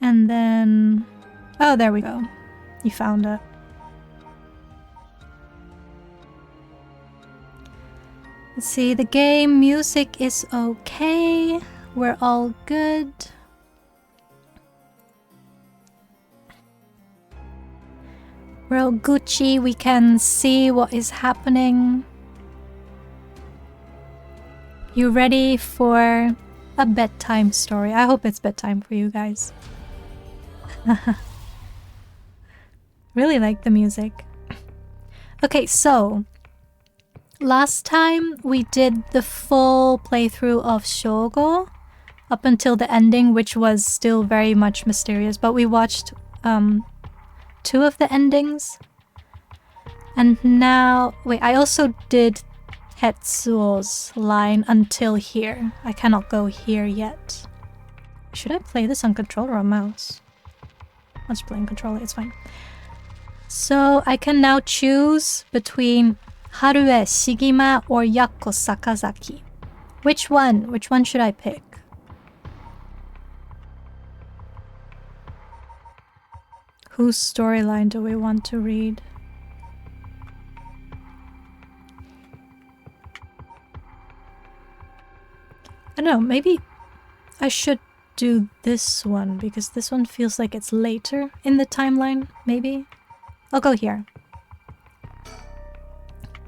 And then... Oh, there we go. You found it. Let's see, the game music is okay. We're all good. We're all Gucci. We can see what is happening. You ready for a bedtime story? I hope it's bedtime for you guys. Really like the music. Okay, so last time we did the full playthrough of Shogo up until the ending, which was still very much mysterious, but we watched 2 of the endings. And now, wait, I also did Tetsuo's line until here. I cannot go here yet. Should I play this on controller or mouse? I'll just play on controller, it's fine. So I can now choose between Harue Shigima or Yakko Sakazaki. Which one? Which one should I pick? Whose storyline do we want to read? I don't know, maybe I should do this one because this one feels like it's later in the timeline, maybe? I'll go here.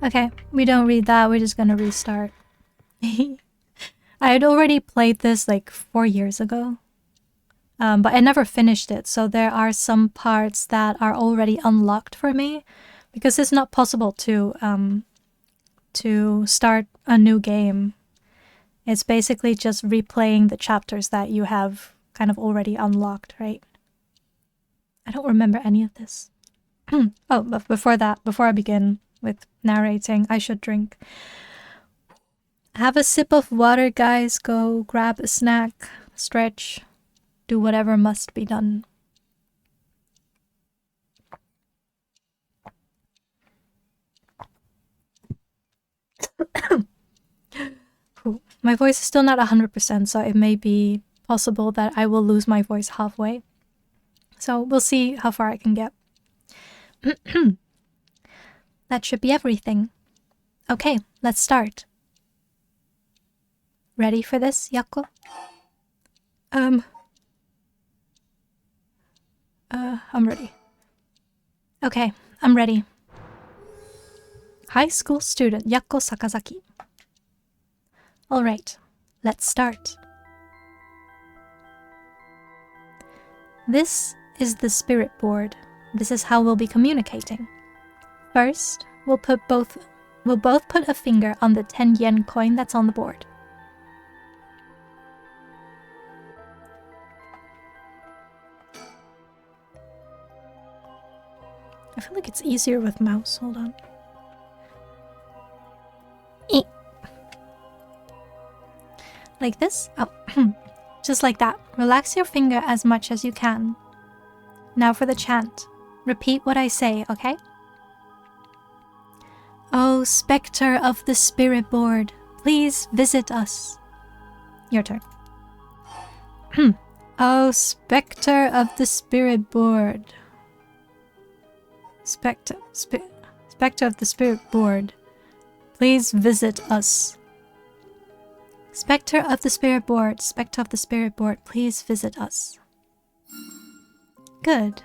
Okay, we don't read that, we're just gonna restart. I had already played this like 4 years ago. But I never finished it, so there are some parts that are already unlocked for me because it's not possible to start a new game. It's basically just replaying the chapters that you have kind of already unlocked, right? I don't remember any of this. Oh, but before that, before I begin with narrating, I should drink. Have a sip of water, guys. Go grab a snack, stretch, do whatever must be done. My voice is still not 100%, so it may be possible that I will lose my voice halfway. So we'll see how far I can get. That should be everything. Okay, let's start. Ready for this, Yakko? I'm ready. Okay, I'm ready. High school student Yakko Sakazaki. Alright, let's start. This is the spirit board. This is how we'll be communicating. First, we'll both put a finger on the 10 yen coin that's on the board. I feel like it's easier with mouse. Hold on. Like this? Oh, just like that. Relax your finger as much as you can. Now for the chant. Repeat what I say, okay? Oh, spectre of the spirit board, please visit us. Your turn. Oh, spectre of the spirit board. Spectre of the spirit board, please visit us. Spectre of the spirit board, please visit us. Good.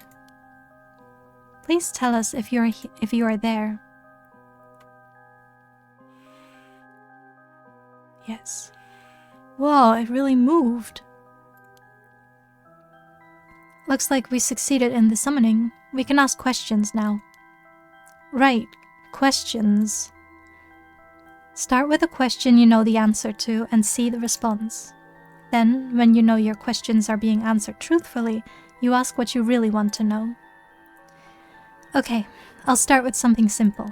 Please tell us if you are there. Yes. Whoa, it really moved. Looks like we succeeded in the summoning. We can ask questions now. Right, questions. Start with a question you know the answer to and see the response. Then, when you know your questions are being answered truthfully, you ask what you really want to know. Okay, I'll start with something simple.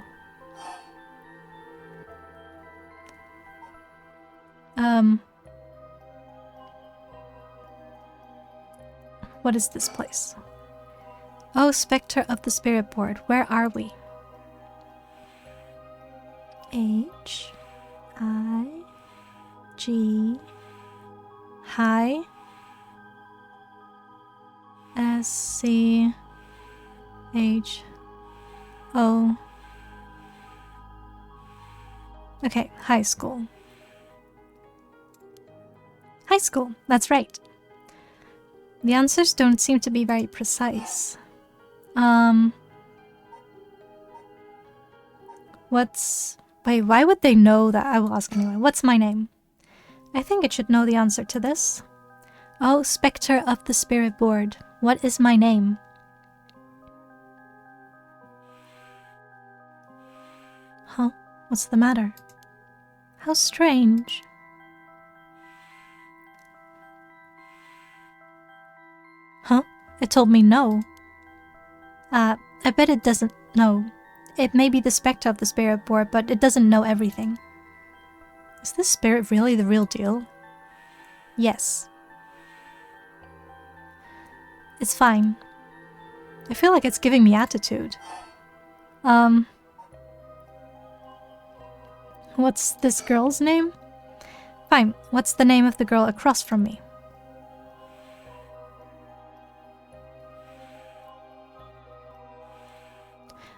What is this place? Oh, spectre of the spirit board, where are we? H I G Hi S-C-H-O. Okay, high school. High school, that's right. The answers don't seem to be very precise. Wait, why would they know that? I will ask anyway. What's my name? I think it should know the answer to this. Oh, Spectre of the Spirit Board. What is my name? Huh? What's the matter? How strange. Huh? It told me no. I bet it doesn't know. It may be the Spectre of the Spirit Board, but it doesn't know everything. Is this spirit really the real deal? Yes. It's fine. I feel like it's giving me attitude. What's this girl's name? Fine, what's the name of the girl across from me?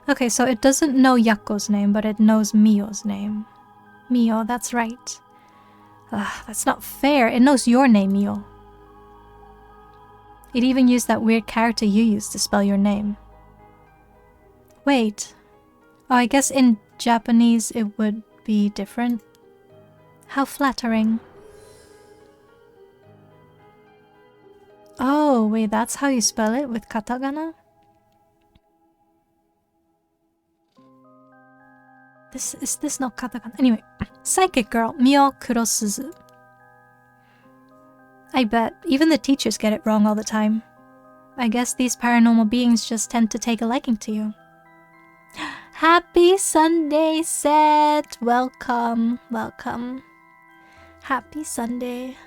Okay, so it doesn't know Yako's name, but it knows Mio's name. Mio, that's right. That's not fair. It knows your name, Mio. It even used that weird character you used to spell your name. Wait. Oh, I guess in Japanese it would be different. How flattering. Oh, wait, that's how you spell it with katakana? Is this not katakana? Anyway, psychic girl, Mio Kurosuzu. I bet. Even the teachers get it wrong all the time. I guess these paranormal beings just tend to take a liking to you. Happy Sunday, Seth! Welcome, welcome. Happy Sunday.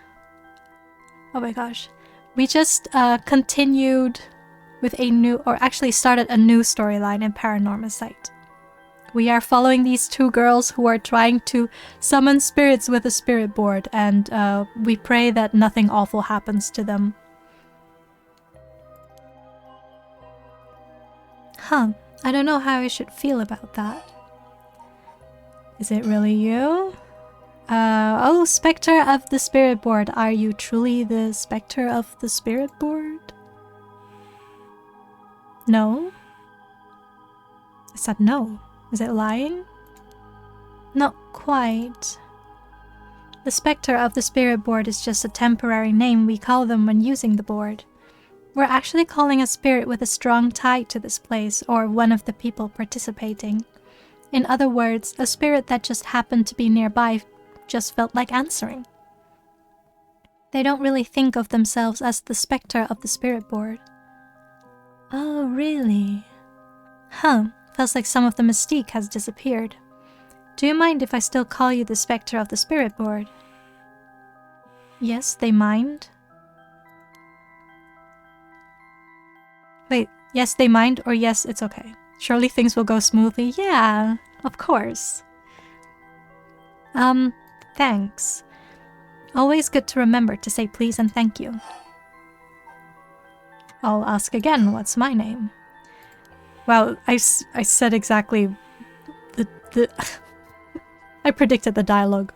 Oh my gosh. We just continued with a new, or actually started a new storyline in Paranormasight. We are following these two girls who are trying to summon spirits with a spirit board, and we pray that nothing awful happens to them. Huh, I don't know how I should feel about that. Is it really you? Oh, Spectre of the Spirit Board. Are you truly the Spectre of the Spirit Board? No? I said no. Is it lying? Not quite. The Spectre of the Spirit Board is just a temporary name we call them when using the board. We're actually calling a spirit with a strong tie to this place, or one of the people participating. In other words, a spirit that just happened to be nearby just felt like answering. They don't really think of themselves as the Spectre of the Spirit Board. Oh, really? Huh. Feels like some of the mystique has disappeared. Do you mind if I still call you the Spectre of the Spirit Board? Yes, they mind? Wait, yes, they mind, or yes, it's okay? Surely things will go smoothly? Yeah, of course. Thanks. Always good to remember to say please and thank you. I'll ask again, what's my name? Wow, I said exactly the I predicted the dialogue.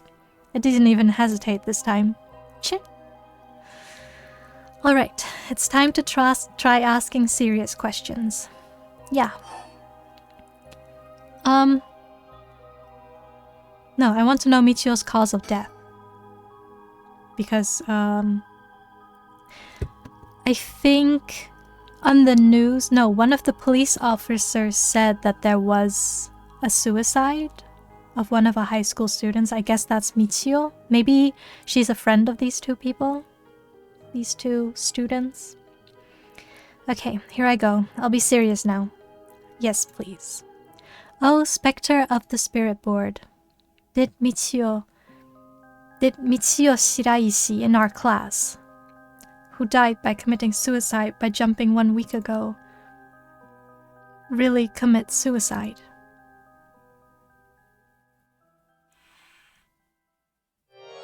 I didn't even hesitate this time. Chit. Alright, it's time to try asking serious questions. Yeah. No, I want to know Michio's cause of death. Because, I think on the news, no, one of the police officers said that there was a suicide of one of our high school students. I guess that's Michio. Maybe she's a friend of these two people. These two students. Okay, here I go. I'll be serious now. Yes, please. Oh, Spectre of the Spirit Board. Did Michio Shiraishi in our class, who died by committing suicide by jumping 1 week ago, really commit suicide?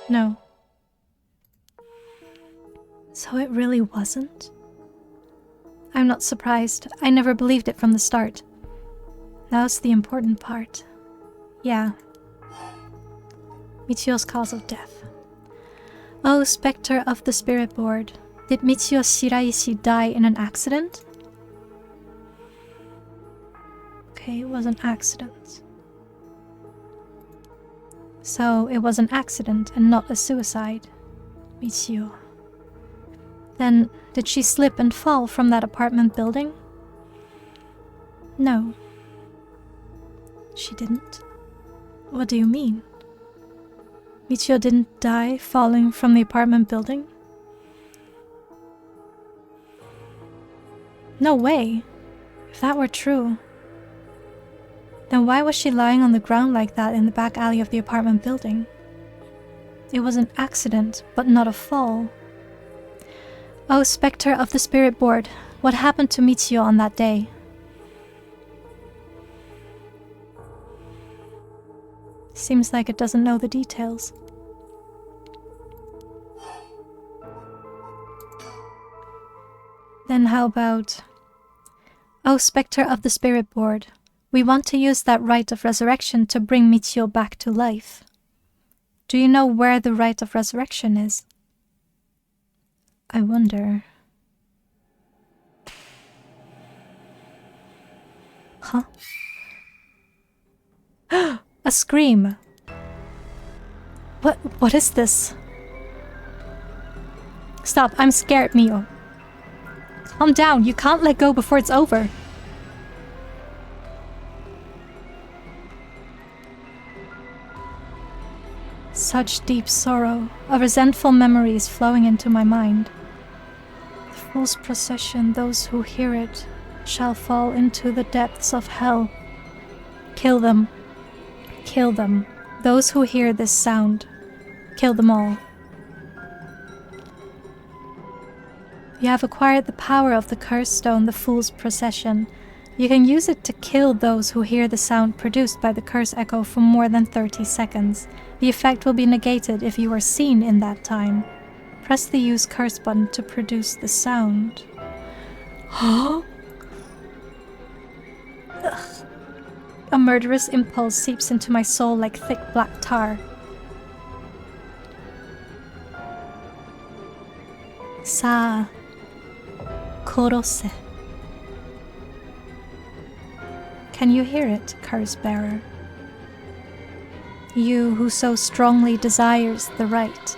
No. So it really wasn't? I'm not surprised. I never believed it from the start. Now's the important part. Yeah. Michio's cause of death. Oh, Spectre of the Spirit Board. Did Michio Shiraishi die in an accident? Okay, it was an accident. So, it was an accident and not a suicide. Michio. Then, did she slip and fall from that apartment building? No. She didn't. What do you mean? Michio didn't die falling from the apartment building? No way. If that were true, then why was she lying on the ground like that in the back alley of the apartment building? It was an accident, but not a fall. Oh, Spectre of the Spirit Board, what happened to Michio on that day? Seems like it doesn't know the details. Then how about... Oh, Spectre of the Spirit Board, we want to use that rite of resurrection to bring Michio back to life. Do you know where the rite of resurrection is? I wonder... Huh? A scream! What is this? Stop, I'm scared, Mio. Calm down, you can't let go before it's over. Such deep sorrow, a resentful memory is flowing into my mind. The fool's procession, those who hear it, shall fall into the depths of hell. Kill them. Kill them. Those who hear this sound. Kill them all. You have acquired the power of the curse stone, the Fool's Procession. You can use it to kill those who hear the sound produced by the curse echo for more than 30 seconds. The effect will be negated if you are seen in that time. Press the Use Curse button to produce the sound. Huh? Ugh. A murderous impulse seeps into my soul like thick black tar. Sa Korose. Can you hear it, curse bearer? You who so strongly desires the right.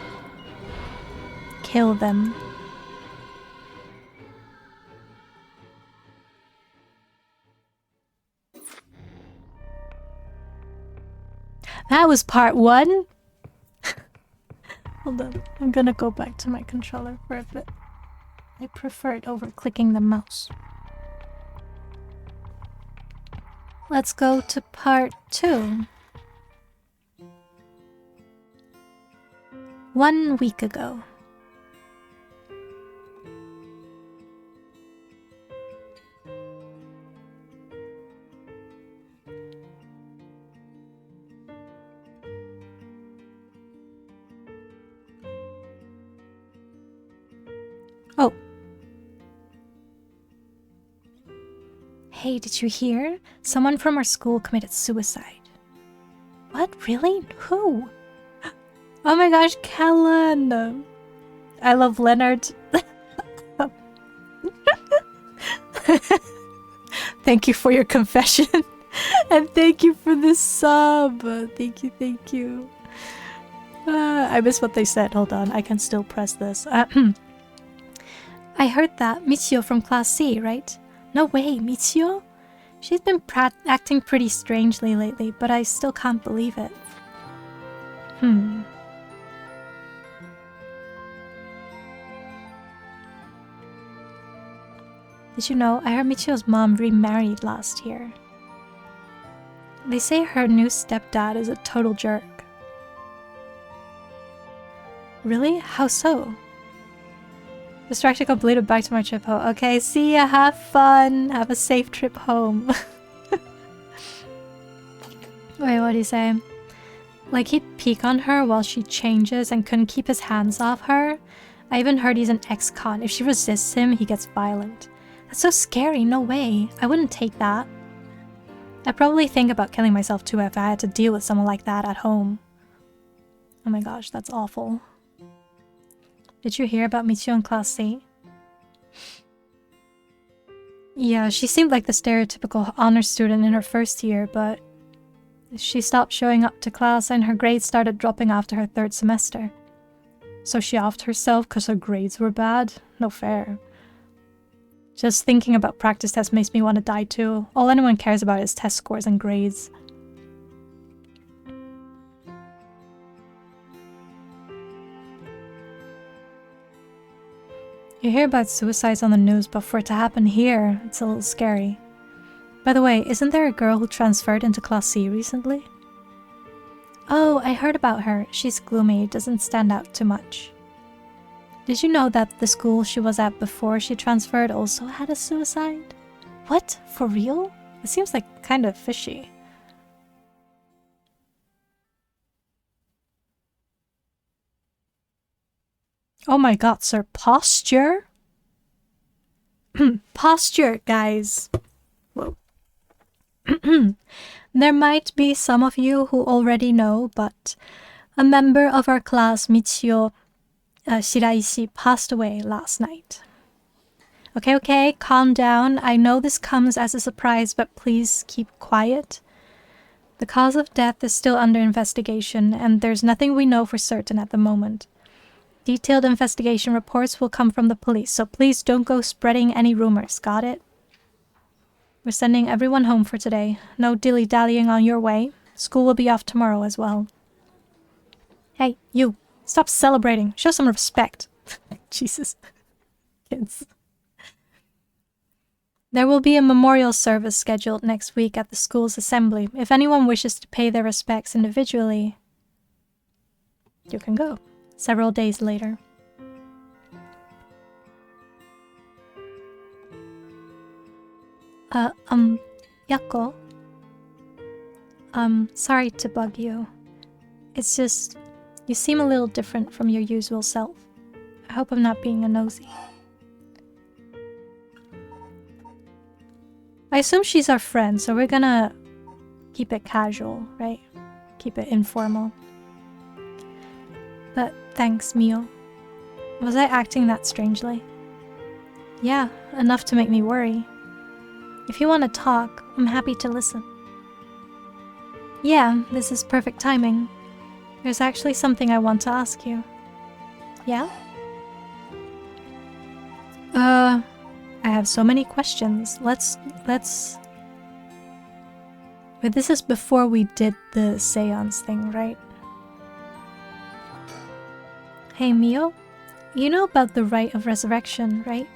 Kill them. That was part 1. Hold on, I'm gonna go back to my controller for a bit. I prefer it over clicking the mouse. Let's go to part 2. 1 week ago. Oh. Hey, did you hear? Someone from our school committed suicide. What? Really? Who? Oh my gosh, Kellen! I love Leonard. Thank you for your confession. And thank you for the sub. Thank you, thank you. I missed what they said. Hold on, I can still press this. I heard that. Michio from Class C, right? No way, Michio? She's been acting pretty strangely lately, but I still can't believe it. Did you know, I heard Michio's mom remarried last year. They say her new stepdad is a total jerk. Really? How so? Distraction completed, back to my trip home. Okay, see ya, have fun, have a safe trip home. Wait, what do you say? Like, he'd peek on her while she changes and couldn't keep his hands off her. I even heard he's an ex-con. If she resists him, he gets violent. That's so scary, no way. I wouldn't take that. I'd probably think about killing myself too if I had to deal with someone like that at home. Oh my gosh, that's awful. Did you hear about Michio in Class C? Yeah, she seemed like the stereotypical honor student in her first year, but she stopped showing up to class and her grades started dropping after her third semester. So she offed herself because her grades were bad? No fair. Just thinking about practice tests makes me want to die too. All anyone cares about is test scores and grades. You hear about suicides on the news, but for it to happen here, it's a little scary. By the way, isn't there a girl who transferred into Class C recently? Oh, I heard about her. She's gloomy, doesn't stand out too much. Did you know that the school she was at before she transferred also had a suicide? What? For real? It seems like kind of fishy. Oh my god, sir. Posture? Posture, guys. Whoa. There might be some of you who already know, but a member of our class, Michio Shiraishi, passed away last night. Okay, calm down. I know this comes as a surprise, but please keep quiet. The cause of death is still under investigation, and there's nothing we know for certain at the moment. Detailed investigation reports will come from the police, so please don't go spreading any rumors, got it? We're sending everyone home for today. No dilly-dallying on your way. School will be off tomorrow as well. Hey, you. Stop celebrating. Show some respect. Jesus. Kids. There will be a memorial service scheduled next week at the school's assembly. If anyone wishes to pay their respects individually, you can go. Several days later. Yako. Sorry to bug you. It's just, you seem a little different from your usual self. I hope I'm not being a nosy. I assume she's our friend, so we're gonna keep it casual, right? Keep it informal. But thanks, Mio. Was I acting that strangely? Yeah, enough to make me worry. If you want to talk, I'm happy to listen. Yeah, this is perfect timing. There's actually something I want to ask you. Yeah? I have so many questions. Let's... But this is before we did the seance thing, right? Hey, Mio? You know about the rite of resurrection, right?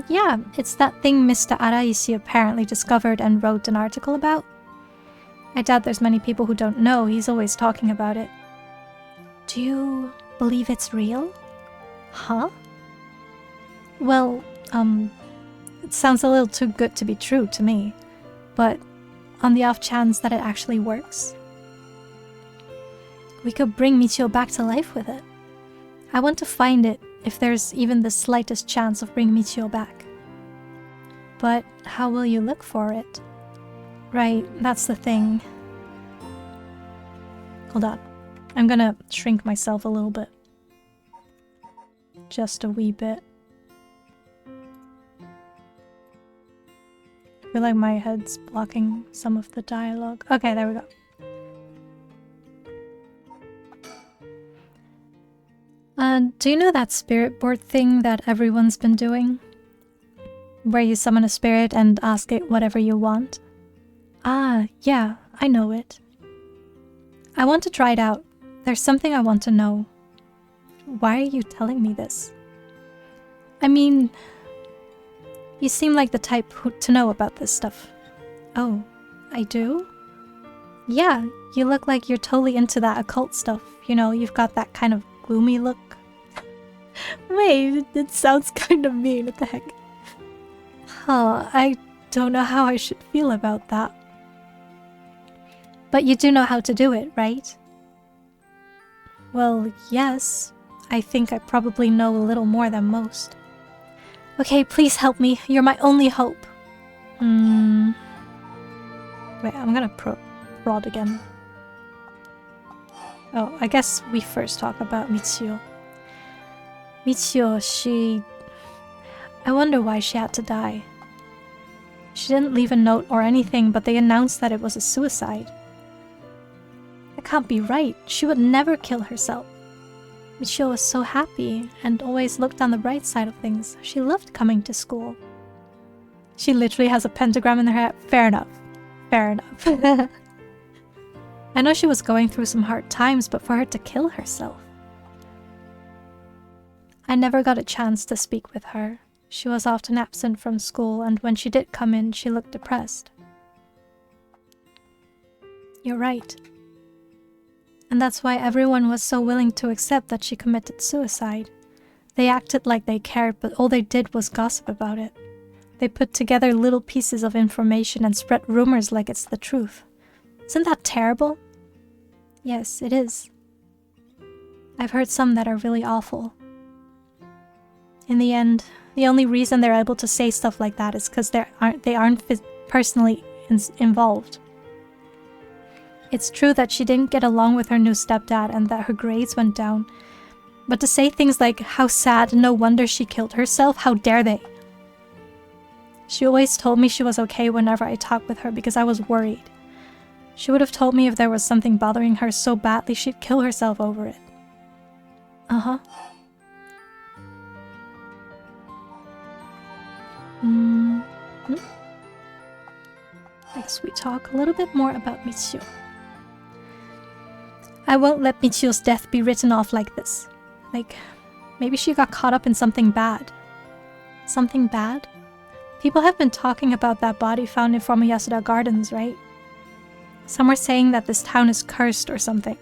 Yeah, it's that thing Mr. Araishi apparently discovered and wrote an article about. I doubt there's many people who don't know, he's always talking about it. Do you believe it's real? Huh? Well, it sounds a little too good to be true to me, but on the off chance that it actually works, we could bring Michio back to life with it. I want to find it if there's even the slightest chance of bringing Michio back. But how will you look for it? Right, that's the thing. Hold on. I'm gonna shrink myself a little bit. Just a wee bit. I feel like my head's blocking some of the dialogue. Okay, there we go. Do you know that spirit board thing that everyone's been doing? Where you summon a spirit and ask it whatever you want? Ah, yeah, I know it. I want to try it out. There's something I want to know. Why are you telling me this? I mean, you seem like the type to know about this stuff. Oh, I do? Yeah, you look like you're totally into that occult stuff. You know, you've got that kind of gloomy look. Wait, it sounds kind of mean. What the heck? Huh, I don't know how I should feel about that. But you do know how to do it, right? Well, yes. I think I probably know a little more than most. Okay, please help me. You're my only hope. Wait, I'm gonna prod again. Oh, I guess we first talk about Mitsuyo. Mitsuyo, I wonder why she had to die. She didn't leave a note or anything, but they announced that it was a suicide. That can't be right. She would never kill herself. Mitsuyo was so happy and always looked on the bright side of things. She loved coming to school. She literally has a pentagram in her hair. Fair enough. Fair enough. I know she was going through some hard times, but for her to kill herself. I never got a chance to speak with her. She was often absent from school, and when she did come in, she looked depressed. You're right. And that's why everyone was so willing to accept that she committed suicide. They acted like they cared, but all they did was gossip about it. They put together little pieces of information and spread rumors like it's the truth. Isn't that terrible? Yes, it is. I've heard some that are really awful. In the end, the only reason they're able to say stuff like that is because they aren't personally involved. It's true that she didn't get along with her new stepdad and that her grades went down. But to say things like, how sad, no wonder she killed herself, how dare they? She always told me she was okay whenever I talked with her because I was worried. She would have told me if there was something bothering her so badly she'd kill herself over it. Uh-huh. I guess we talk a little bit more about Mitsuyo. I won't let Mitsuyo's death be written off like this. Like, maybe she got caught up in something bad. Something bad? People have been talking about that body found in Yasuda Gardens, right? Some were saying that this town is cursed or something.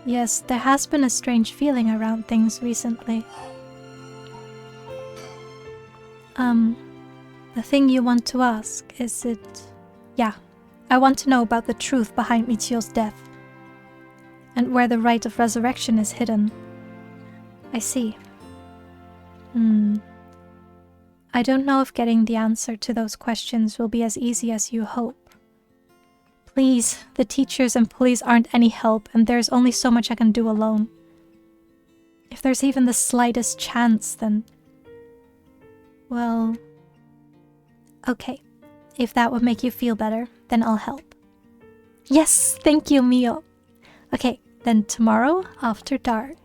Yes, there has been a strange feeling around things recently. The thing you want to ask, is it... Yeah, I want to know about the truth behind Mitsuyo's death. And where the rite of resurrection is hidden. I see. I don't know if getting the answer to those questions will be as easy as you hope. Please, the teachers and police aren't any help, and there's only so much I can do alone. If there's even the slightest chance, then... Well... Okay, if that would make you feel better, then I'll help. Yes, thank you, Mio. Okay, then tomorrow after dark.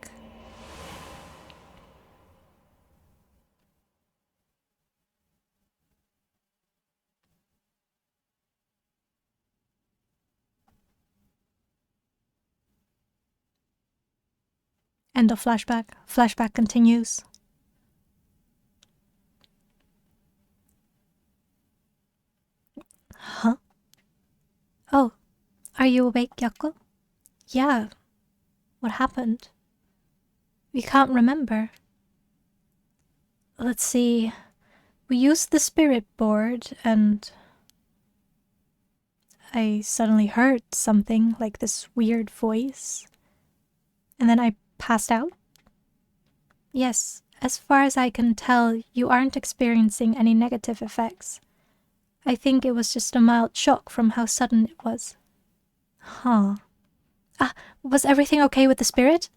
End of flashback. Flashback continues. Huh? Oh, are you awake, Yako? Yeah. What happened? We can't remember. Let's see. We used the spirit board and... I suddenly heard something like this weird voice. And then I passed out? Yes, as far as I can tell, you aren't experiencing any negative effects. I think it was just a mild shock from how sudden it was. Huh. Was everything okay with the spirit?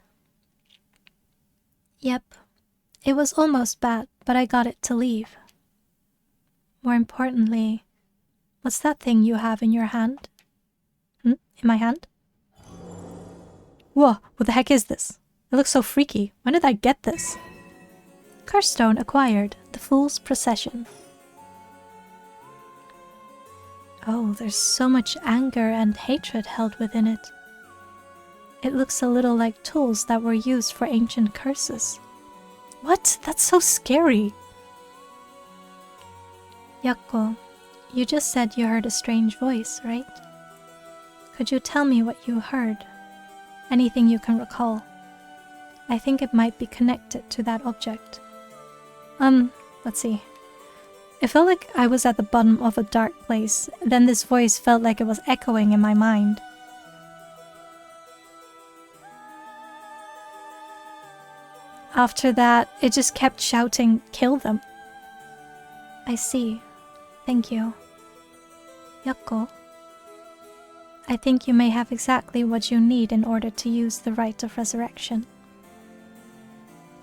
Yep. It was almost bad, but I got it to leave. More importantly, what's that thing you have in your hand? In my hand? Whoa, what the heck is this? It looks so freaky. When did I get this? Carstone acquired. The Fool's Procession. Oh, there's so much anger and hatred held within it. It looks a little like tools that were used for ancient curses. What? That's so scary. Yako, you just said you heard a strange voice, right? Could you tell me what you heard? Anything you can recall. I think it might be connected to that object. Let's see. It felt like I was at the bottom of a dark place, then this voice felt like it was echoing in my mind. After that, it just kept shouting, "Kill them! I see. Thank you. Yoko, I think you may have exactly what you need in order to use the rite of resurrection.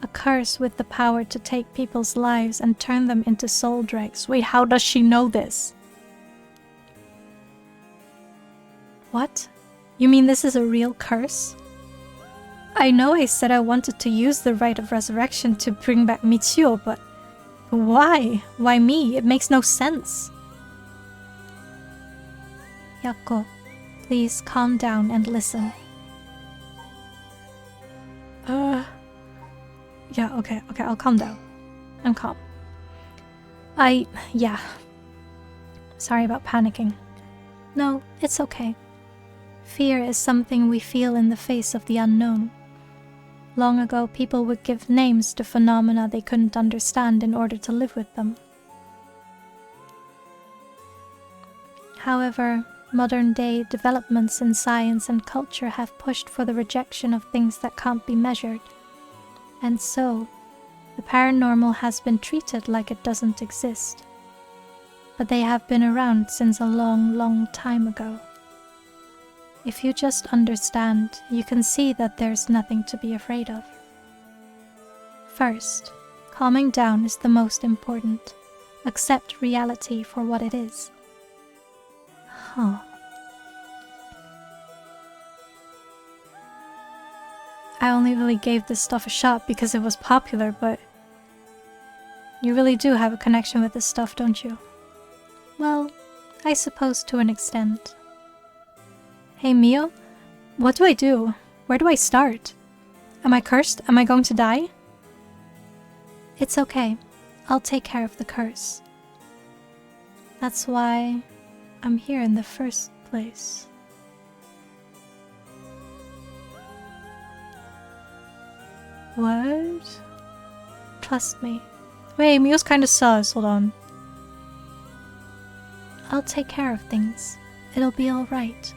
A curse with the power to take people's lives and turn them into soul dregs. Wait, how does she know this? What? You mean this is a real curse? I know I said I wanted to use the rite of resurrection to bring back Mitsuo, but why? Why me? It makes no sense. Yako, please calm down and listen. Yeah, okay, I'll calm down. I'm calm. Yeah. Sorry about panicking. No, it's okay. Fear is something we feel in the face of the unknown. Long ago, people would give names to phenomena they couldn't understand in order to live with them. However, modern-day developments in science and culture have pushed for the rejection of things that can't be measured. And so, the paranormal has been treated like it doesn't exist. But they have been around since a long, long time ago. If you just understand, you can see that there's nothing to be afraid of. First, calming down is the most important. Accept reality for what it is. Huh. I only really gave this stuff a shot because it was popular, but you really do have a connection with this stuff, don't you? Well, I suppose to an extent. Hey Mio, what do I do? Where do I start? Am I cursed? Am I going to die? It's okay. I'll take care of the curse. That's why I'm here in the first place. What? Trust me. Wait, Mio's kinda sus. Hold on. I'll take care of things. It'll be alright.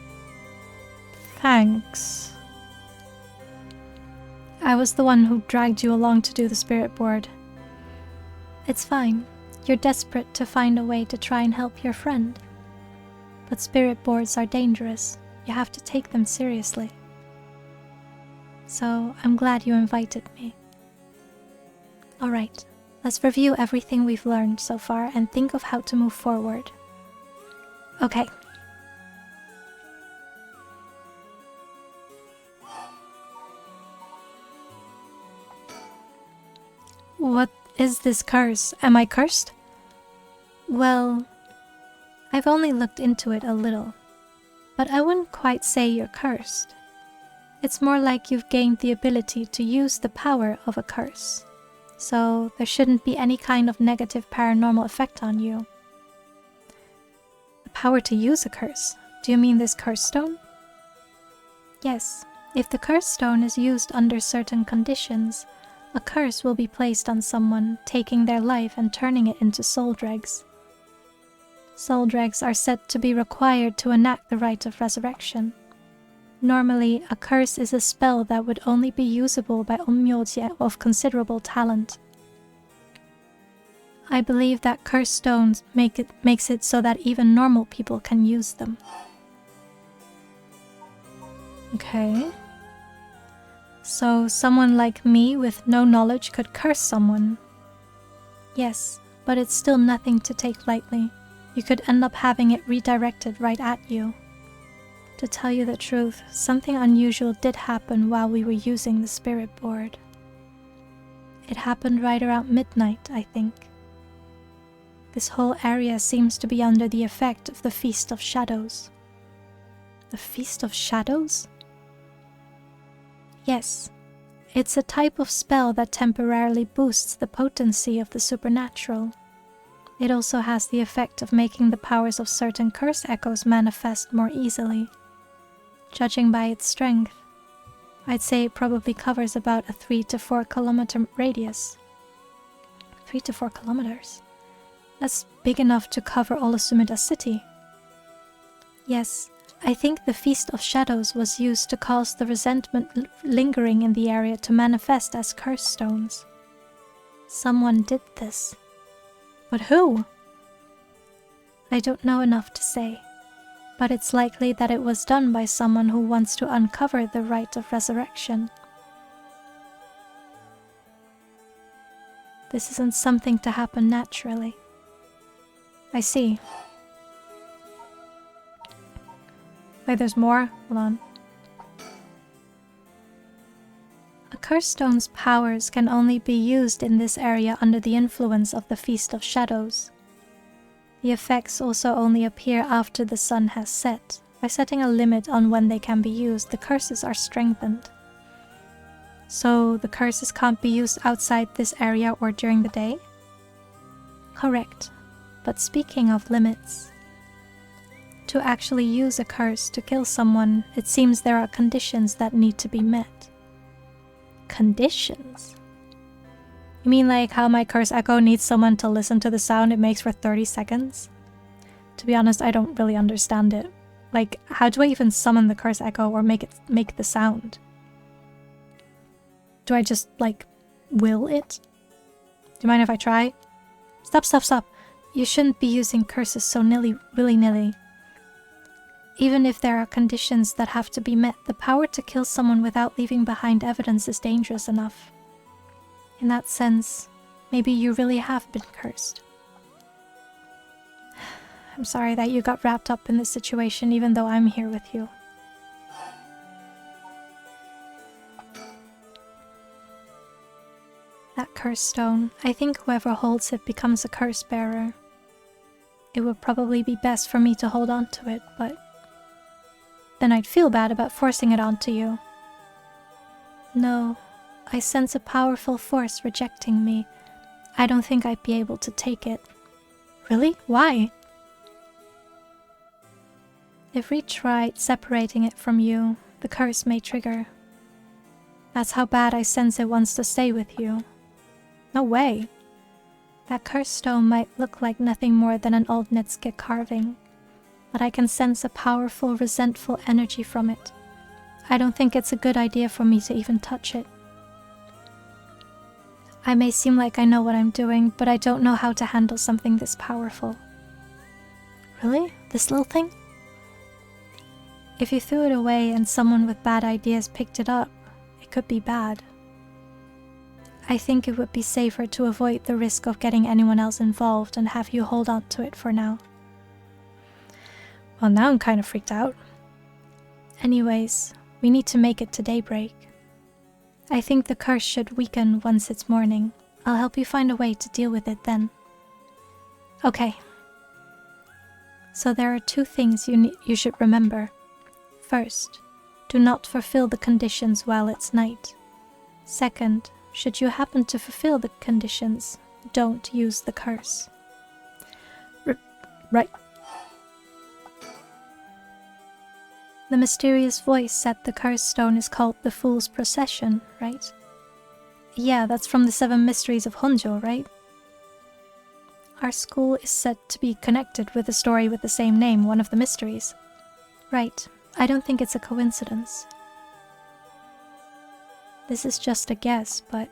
Thanks. I was the one who dragged you along to do the spirit board. It's fine. You're desperate to find a way to try and help your friend. But spirit boards are dangerous. You have to take them seriously. So I'm glad you invited me. Alright, let's review everything we've learned so far and think of how to move forward. Okay. What is this curse? Am I cursed? Well, I've only looked into it a little, but I wouldn't quite say you're cursed. It's more like you've gained the ability to use the power of a curse, so there shouldn't be any kind of negative paranormal effect on you. The power to use a curse? Do you mean this curse stone? Yes, if the curse stone is used under certain conditions, a curse will be placed on someone, taking their life and turning it into soul dregs. Soul dregs are said to be required to enact the rite of resurrection. Normally, a curse is a spell that would only be usable by onmyoji of considerable talent. I believe that curse stones makes it so that even normal people can use them. Okay. So someone like me with no knowledge could curse someone. Yes, but it's still nothing to take lightly. You could end up having it redirected right at you. To tell you the truth, something unusual did happen while we were using the spirit board. It happened right around midnight, I think. This whole area seems to be under the effect of the Feast of Shadows. The Feast of Shadows? Yes, it's a type of spell that temporarily boosts the potency of the supernatural. It also has the effect of making the powers of certain curse echoes manifest more easily. Judging by its strength, I'd say it probably covers about a 3 to 4 kilometer radius. 3 to 4 kilometers? That's big enough to cover all of Sumida City. Yes, I think the Feast of Shadows was used to cause the resentment lingering in the area to manifest as curse stones. Someone did this. But who? I don't know enough to say, but it's likely that it was done by someone who wants to uncover the rite of resurrection. This isn't something to happen naturally. I see. Wait, there's more? Hold on. A curse stone's powers can only be used in this area under the influence of the Feast of Shadows. The effects also only appear after the sun has set. By setting a limit on when they can be used, the curses are strengthened. So the curses can't be used outside this area or during the day? Correct. But speaking of limits, to actually use a curse to kill someone, it seems there are conditions that need to be met. Conditions? You mean like how my curse echo needs someone to listen to the sound it makes for 30 seconds? To be honest, I don't really understand it. Like, how do I even summon the curse echo or make the sound? Do I just, like, will it? Do you mind if I try? Stop. You shouldn't be using curses so willy-nilly. Even if there are conditions that have to be met, the power to kill someone without leaving behind evidence is dangerous enough. In that sense, maybe you really have been cursed. I'm sorry that you got wrapped up in this situation even though I'm here with you. That curse stone, I think whoever holds it becomes a curse bearer. It would probably be best for me to hold on to it, but then I'd feel bad about forcing it onto you. No, I sense a powerful force rejecting me. I don't think I'd be able to take it. Really? Why? If we tried separating it from you, the curse may trigger. That's how bad I sense it wants to stay with you. No way. That curse stone might look like nothing more than an old Netsuke carving, but I can sense a powerful, resentful energy from it. I don't think it's a good idea for me to even touch it. I may seem like I know what I'm doing, but I don't know how to handle something this powerful. Really? This little thing? If you threw it away and someone with bad ideas picked it up, it could be bad. I think it would be safer to avoid the risk of getting anyone else involved and have you hold on to it for now. Well, now I'm kind of freaked out. Anyways, we need to make it to daybreak. I think the curse should weaken once it's morning. I'll help you find a way to deal with it then. Okay. So there are two things you should remember. First, do not fulfill the conditions while it's night. Second, should you happen to fulfill the conditions, don't use the curse. Right. The mysterious voice said the curse stone is called the Fool's Procession, right? Yeah, that's from the 7 Mysteries of Honjo, right? Our school is said to be connected with a story with the same name, one of the mysteries. Right, I don't think it's a coincidence. This is just a guess, but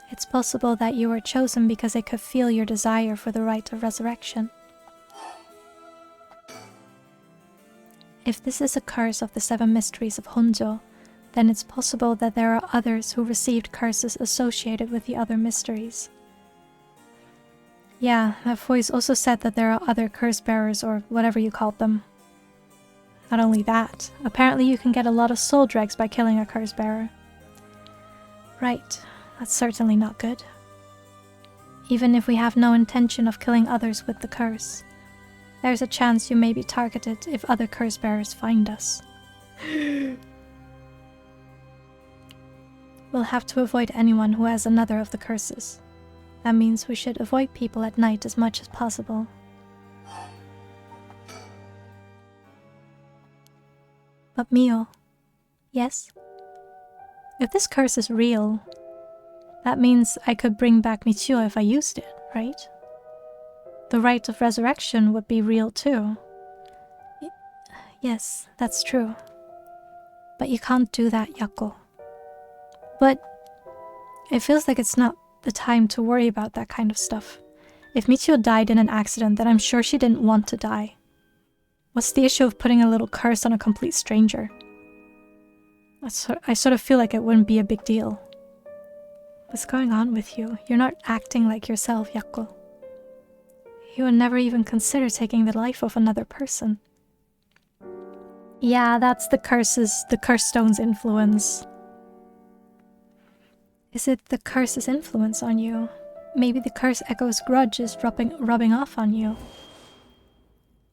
it's possible that you were chosen because it could feel your desire for the rite of resurrection. If this is a curse of the 7 Mysteries of Honjo, then it's possible that there are others who received curses associated with the other mysteries. Yeah, that voice also said that there are other curse bearers or whatever you called them. Not only that, apparently you can get a lot of soul dregs by killing a curse bearer. Right, that's certainly not good. Even if we have no intention of killing others with the curse, there's a chance you may be targeted if other curse bearers find us. We'll have to avoid anyone who has another of the curses. That means we should avoid people at night as much as possible. But Mio, yes? If this curse is real, that means I could bring back Michiyo if I used it, right? The rite of resurrection would be real too. Yes, that's true. But you can't do that, Yako. But it feels like it's not the time to worry about that kind of stuff. If Michio died in an accident, then I'm sure she didn't want to die. What's the issue of putting a little curse on a complete stranger? I sort of feel like it wouldn't be a big deal. What's going on with you? You're not acting like yourself, Yakko. You would never even consider taking the life of another person. Yeah, that's the curse stone's influence. Is it the curse's influence on you? Maybe the curse echo's grudge is rubbing off on you.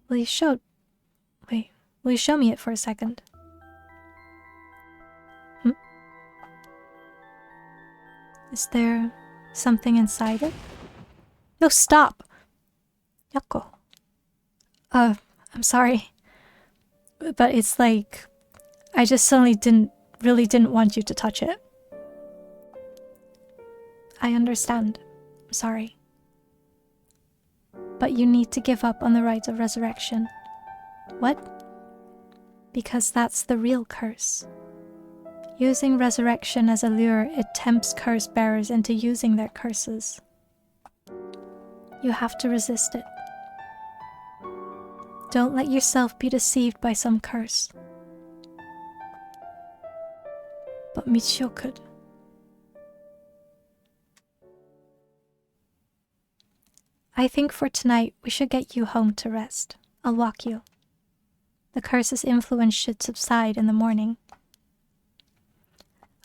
Will you show me it for a second? Is there something inside it? No, stop! Yakko. I'm sorry. But it's like, I just suddenly really didn't want you to touch it. I understand. I'm sorry. But you need to give up on the right of resurrection. What? Because that's the real curse. Using resurrection as a lure, it tempts curse bearers into using their curses. You have to resist it. Don't let yourself be deceived by some curse. But Michio could. I think for tonight we should get you home to rest. I'll walk you. The curse's influence should subside in the morning.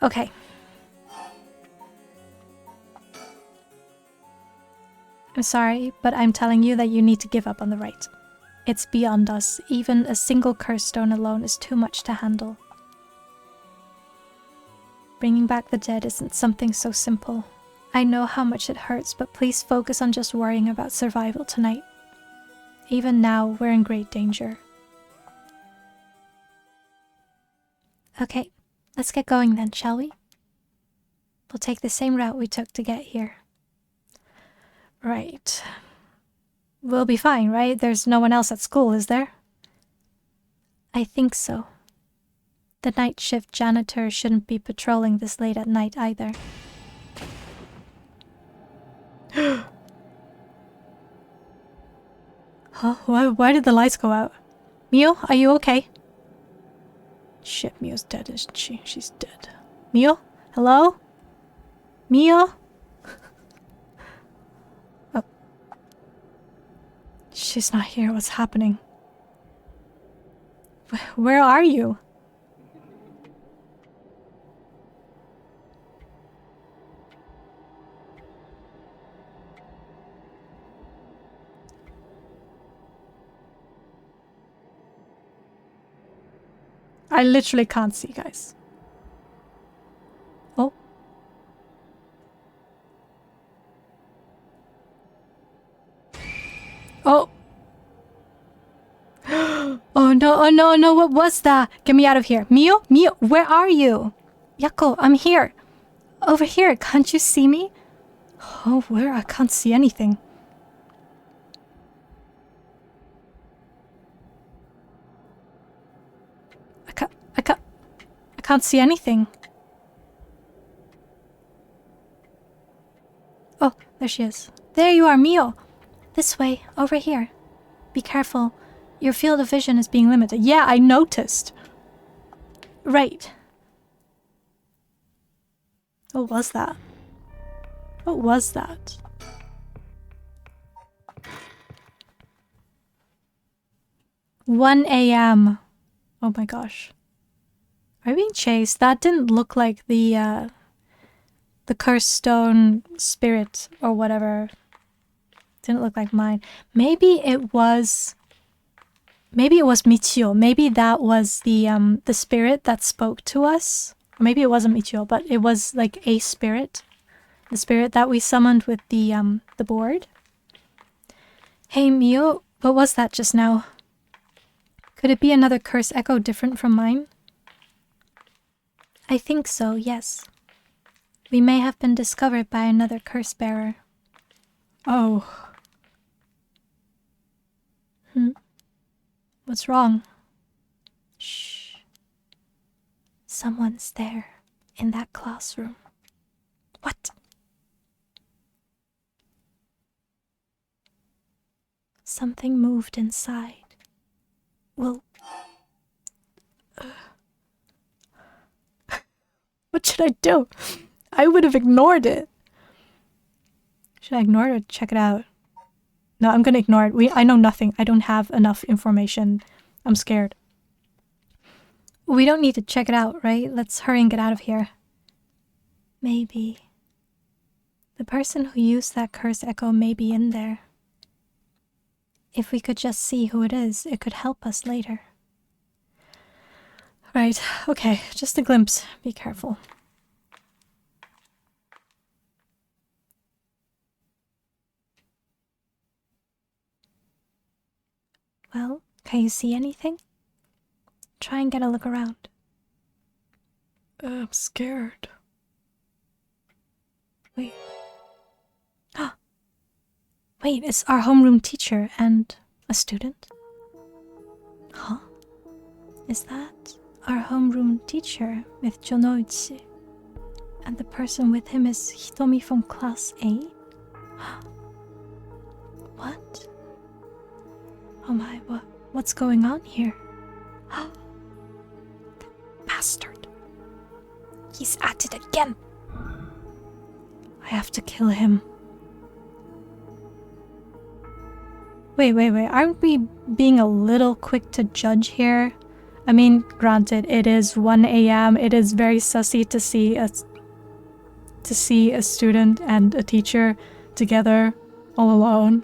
Okay. I'm sorry, but I'm telling you that you need to give up on the right. It's beyond us. Even a single curse stone alone is too much to handle. Bringing back the dead isn't something so simple. I know how much it hurts, but please focus on just worrying about survival tonight. Even now, we're in great danger. Okay, let's get going then, shall we? We'll take the same route we took to get here. Right. We'll be fine, right? There's no one else at school, is there? I think so. The night shift janitor shouldn't be patrolling this late at night either. Huh? Why did the lights go out? Mio, are you okay? Shit, Mio's dead, isn't she? She's dead. Mio? Hello? Mio? Oh. She's not here. What's happening? Where are you? I literally can't see, guys. Oh. Oh. Oh no, oh no, no, what was that? Get me out of here. Mio? Mio, where are you? Yakko, I'm here. Over here, can't you see me? Oh, where? I can't see anything. I can't see anything. Oh, there she is. There you are, Mio. This way, over here. Be careful. Your field of vision is being limited. Yeah, I noticed. Right. What was that? What was that? "1 a.m. Oh my gosh. Are we being chased? That didn't look like the cursed stone spirit or whatever. Didn't look like mine. Maybe it was Michio. Maybe that was the spirit that spoke to us. Or maybe it wasn't Michio, but it was like a spirit. The spirit that we summoned with the board. Hey Mio, what was that just now? Could it be another curse echo different from mine? I think so, yes. We may have been discovered by another curse bearer. Oh. What's wrong? Shh. Someone's there, in that classroom. What? Something moved inside. Well... What should I do? I would have ignored it. Should I ignore it or check it out? No, I'm gonna ignore it. I know nothing. I don't have enough information. I'm scared. We don't need to check it out, right? Let's hurry and get out of here. Maybe. The person who used that cursed echo may be in there. If we could just see who it is, it could help us later. Right, okay, just a glimpse. Be careful. Well, can you see anything? Try and get a look around. I'm scared. Wait. Wait, it's our homeroom teacher and a student? Huh? Is that our homeroom teacher with Jonoichi? And the person with him is Hitomi from class A? What? Oh my, what's going on here? Bastard. He's at it again. I have to kill him. Wait. Aren't we being a little quick to judge here? I mean, granted, it is 1 a.m. It is very sussy to see a student and a teacher together all alone.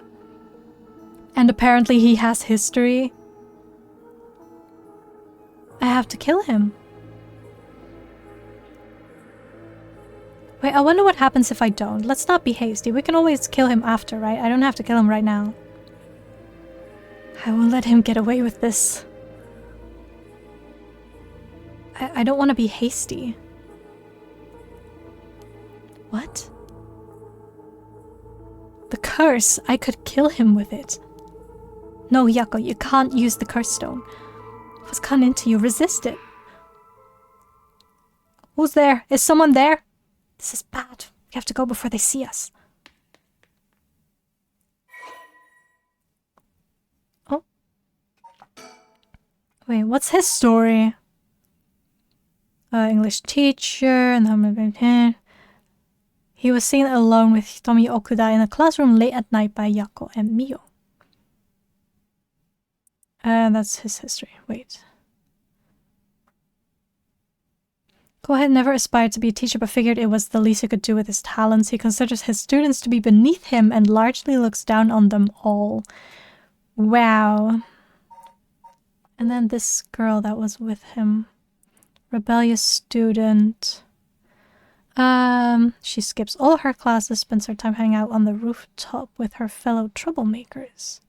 And apparently he has history. I have to kill him. Wait, I wonder what happens if I don't. Let's not be hasty. We can always kill him after, right? I don't have to kill him right now. I won't let him get away with this. I don't want to be hasty. What? The curse! I could kill him with it. No, Yako, you can't use the curse stone. If it's cut into you, resist it. Who's there? Is someone there? This is bad. We have to go before they see us. Oh. Wait, what's his story? English teacher and he was seen alone with Hitomi Okuda in a classroom late at night by Yako and Mio. And that's his history. Wait. Kohen never aspired to be a teacher but figured it was the least he could do with his talents. He considers his students to be beneath him and largely looks down on them all. Wow. And then this girl that was with him. Rebellious student. She skips all her classes, spends her time hanging out on the rooftop with her fellow troublemakers.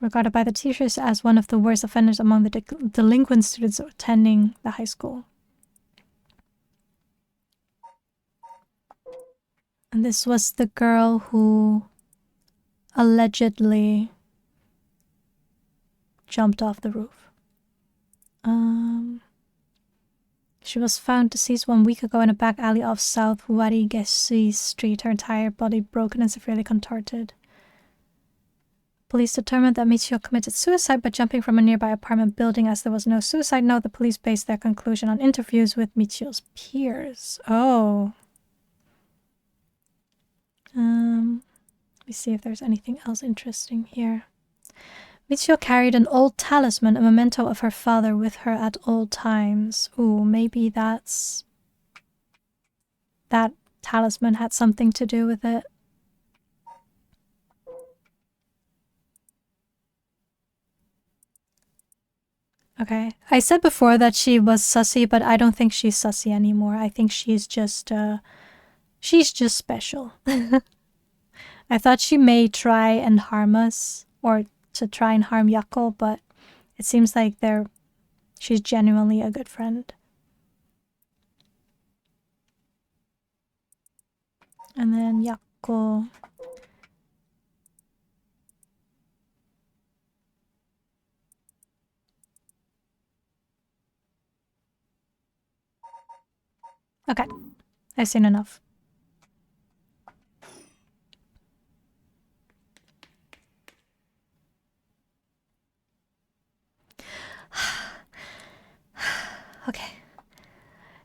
Regarded by the teachers as one of the worst offenders among the delinquent students attending the high school. And this was the girl who allegedly jumped off the roof. She was found deceased 1 week ago in a back alley off South Warigesi Street, her entire body broken and severely contorted. Police determined that Michio committed suicide by jumping from a nearby apartment building. As there was no suicide note, the police based their conclusion on interviews with Michio's peers. Oh. Let me see if there's anything else interesting here. Michio carried an old talisman, a memento of her father, with her at all times. Ooh, maybe that talisman had something to do with it. Okay, I said before that she was sussy, but I don't think she's sussy anymore. I think she's just special. I thought she may try and harm us, or to try and harm Yako, but it seems like she's genuinely a good friend. And then Yako. Okay, I've seen enough. Okay.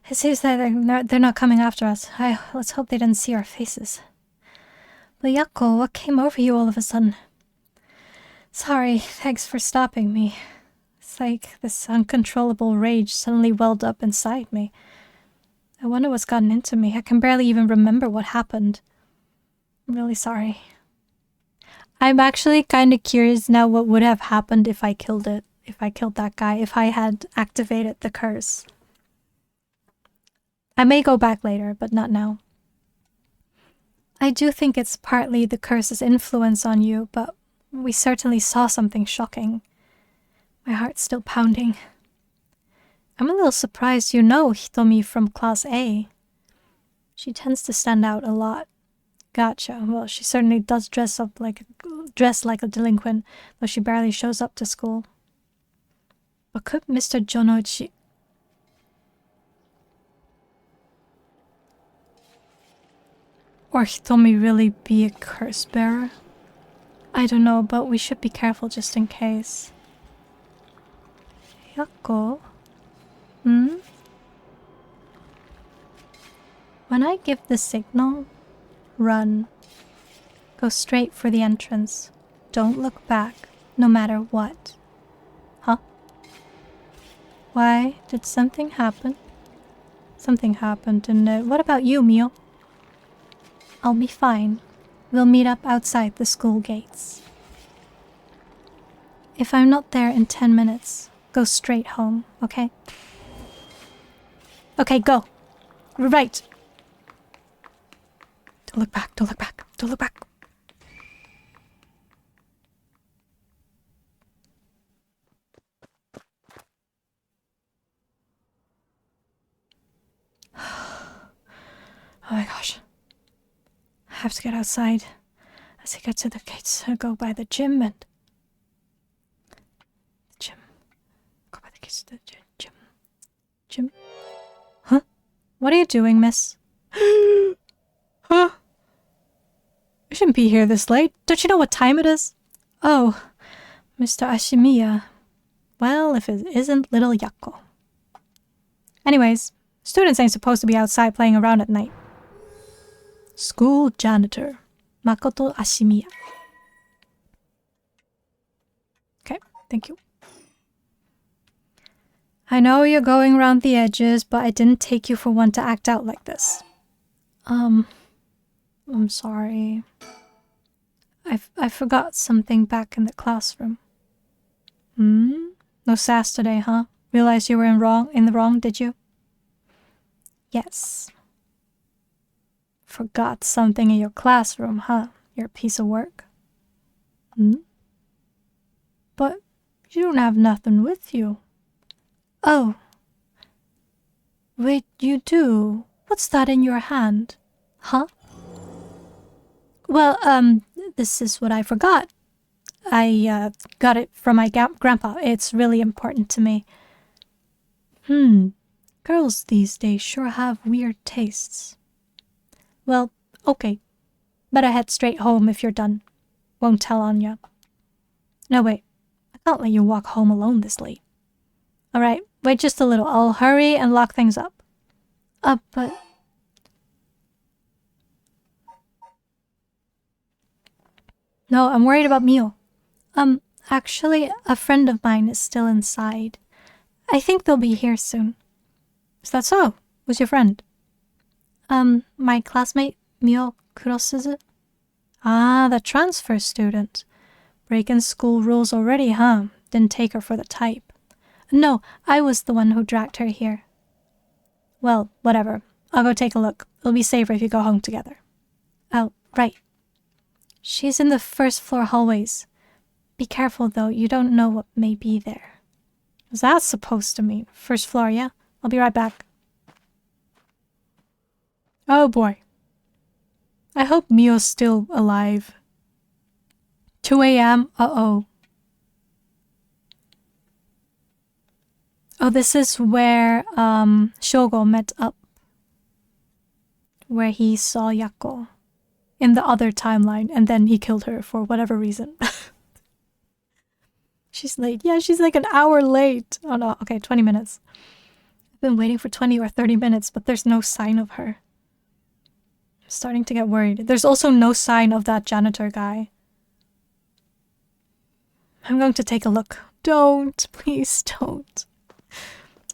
It seems that they're not coming after us. Let's hope they didn't see our faces. But Yako, what came over you all of a sudden? Sorry, thanks for stopping me. It's like this uncontrollable rage suddenly welled up inside me. I wonder what's gotten into me. I can barely even remember what happened. I'm really sorry. I'm actually kind of curious now what would have happened if I killed it. If I killed that guy. If I had activated the curse. I may go back later, but not now. I do think it's partly the curse's influence on you, but we certainly saw something shocking. My heart's still pounding. I'm a little surprised you know Hitomi from Class A. She tends to stand out a lot. Gotcha. Well, she certainly does dress like a delinquent, though she barely shows up to school. But could Mr. Jonoichi... or Hitomi really be a curse bearer? I don't know, but we should be careful just in case. Yako? When I give the signal, run. Go straight for the entrance. Don't look back, no matter what. Huh? Why? Did something happen? Something happened, didn't it? What about you, Mio? I'll be fine. We'll meet up outside the school gates. If I'm not there in 10 minutes, go straight home, okay? Okay, go. Right. Don't look back, don't look back, don't look back. Oh my gosh. I have to get outside. As I get to the gates, I go by the gym and... the gym. Go by the gates to the gym. Gym? Huh? What are you doing, miss? Huh? I shouldn't be here this late. Don't you know what time it is? Oh, Mr. Ashimiya. Well, if it isn't little Yako. Anyways, students ain't supposed to be outside playing around at night. School janitor, Makoto Ashimiya. Okay, thank you. I know you're going around the edges, but I didn't take you for one to act out like this. I'm sorry. I forgot something back in the classroom. No sass today, huh? Realized you were in the wrong, did you? Yes. Forgot something in your classroom, huh? Your piece of work. But you don't have nothing with you. Oh. Wait, you do? What's that in your hand? Huh? Well, this is what I forgot. I got it from my grandpa. It's really important to me. Girls these days sure have weird tastes. Well, okay. Better head straight home if you're done. Won't tell Anya. No, wait. I can't let you walk home alone this late. Alright, wait just a little. I'll hurry and lock things up. But... no, I'm worried about Mio. Actually, a friend of mine is still inside. I think they'll be here soon. Is that so? Who's your friend? My classmate, Mio Kurosuzu. Ah, the transfer student. Breaking school rules already, huh? Didn't take her for the type. No, I was the one who dragged her here. Well, whatever. I'll go take a look. It'll be safer if you go home together. Oh, right. She's in the first floor hallways. Be careful, though. You don't know what may be there. What's that supposed to mean? First floor, yeah? I'll be right back. Oh, boy. I hope Mio's still alive. 2 a.m. Uh-oh. Oh, this is where Shogo met up. Where he saw Yako. In the other timeline. And then he killed her for whatever reason. She's late. Yeah, she's like an hour late. Oh no, okay, 20 minutes. I I've been waiting for 20 or 30 minutes, but there's no sign of her. I'm starting to get worried. There's also no sign of that janitor guy. I'm going to take a look. Don't. Please don't.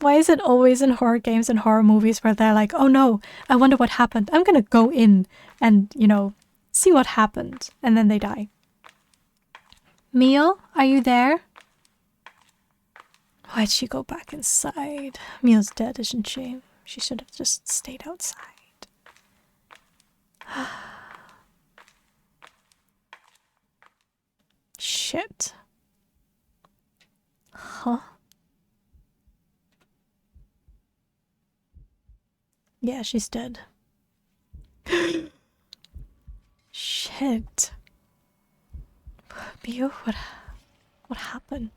Why is it always in horror games and horror movies where they're like, oh no, I wonder what happened. I'm gonna go in and, you know, see what happened. And then they die. Mio, are you there? Why'd she go back inside? Mio's dead, isn't she? She should have just stayed outside. Shit. Huh? Yeah, she's dead. Shit. Mio, what happened?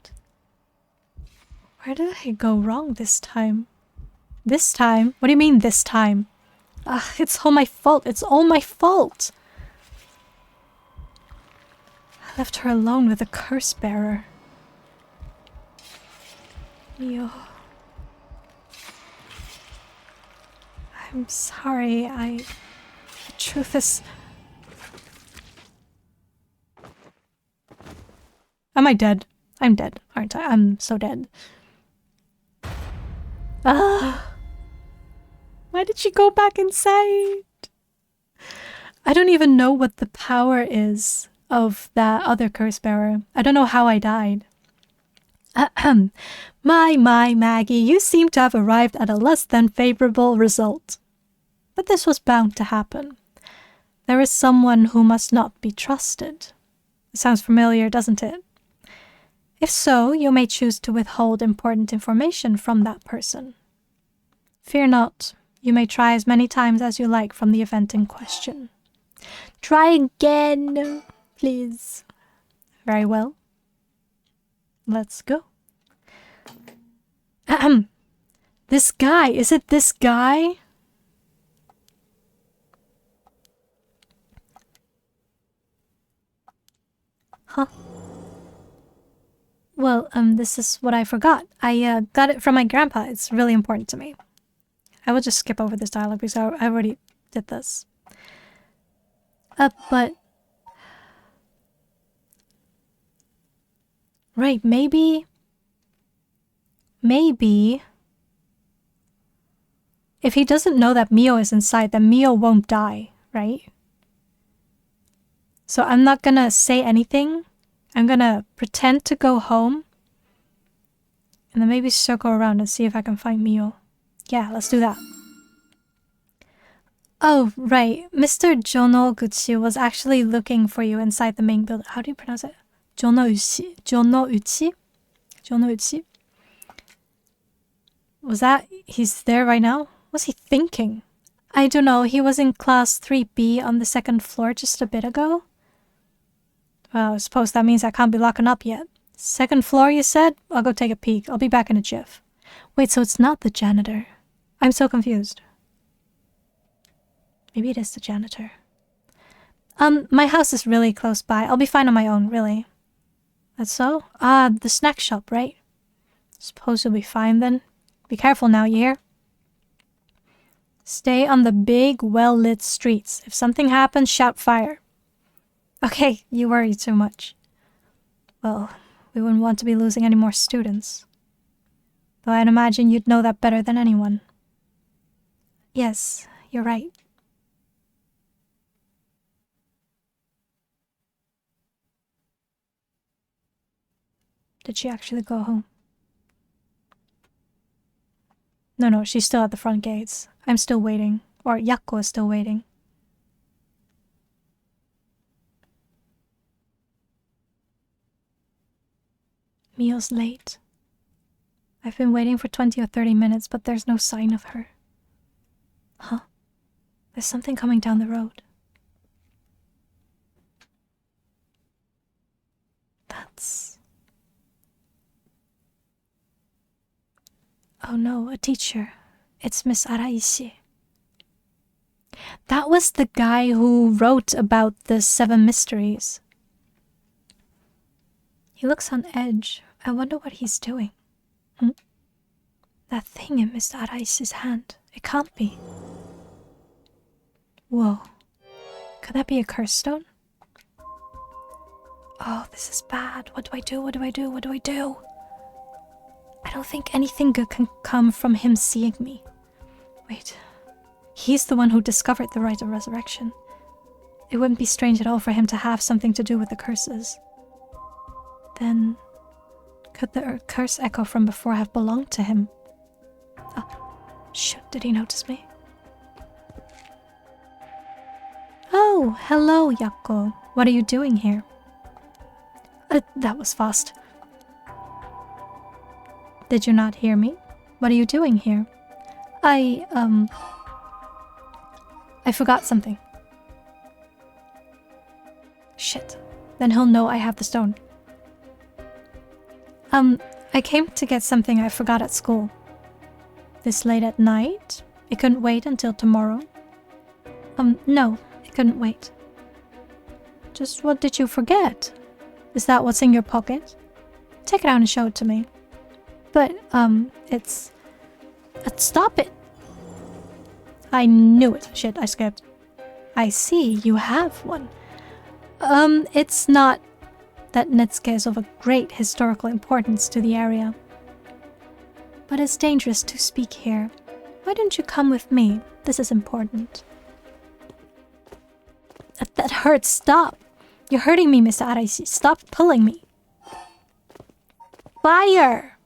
Where did I go wrong this time? This time? What do you mean this time? It's all my fault. It's all my fault. I left her alone with a curse bearer. Mio. I'm sorry. The truth is... Am I dead? I'm dead, aren't I? I'm so dead. Why did she go back inside? I don't even know what the power is of that other curse bearer. I don't know how I died. My, Maggie, you seem to have arrived at a less than favorable result. But this was bound to happen. There is someone who must not be trusted. It sounds familiar, doesn't it? If so, you may choose to withhold important information from that person. Fear not. You may try as many times as you like from the event in question. Try again, please. Very well. Let's go. This guy. Is it this guy? Huh. Well, this is what I forgot. I got it from my grandpa. It's really important to me. I will just skip over this dialogue because I already did this. But... Right, maybe... If he doesn't know that Mio is inside, then Mio won't die, right? So I'm not gonna say anything. I'm gonna pretend to go home. And then maybe circle around and see if I can find Mio. Yeah, let's do that. Oh, right. Mr. Jonoguchi was actually looking for you inside the main building. How do you pronounce it? Jonoguchi? Jonoguchi? Jonoguchi? Was that... He's there right now? What's he thinking? I don't know. He was in class 3B on the second floor just a bit ago. Well, I suppose that means I can't be locking up yet. Second floor, you said? I'll go take a peek. I'll be back in a jiff. Wait, so it's not the janitor. I'm so confused. Maybe it is the janitor. My house is really close by. I'll be fine on my own, really. That's so? The snack shop, right? Suppose you'll be fine then. Be careful now, you hear? Stay on the big, well-lit streets. If something happens, shout fire. Okay, you worry too much. Well, we wouldn't want to be losing any more students. Though I'd imagine you'd know that better than anyone. Yes, you're right. Did she actually go home? No, she's still at the front gates. I'm still waiting. Or Yakko is still waiting. Mio's late. I've been waiting for 20 or 30 minutes, but there's no sign of her. Huh? There's something coming down the road. That's... Oh no, a teacher. It's Miss Araishi. That was the guy who wrote about the 7 mysteries. He looks on edge. I wonder what he's doing. That thing in Mr. Arai's hand. It can't be. Whoa. Could that be a curse stone? Oh, this is bad. What do I do? What do I do? What do I do? I don't think anything good can come from him seeing me. Wait. He's the one who discovered the rite of resurrection. It wouldn't be strange at all for him to have something to do with the curses. Then, could the curse echo from before have belonged to him? Oh, shoot, did he notice me? Oh, hello, Yakko. What are you doing here? That was fast. Did you not hear me? What are you doing here? I forgot something. Shit. Then he'll know I have the stone. I came to get something I forgot at school. This late at night? It couldn't wait until tomorrow? No, it couldn't wait. Just what did you forget? Is that what's in your pocket? Take it out and show it to me. But, it's... Stop it! I knew it. Shit, I skipped. I see, you have one. It's not that Netsuke is of a great historical importance to the area. But it's dangerous to speak here. Why don't you come with me? This is important. That hurts. Stop! You're hurting me, Mr. Araisi. Stop pulling me. Fire!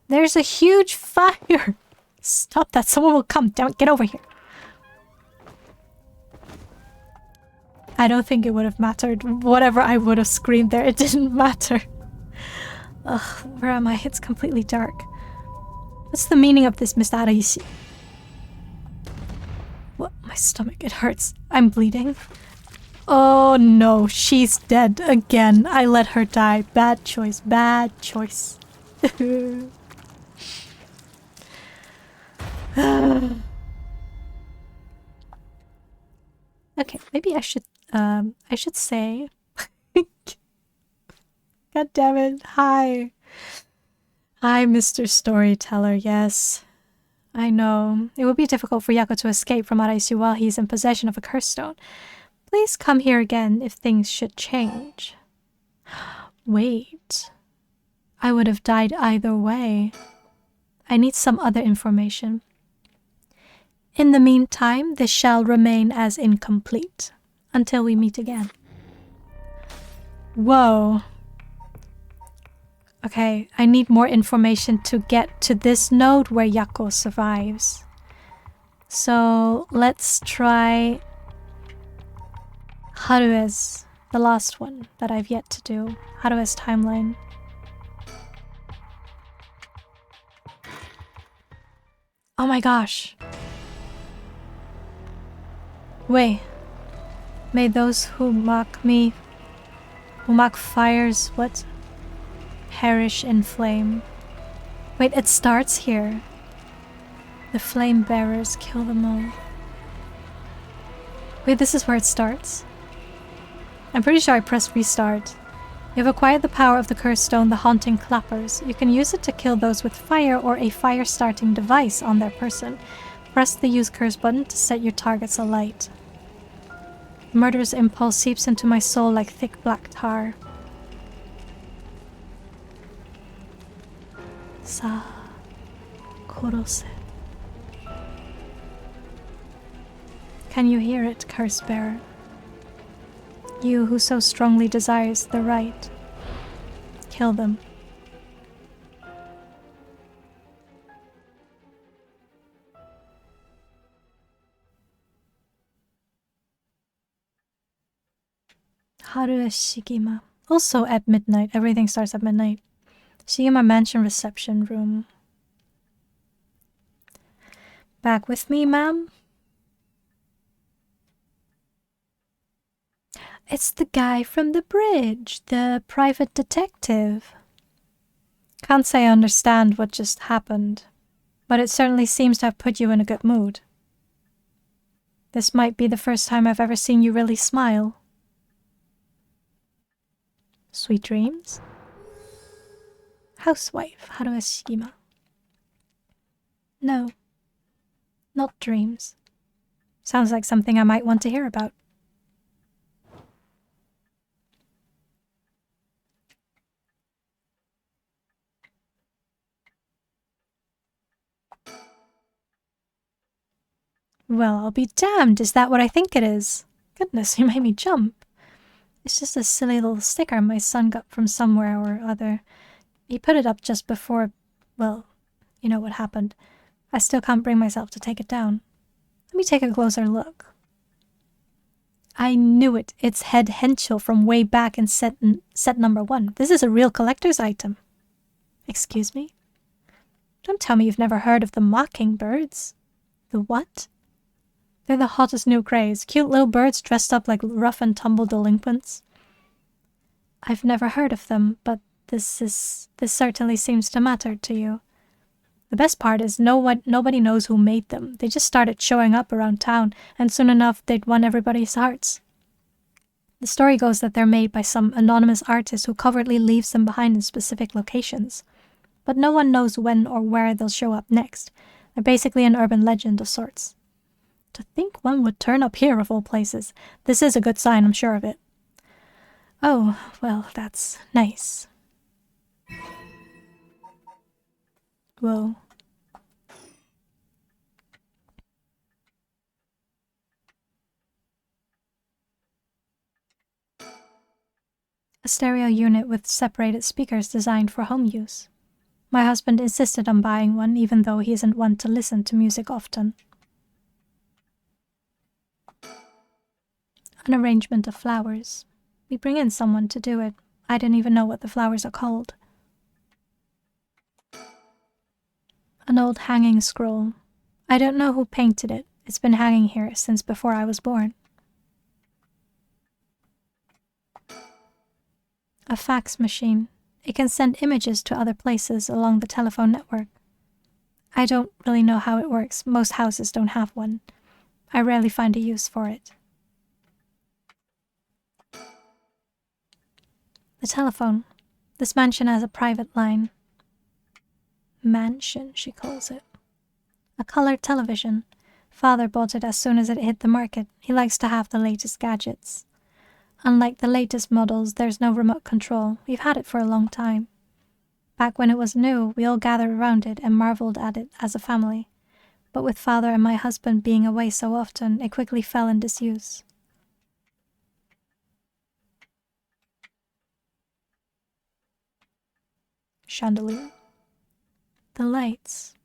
There's a huge fire! Stop that. Someone will come. Don't get over here. I don't think it would have mattered. Whatever I would have screamed there, it didn't matter. Ugh, where am I? It's completely dark. What's the meaning of this, Mr. Araisi? What? My stomach, it hurts. I'm bleeding. Oh no, she's dead again. I let her die. Bad choice. Bad choice. Okay, maybe I should say God damn it. Hi. Hi, Mr. Storyteller. Yes. I know. It would be difficult for Yako to escape from Araisu while he's in possession of a curse stone. Please come here again if things should change. Wait. I would have died either way. I need some other information. In the meantime, this shall remain as incomplete until we meet again. Whoa. Okay, I need more information to get to this node where Yako survives. So let's try Harue's, the last one that I've yet to do. Harue's timeline. Oh my gosh. Wait. May those who mock me, who mock fires, what? Perish in flame. Wait, it starts here. The flame bearers kill them all. Wait, this is where it starts? I'm pretty sure I pressed restart. You have acquired the power of the cursed stone, the haunting clappers. You can use it to kill those with fire or a fire-starting device on their person. Press the use curse button to set your targets alight. Murderous impulse seeps into my soul like thick black tar. Sa korose. Can you hear it, curse bearer? You who so strongly desires the right. Kill them. Harue Shigima. Also at midnight. Everything starts at midnight. Shigima Mansion reception room. Back with me, ma'am? It's the guy from the bridge, the private detective. Can't say I understand what just happened, but it certainly seems to have put you in a good mood. This might be the first time I've ever seen you really smile. Sweet dreams? Housewife, Haruo Shigima. No. Not dreams. Sounds like something I might want to hear about. Well, I'll be damned, is that what I think it is? Goodness, you made me jump. It's just a silly little sticker my son got from somewhere or other. He put it up just before, well, you know what happened. I still can't bring myself to take it down. Let me take a closer look. I knew it. It's Head Henschel from way back in set number 1. This is a real collector's item. Excuse me? Don't tell me you've never heard of the mockingbirds. The what? They're the hottest new craze. Cute little birds dressed up like rough and tumble delinquents. I've never heard of them, but this certainly seems to matter to you. The best part is nobody knows who made them. They just started showing up around town, and soon enough they'd won everybody's hearts. The story goes that they're made by some anonymous artist who covertly leaves them behind in specific locations. But no one knows when or where they'll show up next. They're basically an urban legend of sorts. To think one would turn up here of all places. This is a good sign, I'm sure of it. Oh, well, that's nice. Whoa. A stereo unit with separated speakers designed for home use. My husband insisted on buying one, even though he isn't one to listen to music often. An arrangement of flowers. We bring in someone to do it. I didn't even know what the flowers are called. An old hanging scroll. I don't know who painted it. It's been hanging here since before I was born. A fax machine. It can send images to other places along the telephone network. I don't really know how it works. Most houses don't have one. I rarely find a use for it. The telephone. This mansion has a private line. Mansion, she calls it. A colored television. Father bought it as soon as it hit the market. He likes to have the latest gadgets. Unlike the latest models, there's no remote control. We've had it for a long time. Back when it was new, we all gathered around it and marveled at it as a family. But with Father and my husband being away so often, it quickly fell in disuse. Chandelier. The lights.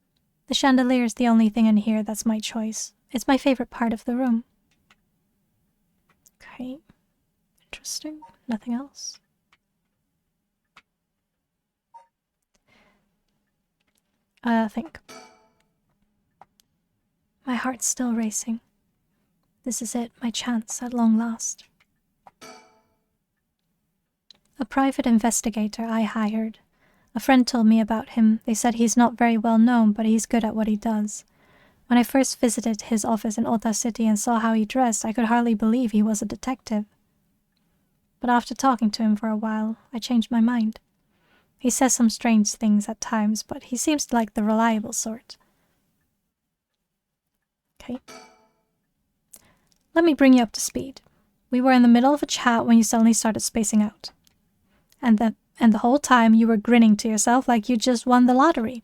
The chandelier is the only thing in here that's my choice. It's my favorite part of the room. Okay. Interesting. Nothing else. Think. My heart's still racing. This is it, my chance at long last. A private investigator I hired. A friend told me about him. They said he's not very well known, but he's good at what he does. When I first visited his office in Ota City and saw how he dressed, I could hardly believe he was a detective. But after talking to him for a while, I changed my mind. He says some strange things at times, but he seems like the reliable sort. Okay. Let me bring you up to speed. We were in the middle of a chat when you suddenly started spacing out. And the whole time you were grinning to yourself like you just won the lottery.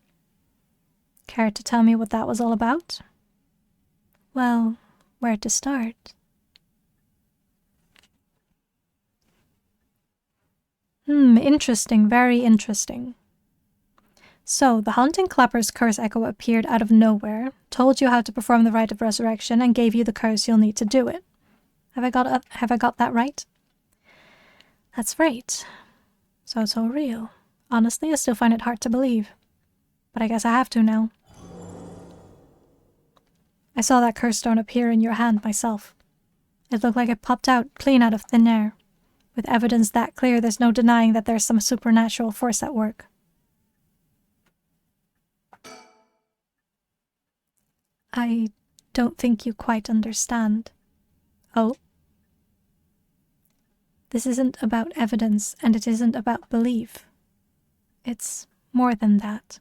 Care to tell me what that was all about? Well, where to start? Interesting, very interesting. So, the haunting clapper's curse echo appeared out of nowhere, told you how to perform the rite of resurrection, and gave you the curse you'll need to do it. Have I got that right? That's right. So it's all real. Honestly, I still find it hard to believe. But I guess I have to now. I saw that curse stone appear in your hand myself. It looked like it popped out clean out of thin air. With evidence that clear, there's no denying that there's some supernatural force at work. I don't think you quite understand. Oh? This isn't about evidence, and it isn't about belief. It's more than that.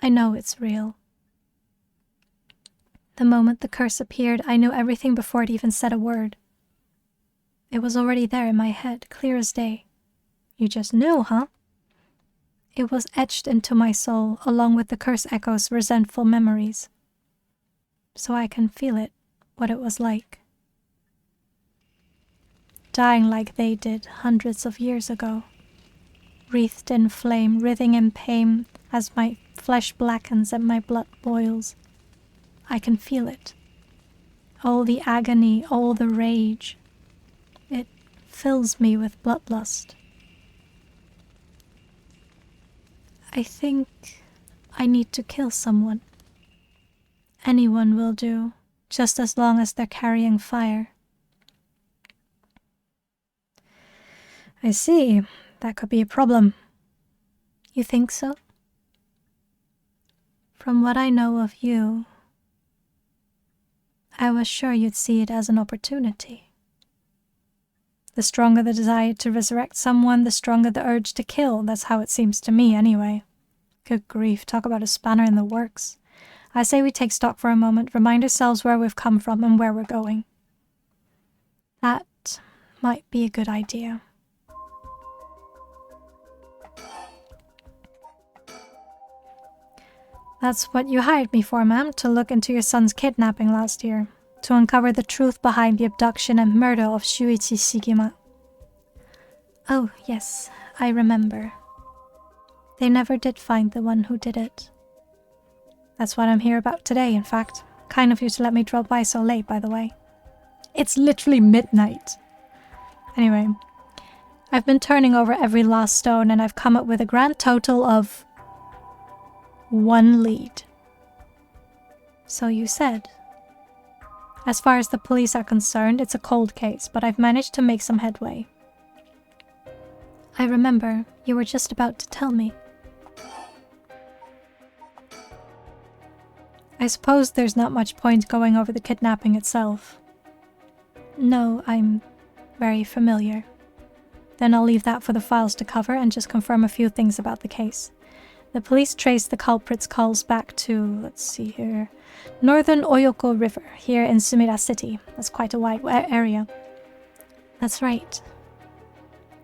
I know it's real. The moment the curse appeared, I knew everything before it even said a word. It was already there in my head, clear as day. You just knew, huh? It was etched into my soul, along with the curse echo's resentful memories. So I can feel it, what it was like. Dying like they did hundreds of years ago. Wreathed in flame, writhing in pain as my flesh blackens and my blood boils. I can feel it. All the agony, all the rage. It fills me with bloodlust. I think I need to kill someone. Anyone will do, just as long as they're carrying fire. I see. That could be a problem. You think so? From what I know of you, I was sure you'd see it as an opportunity. The stronger the desire to resurrect someone, the stronger the urge to kill. That's how it seems to me, anyway. Good grief, talk about a spanner in the works. I say we take stock for a moment, remind ourselves where we've come from and where we're going. That might be a good idea. That's what you hired me for, ma'am, to look into your son's kidnapping last year, to uncover the truth behind the abduction and murder of Shuichi Shigema. Oh, yes, I remember. They never did find the one who did it. That's what I'm here about today, in fact. Kind of you to let me drop by so late, by the way. It's literally midnight. Anyway, I've been turning over every last stone and I've come up with a grand total of 1 lead. So you said. As far as the police are concerned, it's a cold case, but I've managed to make some headway. I remember, you were just about to tell me. I suppose there's not much point going over the kidnapping itself. No, I'm very familiar. Then I'll leave that for the files to cover and just confirm a few things about the case. The police traced the culprit's calls back to, let's see here, Northern Oyoko River, here in Sumida City. That's quite a wide area. That's right.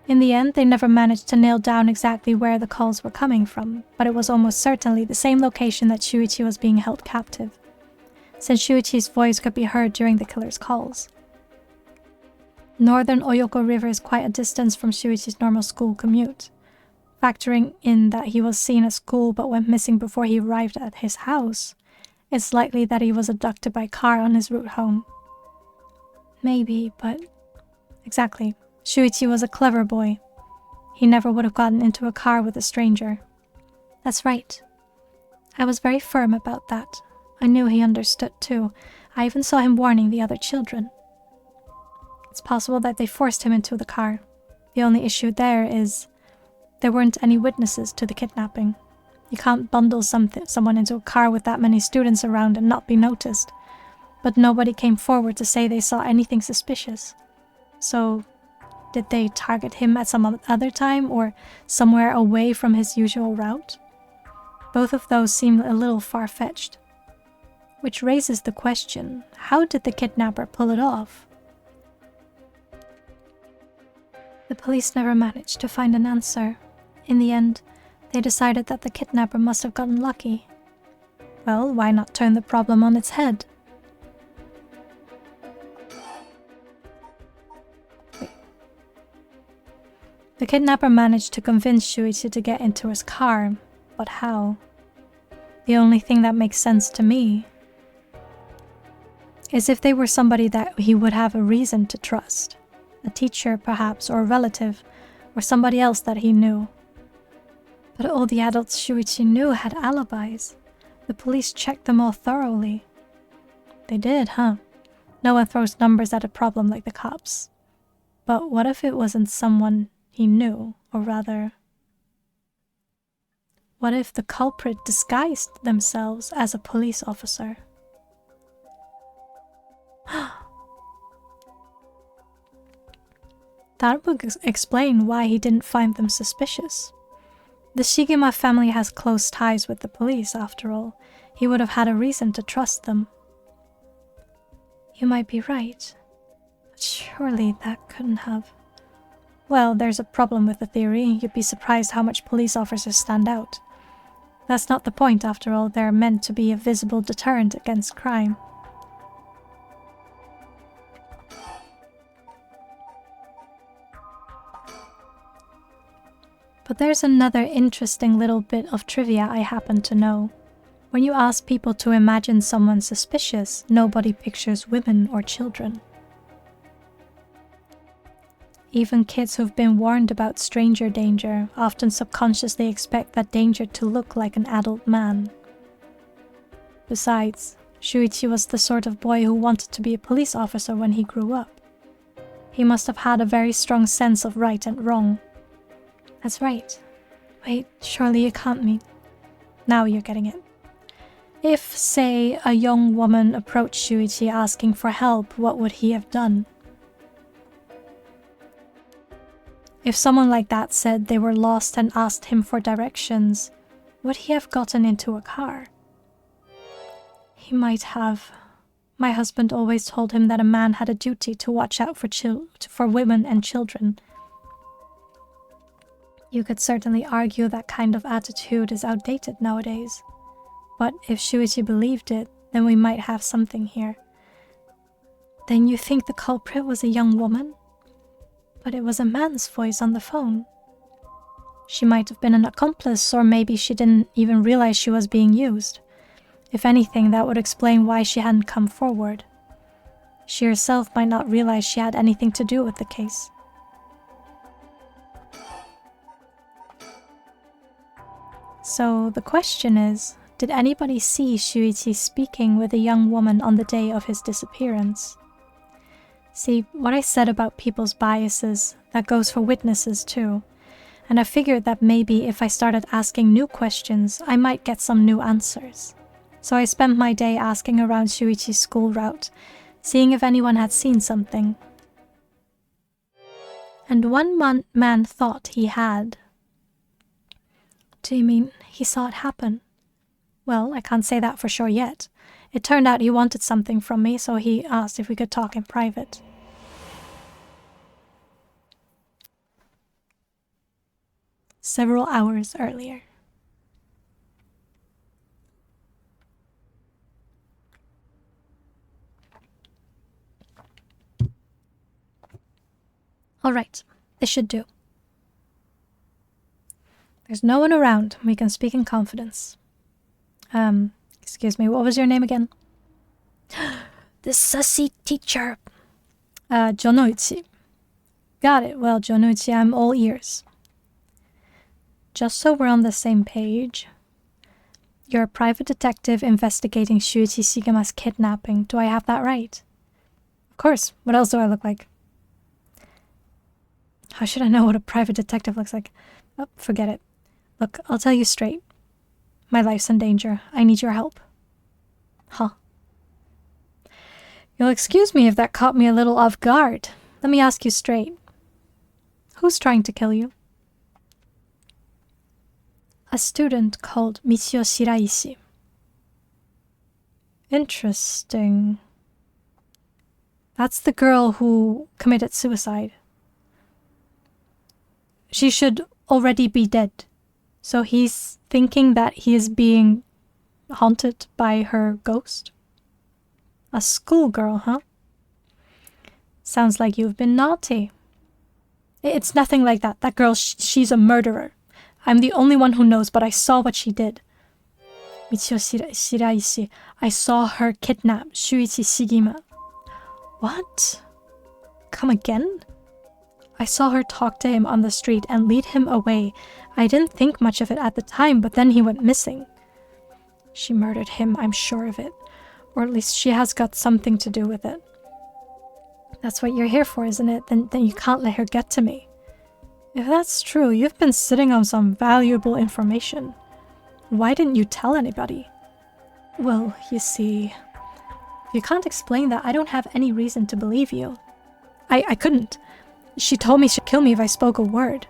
In the end, they never managed to nail down exactly where the calls were coming from, but it was almost certainly the same location that Shuichi was being held captive, since Shuichi's voice could be heard during the killer's calls. Northern Oyoko River is quite a distance from Shuichi's normal school commute. Factoring in that he was seen at school but went missing before he arrived at his house, it's likely that he was abducted by car on his route home. Maybe, but... Exactly. Shuichi was a clever boy. He never would have gotten into a car with a stranger. That's right. I was very firm about that. I knew he understood too. I even saw him warning the other children. It's possible that they forced him into the car. The only issue there is there weren't any witnesses to the kidnapping. You can't bundle someone into a car with that many students around and not be noticed. But nobody came forward to say they saw anything suspicious. So... did they target him at some other time or somewhere away from his usual route? Both of those seem a little far-fetched. Which raises the question, how did the kidnapper pull it off? The police never managed to find an answer. In the end, they decided that the kidnapper must have gotten lucky. Well, why not turn the problem on its head? The kidnapper managed to convince Shuichi to get into his car, but how? The only thing that makes sense to me is if they were somebody that he would have a reason to trust. A teacher, perhaps, or a relative, or somebody else that he knew. But all the adults Shuichi knew had alibis. The police checked them all thoroughly. They did, huh? No one throws numbers at a problem like the cops. But what if it wasn't someone he knew, or rather... what if the culprit disguised themselves as a police officer? That would explain why he didn't find them suspicious. The Shigema family has close ties with the police, after all. He would have had a reason to trust them. You might be right. But surely that couldn't have... Well, there's a problem with the theory. You'd be surprised how much police officers stand out. That's not the point, after all. They're meant to be a visible deterrent against crime. But there's another interesting little bit of trivia I happen to know. When you ask people to imagine someone suspicious, nobody pictures women or children. Even kids who've been warned about stranger danger often subconsciously expect that danger to look like an adult man. Besides, Shuichi was the sort of boy who wanted to be a police officer when he grew up. He must have had a very strong sense of right and wrong. That's right. Wait, surely you can't mean... Now you're getting it. If, say, a young woman approached Shuichi asking for help, what would he have done? If someone like that said they were lost and asked him for directions, would he have gotten into a car? He might have. My husband always told him that a man had a duty to watch out for women and children. You could certainly argue that kind of attitude is outdated nowadays. But if Shuichi believed it, then we might have something here. Then you think the culprit was a young woman? But it was a man's voice on the phone. She might have been an accomplice, or maybe she didn't even realize she was being used. If anything, that would explain why she hadn't come forward. She herself might not realize she had anything to do with the case. So the question is, did anybody see Shuichi speaking with a young woman on the day of his disappearance? See, what I said about people's biases, that goes for witnesses too. And I figured that maybe if I started asking new questions, I might get some new answers. So I spent my day asking around Shuichi's school route, seeing if anyone had seen something. And one man thought he had. Do you mean he saw it happen? Well, I can't say that for sure yet. It turned out he wanted something from me, so he asked if we could talk in private. Several hours earlier. All right, this should do. There's no one around. We can speak in confidence. Excuse me, what was your name again? The sussy teacher. Jonoichi. Got it. Well, Jonoichi, I'm all ears. Just so we're on the same page, you're a private detective investigating Shuichi Shigema's kidnapping. Do I have that right? Of course. What else do I look like? How should I know what a private detective looks like? Oh, forget it. Look, I'll tell you straight. My life's in danger. I need your help. Huh. You'll excuse me if that caught me a little off guard. Let me ask you straight. Who's trying to kill you? A student called Michio Shiraishi. Interesting. That's the girl who committed suicide. She should already be dead. So he's thinking that he is being haunted by her ghost? A schoolgirl, huh? Sounds like you've been naughty. It's nothing like that. That girl, she's a murderer. I'm the only one who knows, but I saw what she did. Michio Shiraishi. I saw her kidnap Shuichi Shigema. What? Come again? I saw her talk to him on the street and lead him away. I didn't think much of it at the time, but then he went missing. She murdered him, I'm sure of it. Or at least she has got something to do with it. That's what you're here for, isn't it? Then you can't let her get to me. If that's true, you've been sitting on some valuable information. Why didn't you tell anybody? Well, you see, if you can't explain that, I don't have any reason to believe you. I couldn't. She told me she'd kill me if I spoke a word.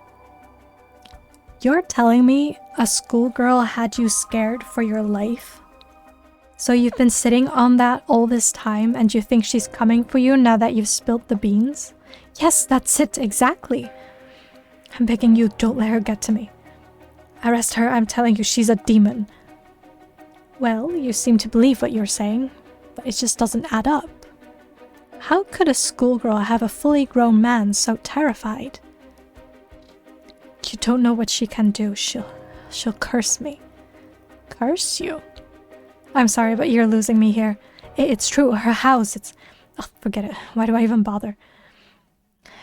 You're telling me a schoolgirl had you scared for your life? So you've been sitting on that all this time and you think she's coming for you now that you've spilt the beans? Yes, that's it, exactly. I'm begging you, don't let her get to me. Arrest her, I'm telling you, she's a demon. Well, you seem to believe what you're saying, but it just doesn't add up. How could a schoolgirl have a fully grown man so terrified? You don't know what she can do. She'll curse me. Curse you? I'm sorry, but you're losing me here. It's true, her house, it's... Oh, forget it. Why do I even bother?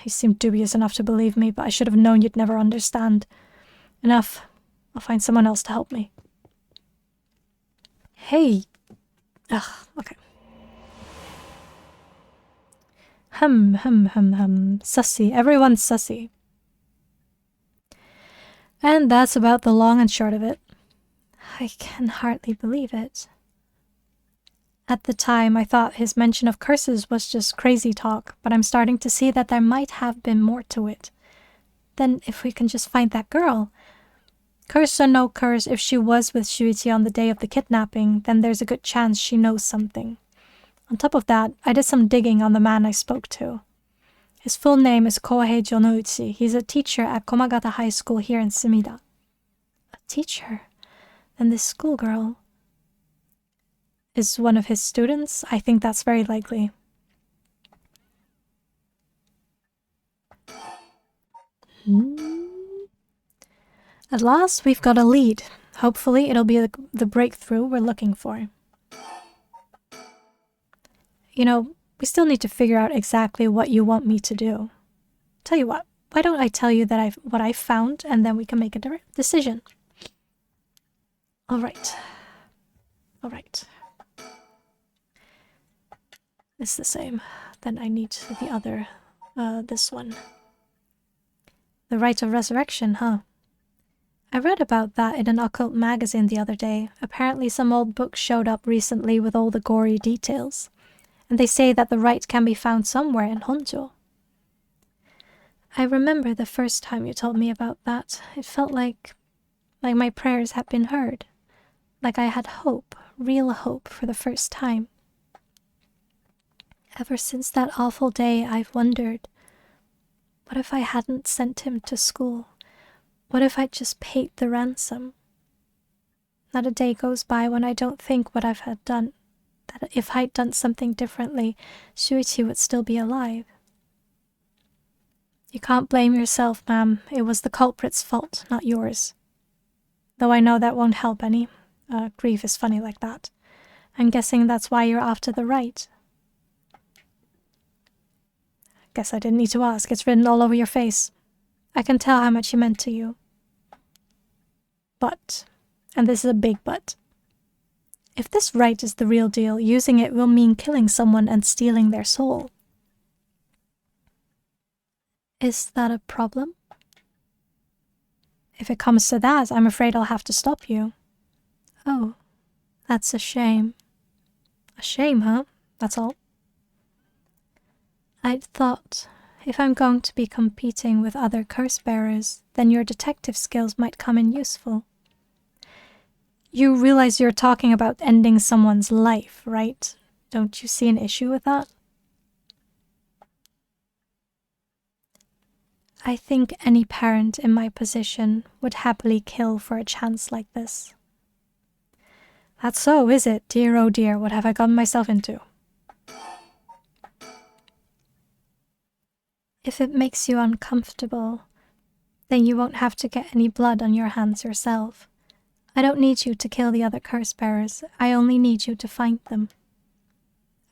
You seem dubious enough to believe me, but I should have known you'd never understand. Enough. I'll find someone else to help me. Hey. Ugh, okay. Sussy. Everyone's sussy. And that's about the long and short of it. I can hardly believe it. At the time, I thought his mention of curses was just crazy talk, but I'm starting to see that there might have been more to it. Then if we can just find that girl. Curse or no curse, if she was with Shuichi on the day of the kidnapping, then there's a good chance she knows something. On top of that, I did some digging on the man I spoke to. His full name is Kohei Jonouchi. He's a teacher at Komagata High School here in Sumida. A teacher? Then this schoolgirl is one of his students? I think that's very likely. At last, we've got a lead. Hopefully, it'll be the breakthrough we're looking for. You know, we still need to figure out exactly what you want me to do. Tell you what, why don't I tell you that what I found, and then we can make a decision. All right. It's the same. Then I need the other, this one. The Rite of Resurrection, huh? I read about that in an occult magazine the other day. Apparently some old book showed up recently with all the gory details. And they say that the rite can be found somewhere in Honjo. I remember the first time you told me about that. It felt like my prayers had been heard. Like I had hope, real hope for the first time. Ever since that awful day, I've wondered, what if I hadn't sent him to school? What if I'd just paid the ransom? Not a day goes by when I don't think what I've had done, that if I'd done something differently, Shuichi would still be alive. You can't blame yourself, ma'am. It was the culprit's fault, not yours. Though I know that won't help any. Grief is funny like that. I'm guessing that's why you're after the right. Guess I didn't need to ask. It's written all over your face. I can tell how much he meant to you. But, and this is a big but, if this right is the real deal, using it will mean killing someone and stealing their soul. Is that a problem? If it comes to that, I'm afraid I'll have to stop you. Oh, that's a shame. A shame, huh? That's all. I'd thought, if I'm going to be competing with other curse bearers, then your detective skills might come in useful. You realize you're talking about ending someone's life, right? Don't you see an issue with that? I think any parent in my position would happily kill for a chance like this. That's so, is it? Dear, oh dear, what have I gotten myself into? If it makes you uncomfortable, then you won't have to get any blood on your hands yourself. I don't need you to kill the other curse bearers. I only need you to find them.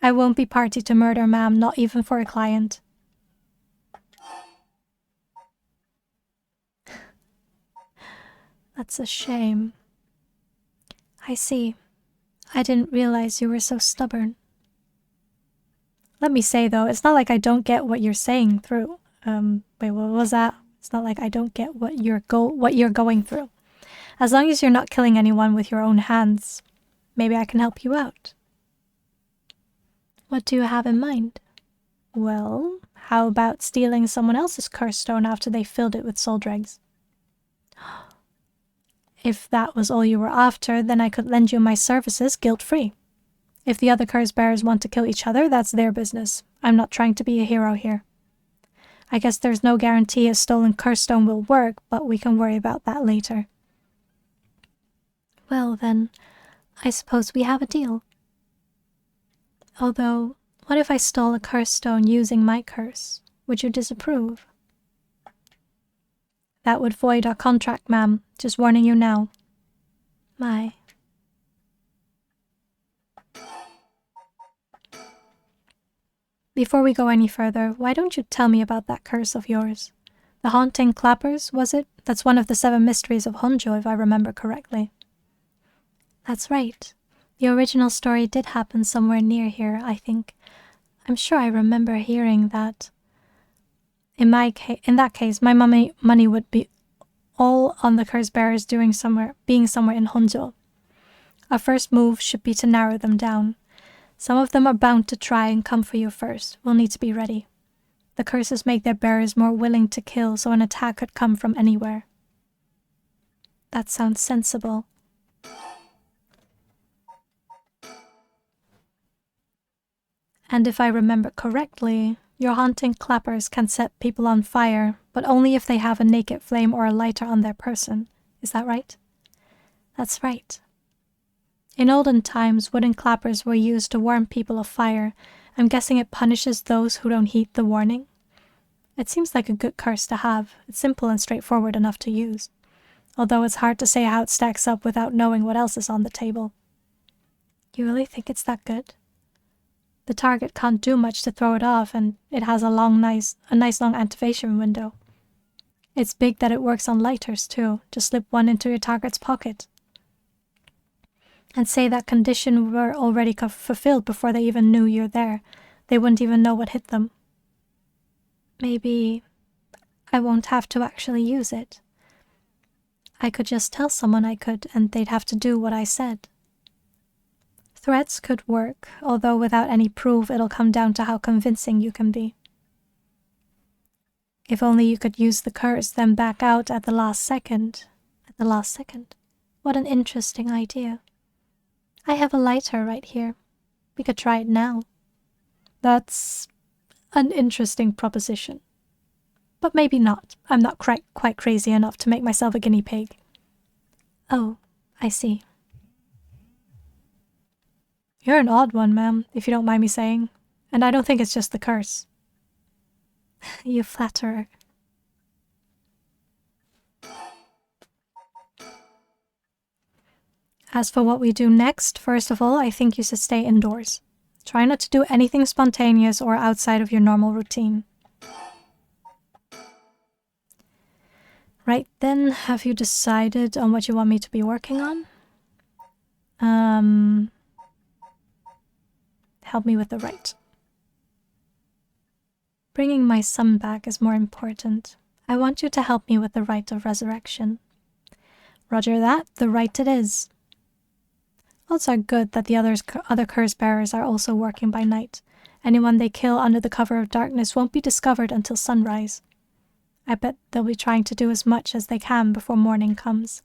I won't be party to murder, ma'am, not even for a client. That's a shame. I see. I didn't realize you were so stubborn. Let me say, though, it's not like I don't get what you're saying through. Wait, what was that? It's not like I don't get what you're going through. As long as you're not killing anyone with your own hands, maybe I can help you out. What do you have in mind? Well, how about stealing someone else's curse stone after they filled it with soul dregs? If that was all you were after, then I could lend you my services guilt-free. If the other curse bearers want to kill each other, that's their business. I'm not trying to be a hero here. I guess there's no guarantee a stolen curse stone will work, but we can worry about that later. Well then, I suppose we have a deal. Although, what if I stole a curse stone using my curse? Would you disapprove? That would void our contract, ma'am. Just warning you now. My. Before we go any further, why don't you tell me about that curse of yours? The haunting clappers, was it? That's one of the 7 mysteries of Honjo, if I remember correctly. That's right. The original story did happen somewhere near here, I think. I'm sure I remember hearing that. In that case, my money would be all on the curse bearers being somewhere in Honjo. Our first move should be to narrow them down. Some of them are bound to try and come for you first. We'll need to be ready. The curses make their bearers more willing to kill, so an attack could come from anywhere. That sounds sensible. And if I remember correctly, your haunting clappers can set people on fire, but only if they have a naked flame or a lighter on their person. Is that right? That's right. In olden times, wooden clappers were used to warn people of fire. I'm guessing it punishes those who don't heed the warning. It seems like a good curse to have. It's simple and straightforward enough to use. Although it's hard to say how it stacks up without knowing what else is on the table. You really think it's that good? The target can't do much to throw it off, and it has a nice long activation window. It's big that it works on lighters too. Just slip one into your target's pocket. And say that condition were already fulfilled before they even knew you're there. They wouldn't even know what hit them. Maybe I won't have to actually use it. I could just tell someone I could, and they'd have to do what I said. Threats could work, although without any proof it'll come down to how convincing you can be. If only you could use the curse, then back out at the last second. At the last second? What an interesting idea. I have a lighter right here. We could try it now. That's an interesting proposition. But maybe not. I'm not quite crazy enough to make myself a guinea pig. Oh, I see. You're an odd one, ma'am, if you don't mind me saying. And I don't think it's just the curse. You flatterer. As for what we do next, first of all, I think you should stay indoors. Try not to do anything spontaneous or outside of your normal routine. Right then, have you decided on what you want me to be working on? Help me with the rite. Bringing my son back is more important. I want you to help me with the rite of resurrection. Roger that, the rite it is. Odds are good that the other curse bearers are also working by night. Anyone they kill under the cover of darkness won't be discovered until sunrise. I bet they'll be trying to do as much as they can before morning comes.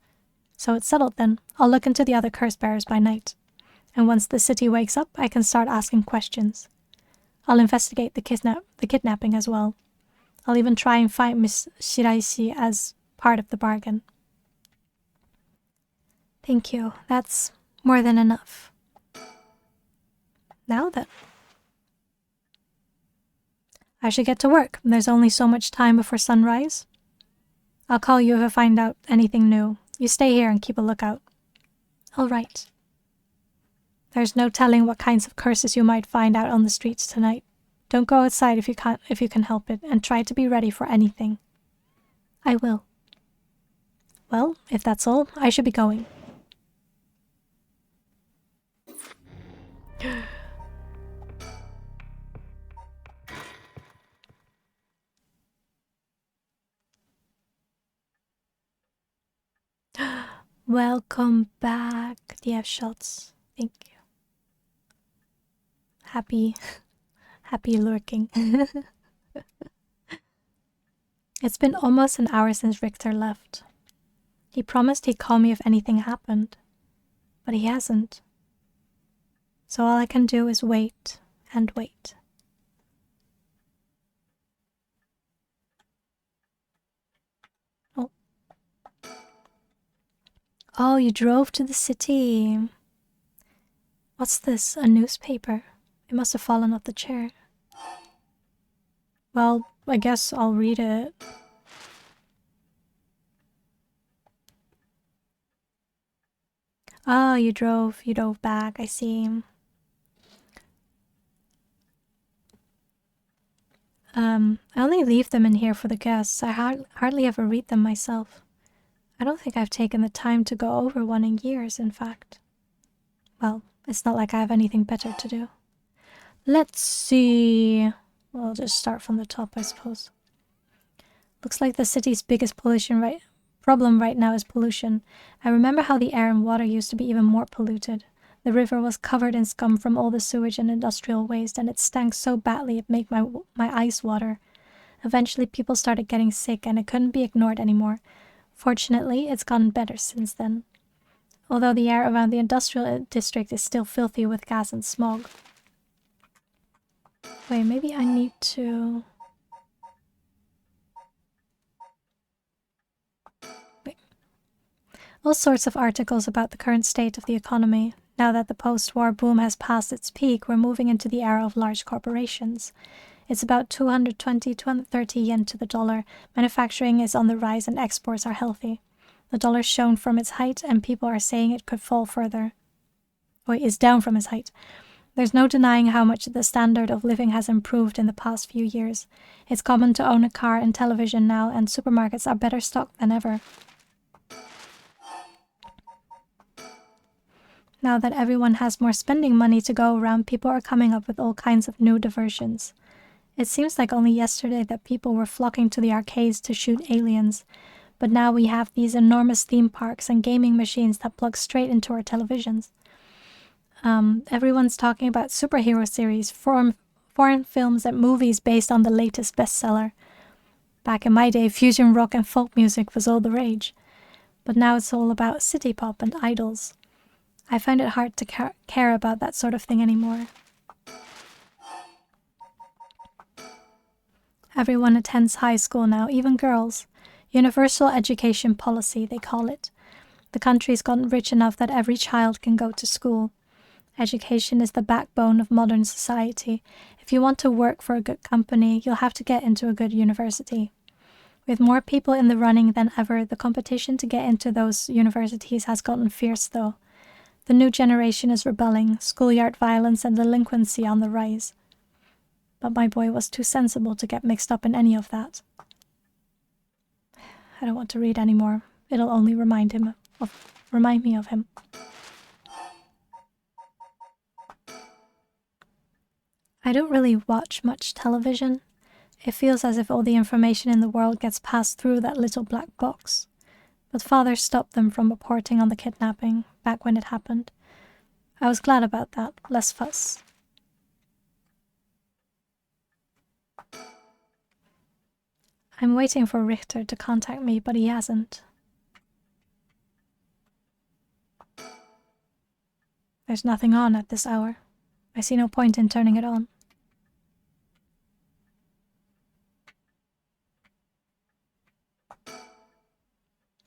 So it's settled then. I'll look into the other curse bearers by night. And once the city wakes up, I can start asking questions. I'll investigate the kidnapping as well. I'll even try and find Miss Shiraishi as part of the bargain. Thank you. That's more than enough. Now then. I should get to work. There's only so much time before sunrise. I'll call you if I find out anything new. You stay here and keep a lookout. All right. There's no telling what kinds of curses you might find out on the streets tonight. Don't go outside if you can help it, and try to be ready for anything. I will. Well, if that's all, I should be going. Welcome back, DF Shots. Thank you. Happy lurking. It's been almost an hour since Richter left. He promised he'd call me if anything happened, but he hasn't. So all I can do is wait and wait. Oh. Oh, you drove to the city. What's this? A newspaper? It must have fallen off the chair. Well, I guess I'll read it. Oh, you drove back, I see. I only leave them in here for the guests. I hardly ever read them myself. I don't think I've taken the time to go over one in years, in fact. Well, it's not like I have anything better to do. Let's see. We'll just start from the top, I suppose. Looks like the city's biggest problem right now is pollution. I remember how the air and water used to be even more polluted. The river was covered in scum from all the sewage and industrial waste, and it stank so badly it made my eyes water. Eventually, people started getting sick, and it couldn't be ignored anymore. Fortunately, it's gotten better since then. Although the air around the industrial district is still filthy with gas and smog. Wait, maybe I need to... Wait. All sorts of articles about the current state of the economy. Now that the post-war boom has passed its peak, we're moving into the era of large corporations. It's about 220, 230 yen to the dollar. Manufacturing is on the rise and exports are healthy. The dollar's shown from its height, and people are saying it could fall further. Wait, it's down from its height. There's no denying how much the standard of living has improved in the past few years. It's common to own a car and television now, and supermarkets are better stocked than ever. Now that everyone has more spending money to go around, people are coming up with all kinds of new diversions. It seems like only yesterday that people were flocking to the arcades to shoot aliens, but now we have these enormous theme parks and gaming machines that plug straight into our televisions. Everyone's talking about superhero series, foreign films and movies based on the latest bestseller. Back in my day, fusion rock and folk music was all the rage, but now it's all about city pop and idols. I find it hard to care about that sort of thing anymore. Everyone attends high school now, even girls. Universal education policy, they call it. The country's gotten rich enough that every child can go to school. Education is the backbone of modern society. If you want to work for a good company, you'll have to get into a good university. With more people in the running than ever, the competition to get into those universities has gotten fierce, though. The new generation is rebelling, schoolyard violence and delinquency on the rise. But my boy was too sensible to get mixed up in any of that. I don't want to read anymore. It'll only remind me of him. I don't really watch much television. It feels as if all the information in the world gets passed through that little black box. But father stopped them from reporting on the kidnapping back when it happened. I was glad about that. Less fuss. I'm waiting for Richter to contact me, but he hasn't. There's nothing on at this hour. I see no point in turning it on.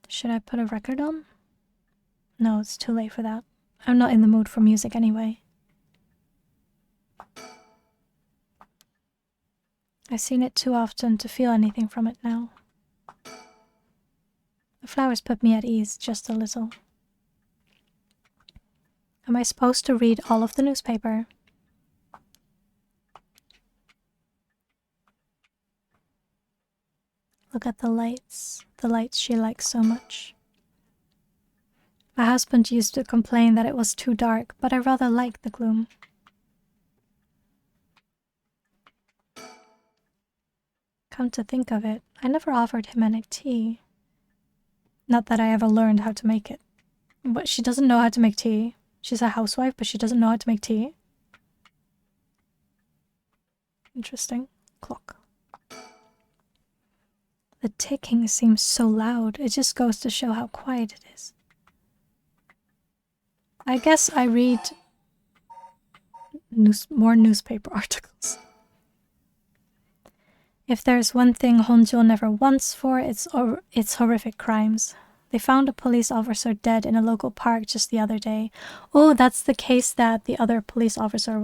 Should I put a record on? No, it's too late for that. I'm not in the mood for music anyway. I've seen it too often to feel anything from it now. The flowers put me at ease just a little. Am I supposed to read all of the newspaper? Look at the lights she likes so much. My husband used to complain that it was too dark, but I rather like the gloom. Come to think of it, I never offered him any tea. Not that I ever learned how to make it. But she doesn't know how to make tea. She's a housewife, but she doesn't know how to make tea. Interesting. Clock. The ticking seems so loud. It just goes to show how quiet it is. I guess I read more newspaper articles. If there's one thing Honjo never wants for, it's horrific crimes. They found a police officer dead in a local park just the other day. Oh, that's the case that the other police officer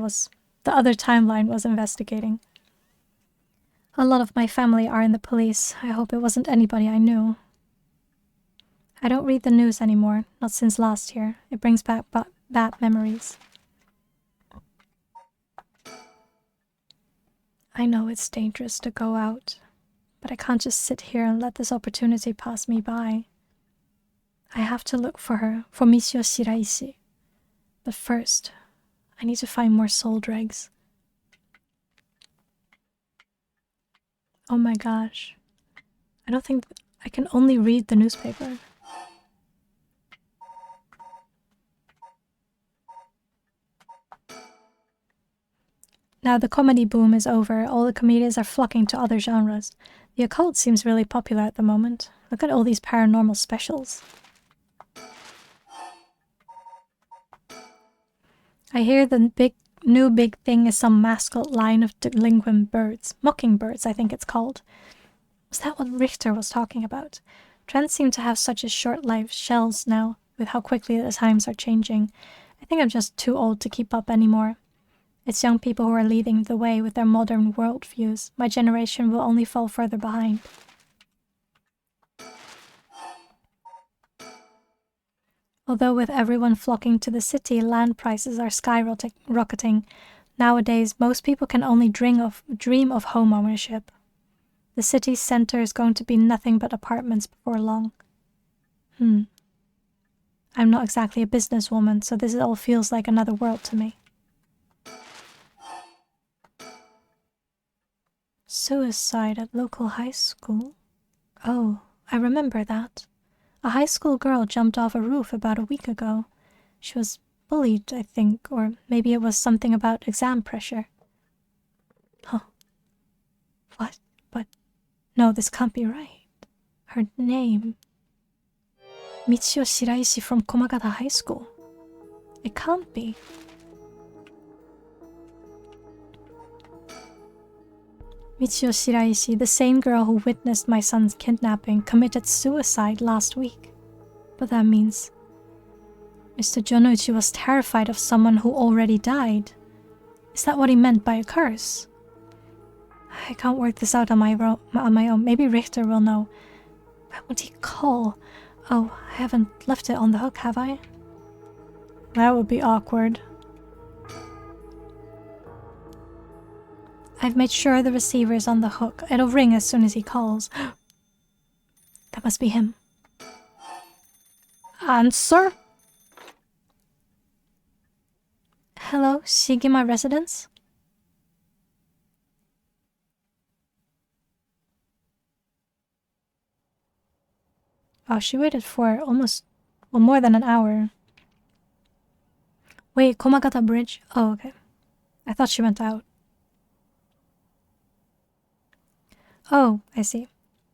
the other timeline was investigating. A lot of my family are in the police. I hope it wasn't anybody I knew. I don't read the news anymore, not since last year. It brings back bad memories. I know it's dangerous to go out, but I can't just sit here and let this opportunity pass me by. I have to look for her, for Monsieur Shiraishi. But first, I need to find more soul dregs. Oh my gosh. I don't think I can only read the newspaper. Now the comedy boom is over, all the comedians are flocking to other genres. The occult seems really popular at the moment. Look at all these paranormal specials. I hear the new big thing is some mascot line of delinquent birds. Mockingbirds, I think it's called. Was that what Richter was talking about? Trends seem to have such a short-lived shells now, with how quickly the times are changing. I think I'm just too old to keep up anymore. It's young people who are leading the way with their modern worldviews. My generation will only fall further behind. Although with everyone flocking to the city, land prices are skyrocketing. Nowadays, most people can only dream of home ownership. The city center is going to be nothing but apartments before long. I'm not exactly a businesswoman, so this all feels like another world to me. Suicide at local high school? Oh, I remember that. A high school girl jumped off a roof about a week ago. She was bullied, I think, or maybe it was something about exam pressure. Huh. What? But no, this can't be right. Her name. Michio Shiraishi from Komagata High School. It can't be. Michio Shiraishi, the same girl who witnessed my son's kidnapping, committed suicide last week. But that means Mr. Jonuchi was terrified of someone who already died. Is that what he meant by a curse? I can't work this out on my own. Maybe Richter will know. Why would he call? Oh, I haven't left it on the hook, have I? That would be awkward. I've made sure the receiver is on the hook. It'll ring as soon as he calls. That must be him. Answer? Hello, Shigima residence? Oh, she waited for more than an hour. Wait, Komagata Bridge? Oh, okay. I thought she went out. Oh, I see.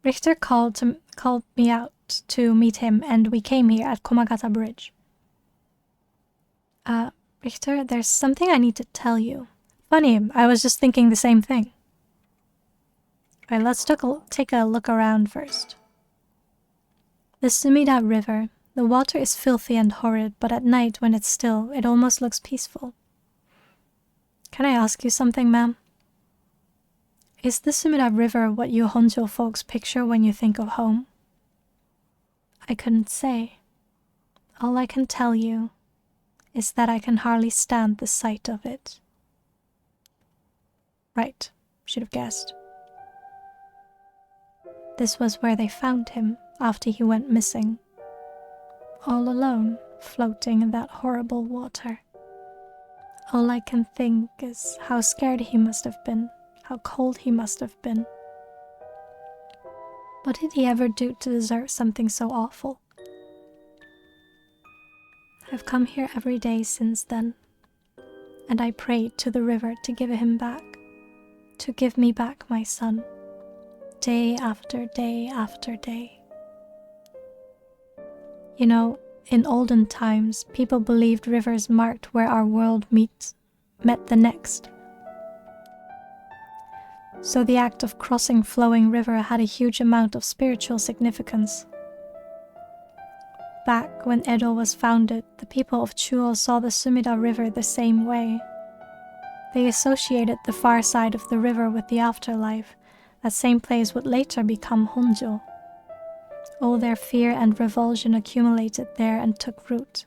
Richter called me out to meet him, and we came here at Komagata Bridge. Richter, there's something I need to tell you. Funny, I was just thinking the same thing. Alright, let's take a look around first. The Sumida River. The water is filthy and horrid, but at night when it's still, it almost looks peaceful. Can I ask you something, ma'am? Is the Sumida River what you Honjo folks picture when you think of home? I couldn't say. All I can tell you is that I can hardly stand the sight of it. Right, should have guessed. This was where they found him after he went missing. All alone, floating in that horrible water. All I can think is how scared he must have been, how cold he must have been. What did he ever do to deserve something so awful? I've come here every day since then, and I prayed to the river to give him back, to give me back my son, day after day after day. You know, in olden times, people believed rivers marked where our world meets met the next. So the act of crossing flowing river had a huge amount of spiritual significance. Back when Edo was founded, the people of Chuo saw the Sumida River the same way. They associated the far side of the river with the afterlife. That same place would later become Honjo. All their fear and revulsion accumulated there and took root.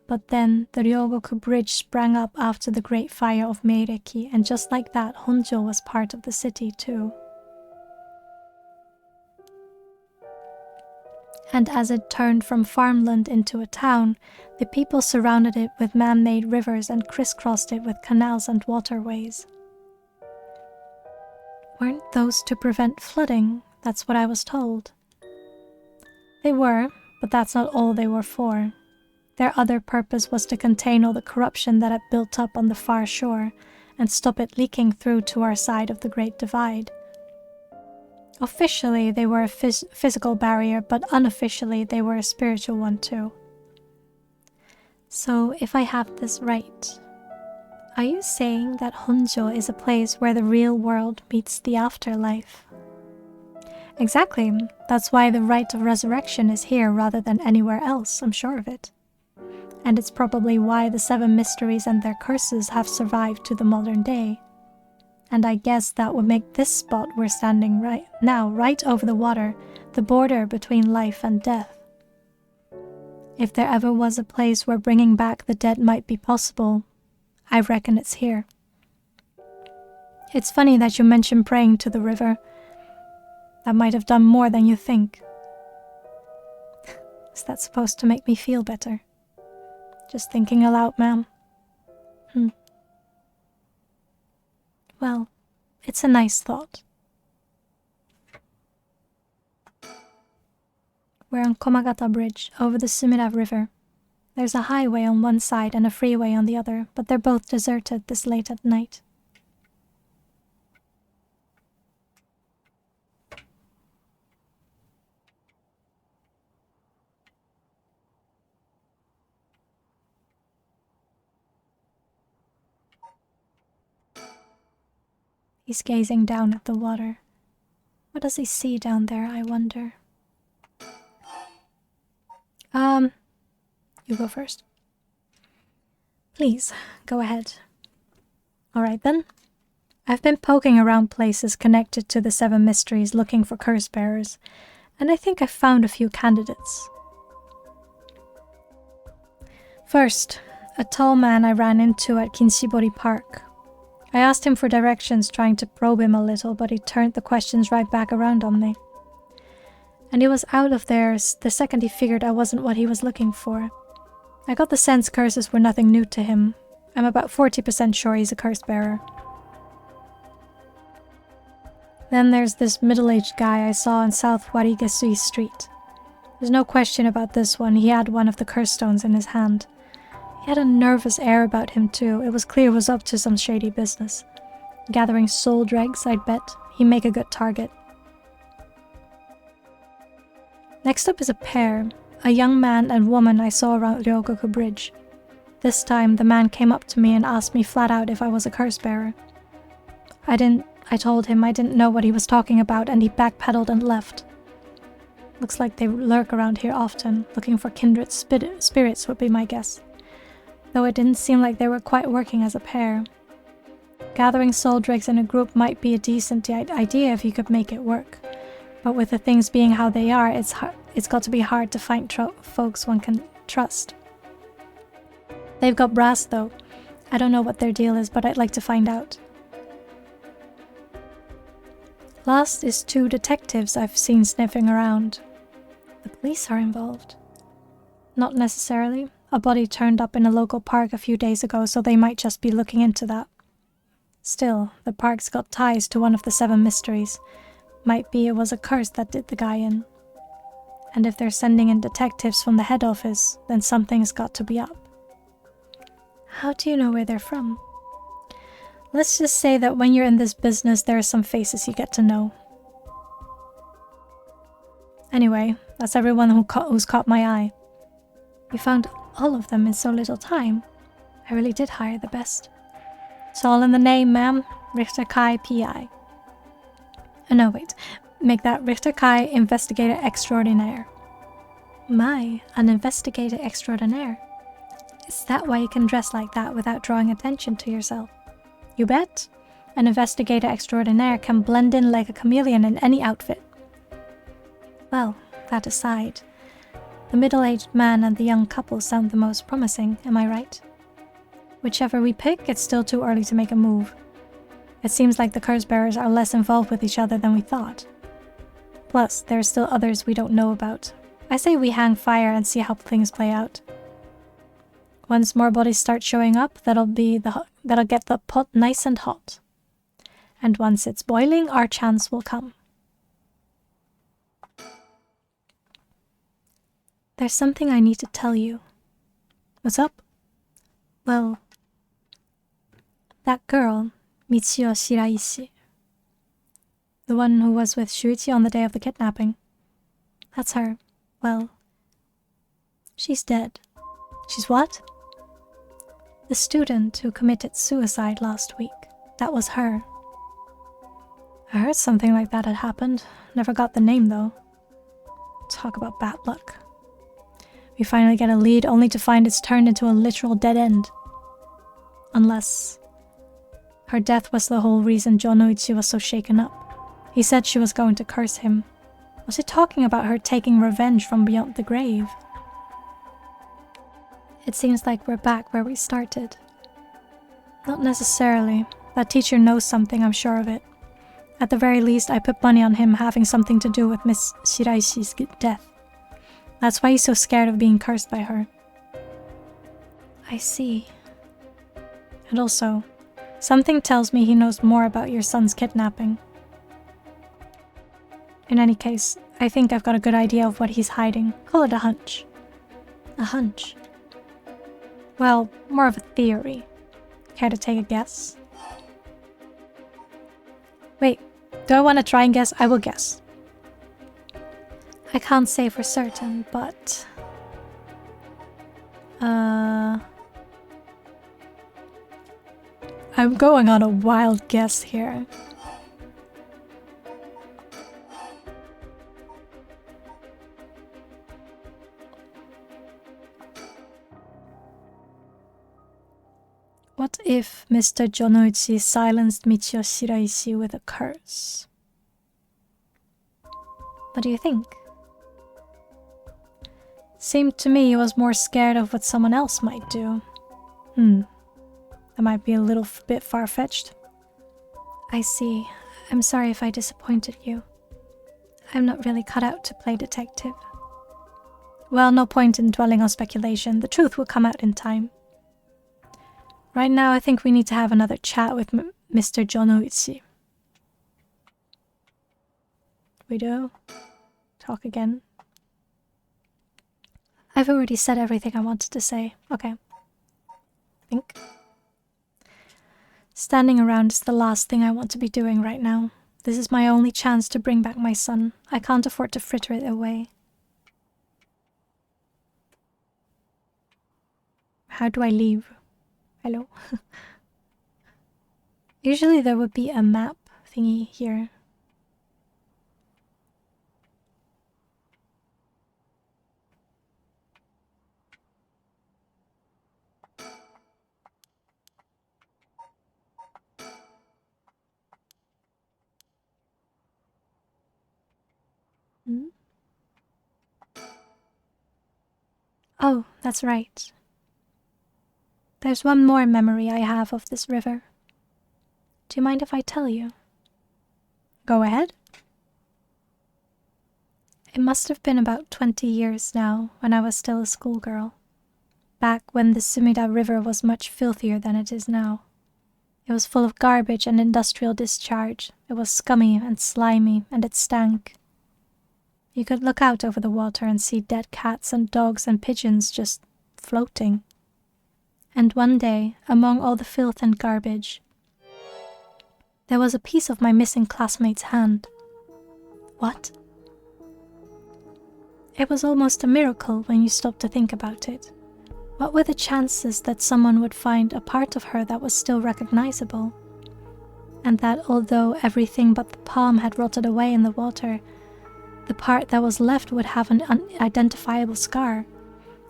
But then the Ryogoku Bridge sprang up after the Great Fire of Meireki, and just like that, Honjo was part of the city too. And as it turned from farmland into a town, the people surrounded it with man-made rivers and crisscrossed it with canals and waterways. Weren't those to prevent flooding? That's what I was told. They were, but that's not all they were for. Their other purpose was to contain all the corruption that had built up on the far shore and stop it leaking through to our side of the Great Divide. Officially, they were a physical barrier, but unofficially, they were a spiritual one too. So, if I have this right, are you saying that Honjo is a place where the real world meets the afterlife? Exactly. That's why the rite of resurrection is here rather than anywhere else, I'm sure of it. And it's probably why the 7 mysteries and their curses have survived to the modern day. And I guess that would make this spot we're standing right now, right over the water, the border between life and death. If there ever was a place where bringing back the dead might be possible, I reckon it's here. It's funny that you mention praying to the river. That might have done more than you think. Is that supposed to make me feel better? Just thinking aloud, ma'am. Well, it's a nice thought. We're on Komagata Bridge, over the Sumida River. There's a highway on one side and a freeway on the other, but they're both deserted this late at night. He's gazing down at the water. What does he see down there, I wonder? You go first. Please, go ahead. Alright then. I've been poking around places connected to the 7 mysteries looking for curse bearers, and I think I've found a few candidates. First, a tall man I ran into at Kinshibori Park. I asked him for directions, trying to probe him a little, but he turned the questions right back around on me. And he was out of there the second he figured I wasn't what he was looking for. I got the sense curses were nothing new to him. I'm about 40% sure he's a curse bearer. Then there's this middle-aged guy I saw on South Warigesui Street. There's no question about this one, he had one of the curse stones in his hand. He had a nervous air about him too, it was clear he was up to some shady business. Gathering soul dregs, I'd bet. He'd make a good target. Next up is a pair, a young man and woman I saw around Ryogoku Bridge. This time, the man came up to me and asked me flat out if I was a curse bearer. I told him I didn't know what he was talking about, and he backpedaled and left. Looks like they lurk around here often, looking for kindred spirits would be my guess. Though it didn't seem like they were quite working as a pair. Gathering soul dregs in a group might be a decent idea if you could make it work. But with the things being how they are, it's got to be hard to find folks one can trust. They've got brass though. I don't know what their deal is, but I'd like to find out. Last is 2 detectives I've seen sniffing around. The police are involved. Not necessarily. A body turned up in a local park a few days ago, so they might just be looking into that. Still, the park's got ties to one of the 7 mysteries. Might be it was a curse that did the guy in. And if they're sending in detectives from the head office, then something's got to be up. How do you know where they're from? Let's just say that when you're in this business, there are some faces you get to know. Anyway, that's everyone who's caught my eye. You found all of them in so little time. I really did hire the best. It's all in the name, ma'am. Richter Kai PI. No, wait. Make that Richter Kai Investigator Extraordinaire. My, an Investigator Extraordinaire. Is that why you can dress like that without drawing attention to yourself? You bet. An Investigator Extraordinaire can blend in like a chameleon in any outfit. Well, that aside, the middle-aged man and the young couple sound the most promising, am I right? Whichever we pick, it's still too early to make a move. It seems like the curse bearers are less involved with each other than we thought. Plus, there are still others we don't know about. I say we hang fire and see how things play out. Once more bodies start showing up, that'll get the pot nice and hot. And once it's boiling, our chance will come. There's something I need to tell you. What's up? Well, that girl, Mitsuyo Shiraishi. The one who was with Shuichi on the day of the kidnapping. That's her. Well, she's dead. She's what? The student who committed suicide last week. That was her. I heard something like that had happened. Never got the name, though. Talk about bad luck. We finally get a lead only to find it's turned into a literal dead end. Unless her death was the whole reason Jonoichi was so shaken up. He said she was going to curse him. Was he talking about her taking revenge from beyond the grave? It seems like we're back where we started. Not necessarily. That teacher knows something, I'm sure of it. At the very least, I put money on him having something to do with Miss Shiraishi's death. That's why he's so scared of being cursed by her. I see. And also, something tells me he knows more about your son's kidnapping. In any case, I think I've got a good idea of what he's hiding. Call it a hunch. A hunch? Well, more of a theory. Care to take a guess? Wait, do I want to try and guess? I will guess. I can't say for certain, but... I'm going on a wild guess here. What if Mr. Jonoichi silenced Michio Shiraishi with a curse? What do you think? Seemed to me he was more scared of what someone else might do. That might be a little bit far-fetched. I see. I'm sorry if I disappointed you. I'm not really cut out to play detective. Well, no point in dwelling on speculation. The truth will come out in time. Right now, I think we need to have another chat with Mr. Jonoichi. We do? Talk again? I've already said everything I wanted to say. Okay. Think. Standing around is the last thing I want to be doing right now. This is my only chance to bring back my son. I can't afford to fritter it away. How do I leave? Hello? Usually there would be a map thingy here. Oh, that's right. There's one more memory I have of this river. Do you mind if I tell you? Go ahead. It must have been about 20 years now, when I was still a schoolgirl. Back when the Sumida River was much filthier than it is now. It was full of garbage and industrial discharge. It was scummy and slimy, and it stank. You could look out over the water and see dead cats and dogs and pigeons just floating. And one day, among all the filth and garbage, there was a piece of my missing classmate's hand. What? It was almost a miracle when you stopped to think about it. What were the chances that someone would find a part of her that was still recognizable? And that although everything but the palm had rotted away in the water, the part that was left would have an unidentifiable scar,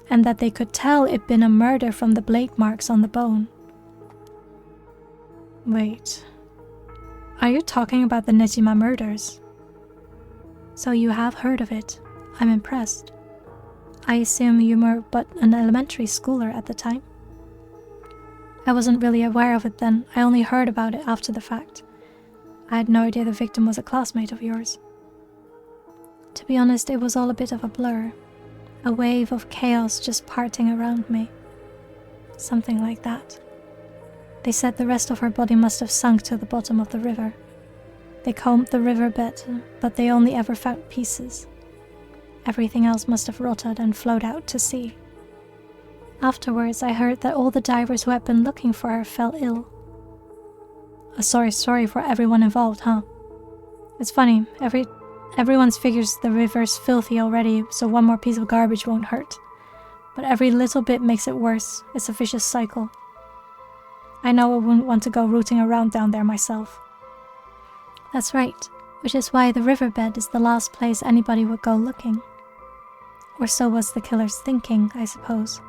and that they could tell it'd been a murder from the blade marks on the bone. Wait, are you talking about the Nejima murders? So you have heard of it. I'm impressed. I assume you were but an elementary schooler at the time? I wasn't really aware of it then. I only heard about it after the fact. I had no idea the victim was a classmate of yours. To be honest, it was all a bit of a blur. A wave of chaos just parting around me. Something like that. They said the rest of her body must have sunk to the bottom of the river. They combed the riverbed, but they only ever found pieces. Everything else must have rotted and flowed out to sea. Afterwards, I heard that all the divers who had been looking for her fell ill. A sorry story for everyone involved, huh? It's funny, everyone figures the river's filthy already, so one more piece of garbage won't hurt. But every little bit makes it worse. It's a vicious cycle. I know I wouldn't want to go rooting around down there myself. That's right, which is why the riverbed is the last place anybody would go looking. Or so was the killer's thinking, I suppose.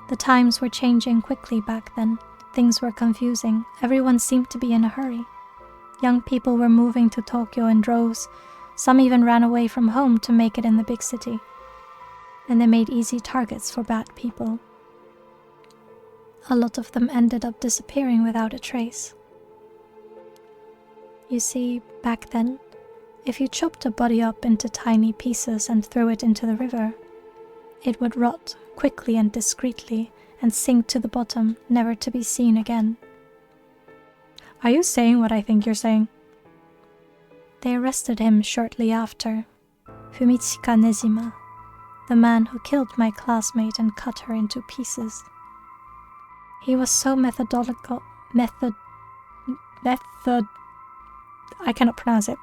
The times were changing quickly back then. Things were confusing. Everyone seemed to be in a hurry. Young people were moving to Tokyo in droves. Some even ran away from home to make it in the big city. And they made easy targets for bad people. A lot of them ended up disappearing without a trace. You see, back then, if you chopped a body up into tiny pieces and threw it into the river, it would rot quickly and discreetly and sink to the bottom, never to be seen again. Are you saying what I think you're saying? They arrested him shortly after. Fumichika Nejima, the man who killed my classmate and cut her into pieces. He was so I cannot pronounce it.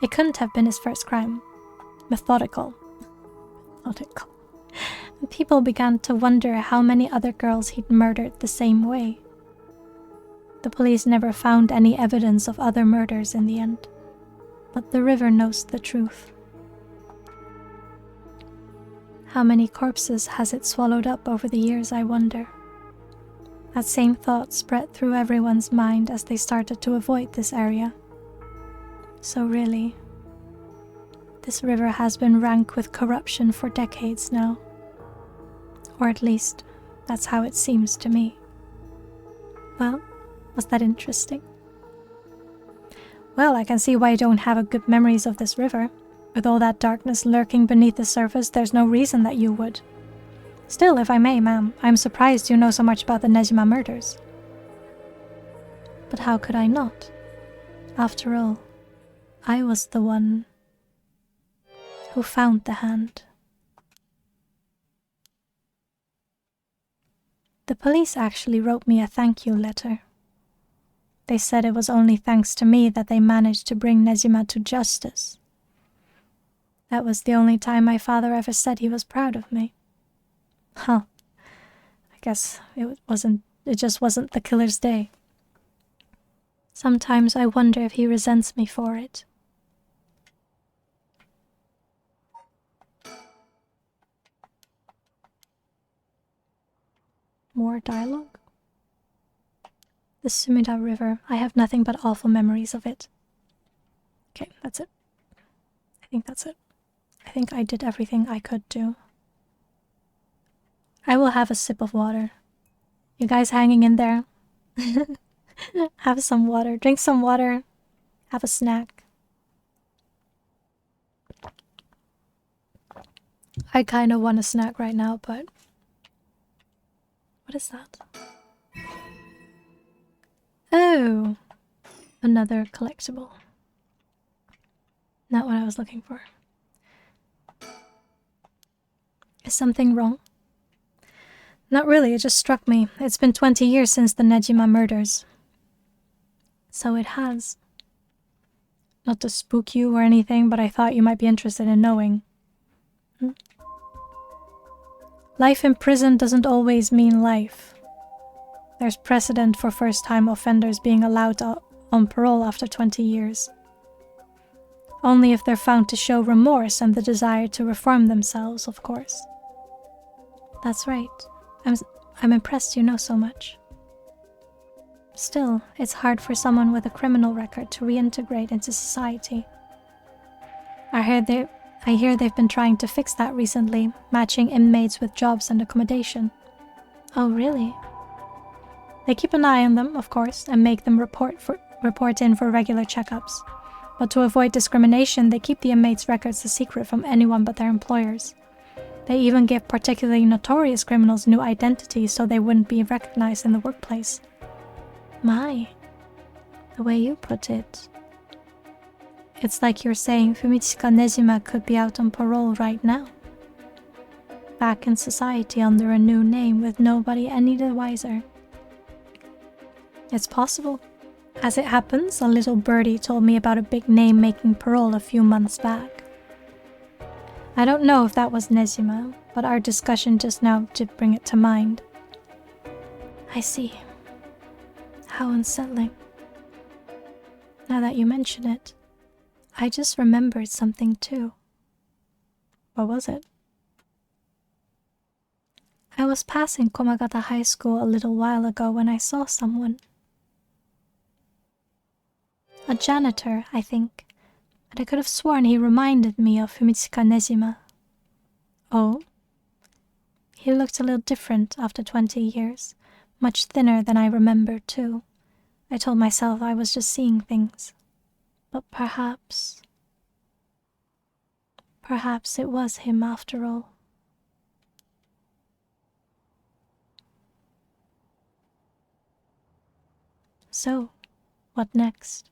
It couldn't have been his first crime. Methodical. People began to wonder how many other girls he'd murdered the same way. The police never found any evidence of other murders in the end. But the river knows the truth. How many corpses has it swallowed up over the years, I wonder? That same thought spread through everyone's mind as they started to avoid this area. So really, this river has been rank with corruption for decades now. Or at least, that's how it seems to me. Well, was that interesting? Well, I can see why you don't have good memories of this river. With all that darkness lurking beneath the surface, there's no reason that you would. Still, if I may, ma'am, I'm surprised you know so much about the Nejima murders. But how could I not? After all, I was the one who found the hand. The police actually wrote me a thank you letter. They said it was only thanks to me that they managed to bring Nejima to justice. That was the only time my father ever said he was proud of me. Huh. I guess it just wasn't the killer's day. Sometimes I wonder if he resents me for it. More dialogue? The Sumida River. I have nothing but awful memories of it. Okay, that's it. I think that's it. I think I did everything I could do. I will have a sip of water. You guys hanging in there? Have some water. Drink some water. Have a snack. I kind of want a snack right now, but... What is that? Oh! Another collectible. Not what I was looking for. Is something wrong? Not really, it just struck me. It's been 20 years since the Nejima murders. So it has. Not to spook you or anything, but I thought you might be interested in knowing. Life in prison doesn't always mean life. There's precedent for first-time offenders being allowed on parole after 20 years. Only if they're found to show remorse and the desire to reform themselves, of course. That's right. I'm impressed you know so much. Still, it's hard for someone with a criminal record to reintegrate into society. I hear they've been trying to fix that recently, matching inmates with jobs and accommodation. Oh, really? They keep an eye on them, of course, and make them report in for regular checkups. But to avoid discrimination, they keep the inmates' records a secret from anyone but their employers. They even give particularly notorious criminals new identities so they wouldn't be recognized in the workplace. My, the way you put it. It's like you're saying Fumichika Nejima could be out on parole right now. Back in society under a new name with nobody any the wiser. It's possible. As it happens, a little birdie told me about a big name making parole a few months back. I don't know if that was Nejima, but our discussion just now did bring it to mind. I see. How unsettling. Now that you mention it, I just remembered something too. What was it? I was passing Komagata High School a little while ago when I saw someone. A janitor, I think, and I could have sworn he reminded me of Fumichika Nejima. Oh? He looked a little different after 20 years, much thinner than I remembered too. I told myself I was just seeing things. But perhaps it was him after all. So, what next?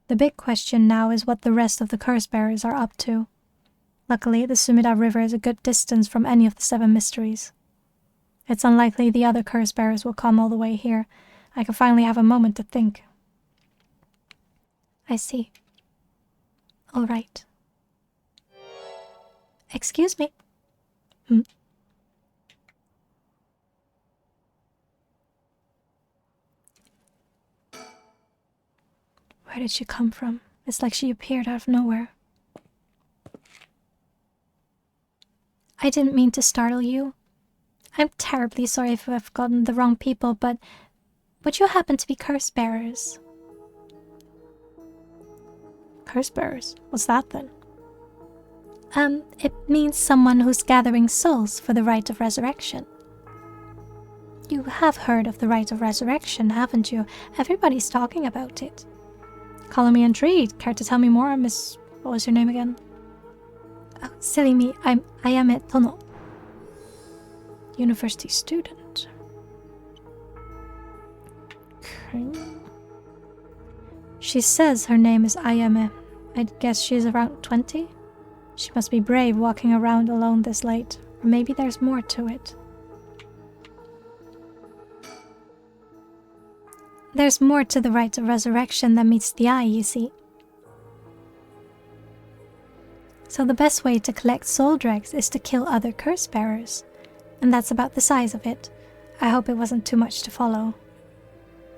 The big question now is what the rest of the curse bearers are up to. Luckily, the Sumida River is a good distance from any of the 7 mysteries. It's unlikely the other curse bearers will come all the way here. I can finally have a moment to think. I see. All right. Excuse me. Where did she come from? It's like she appeared out of nowhere. I didn't mean to startle you. I'm terribly sorry if I've gotten the wrong people, but would you happen to be curse bearers? Curse bearers? What's that then? It means someone who's gathering souls for the rite of resurrection. You have heard of the rite of resurrection, haven't you? Everybody's talking about it. Calling me intrigued. Care to tell me more, Miss... What was your name again? Oh, silly me. I'm Ayame Tono. University student. Okay. She says her name is Ayame. I'd guess she's around 20. She must be brave walking around alone this late. Or maybe there's more to it. There's more to the rite of resurrection than meets the eye, you see. So the best way to collect soul dregs is to kill other curse bearers. And that's about the size of it. I hope it wasn't too much to follow.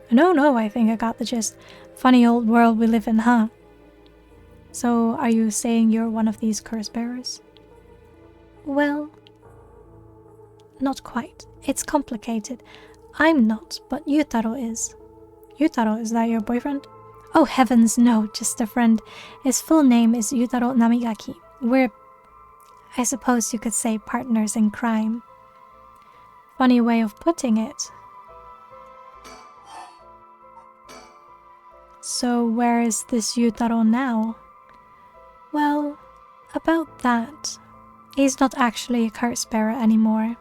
No, I think I got the gist. Funny old world we live in, huh? So, are you saying you're one of these curse bearers? Well, not quite. It's complicated. I'm not, but Yutaro is. Yutaro, is that your boyfriend? Oh heavens, no, just a friend. His full name is Yutaro Namigaki. We're, I suppose you could say, partners in crime. Funny way of putting it. So where is this Yutaro now? Well, about that. He's not actually a curse bearer anymore.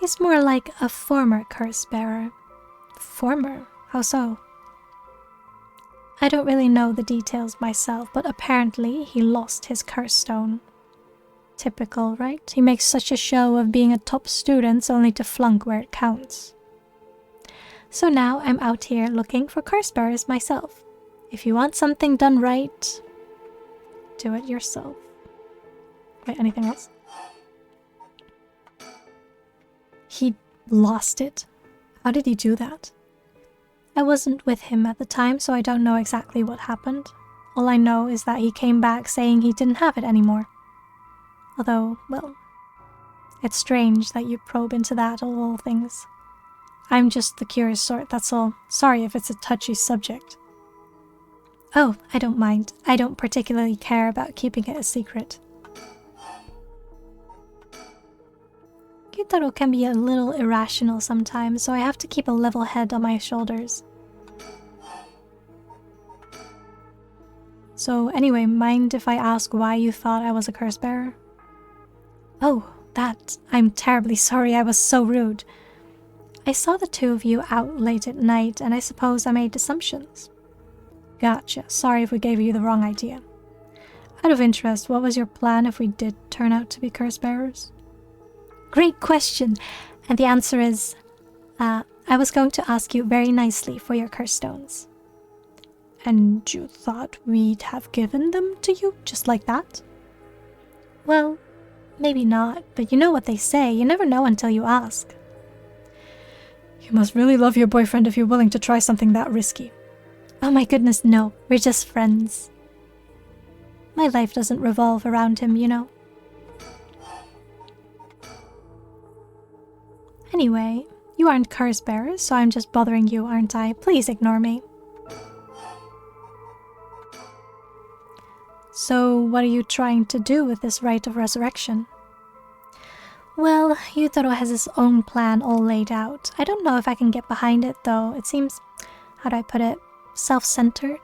He's more like a former curse bearer. Former? How so? I don't really know the details myself, but apparently he lost his curse stone. Typical, right? He makes such a show of being a top student only to flunk where it counts. So now I'm out here looking for curse bearers myself. If you want something done right, do it yourself. Wait, anything else? He lost it. How did he do that? I wasn't with him at the time, so I don't know exactly what happened. All I know is that he came back saying he didn't have it anymore. Although, well, it's strange that you probe into that of all things. I'm just the curious sort, that's all. Sorry if it's a touchy subject. Oh, I don't mind. I don't particularly care about keeping it a secret. Gyutaro can be a little irrational sometimes, so I have to keep a level head on my shoulders. So anyway, mind if I ask why you thought I was a curse bearer? Oh, that. I'm terribly sorry, I was so rude. I saw the two of you out late at night, and I suppose I made assumptions. Gotcha. Sorry if we gave you the wrong idea. Out of interest, what was your plan if we did turn out to be curse bearers? Great question, and the answer is, I was going to ask you very nicely for your curse stones. And you thought we'd have given them to you just like that? Well, maybe not, but you know what they say, you never know until you ask. You must really love your boyfriend if you're willing to try something that risky. Oh my goodness, no, we're just friends. My life doesn't revolve around him, you know. Anyway, you aren't curse bearers, so I'm just bothering you, aren't I? Please ignore me. So, what are you trying to do with this rite of resurrection? Well, Yutaro has his own plan all laid out. I don't know if I can get behind it, though. It seems, how do I put it, self-centered?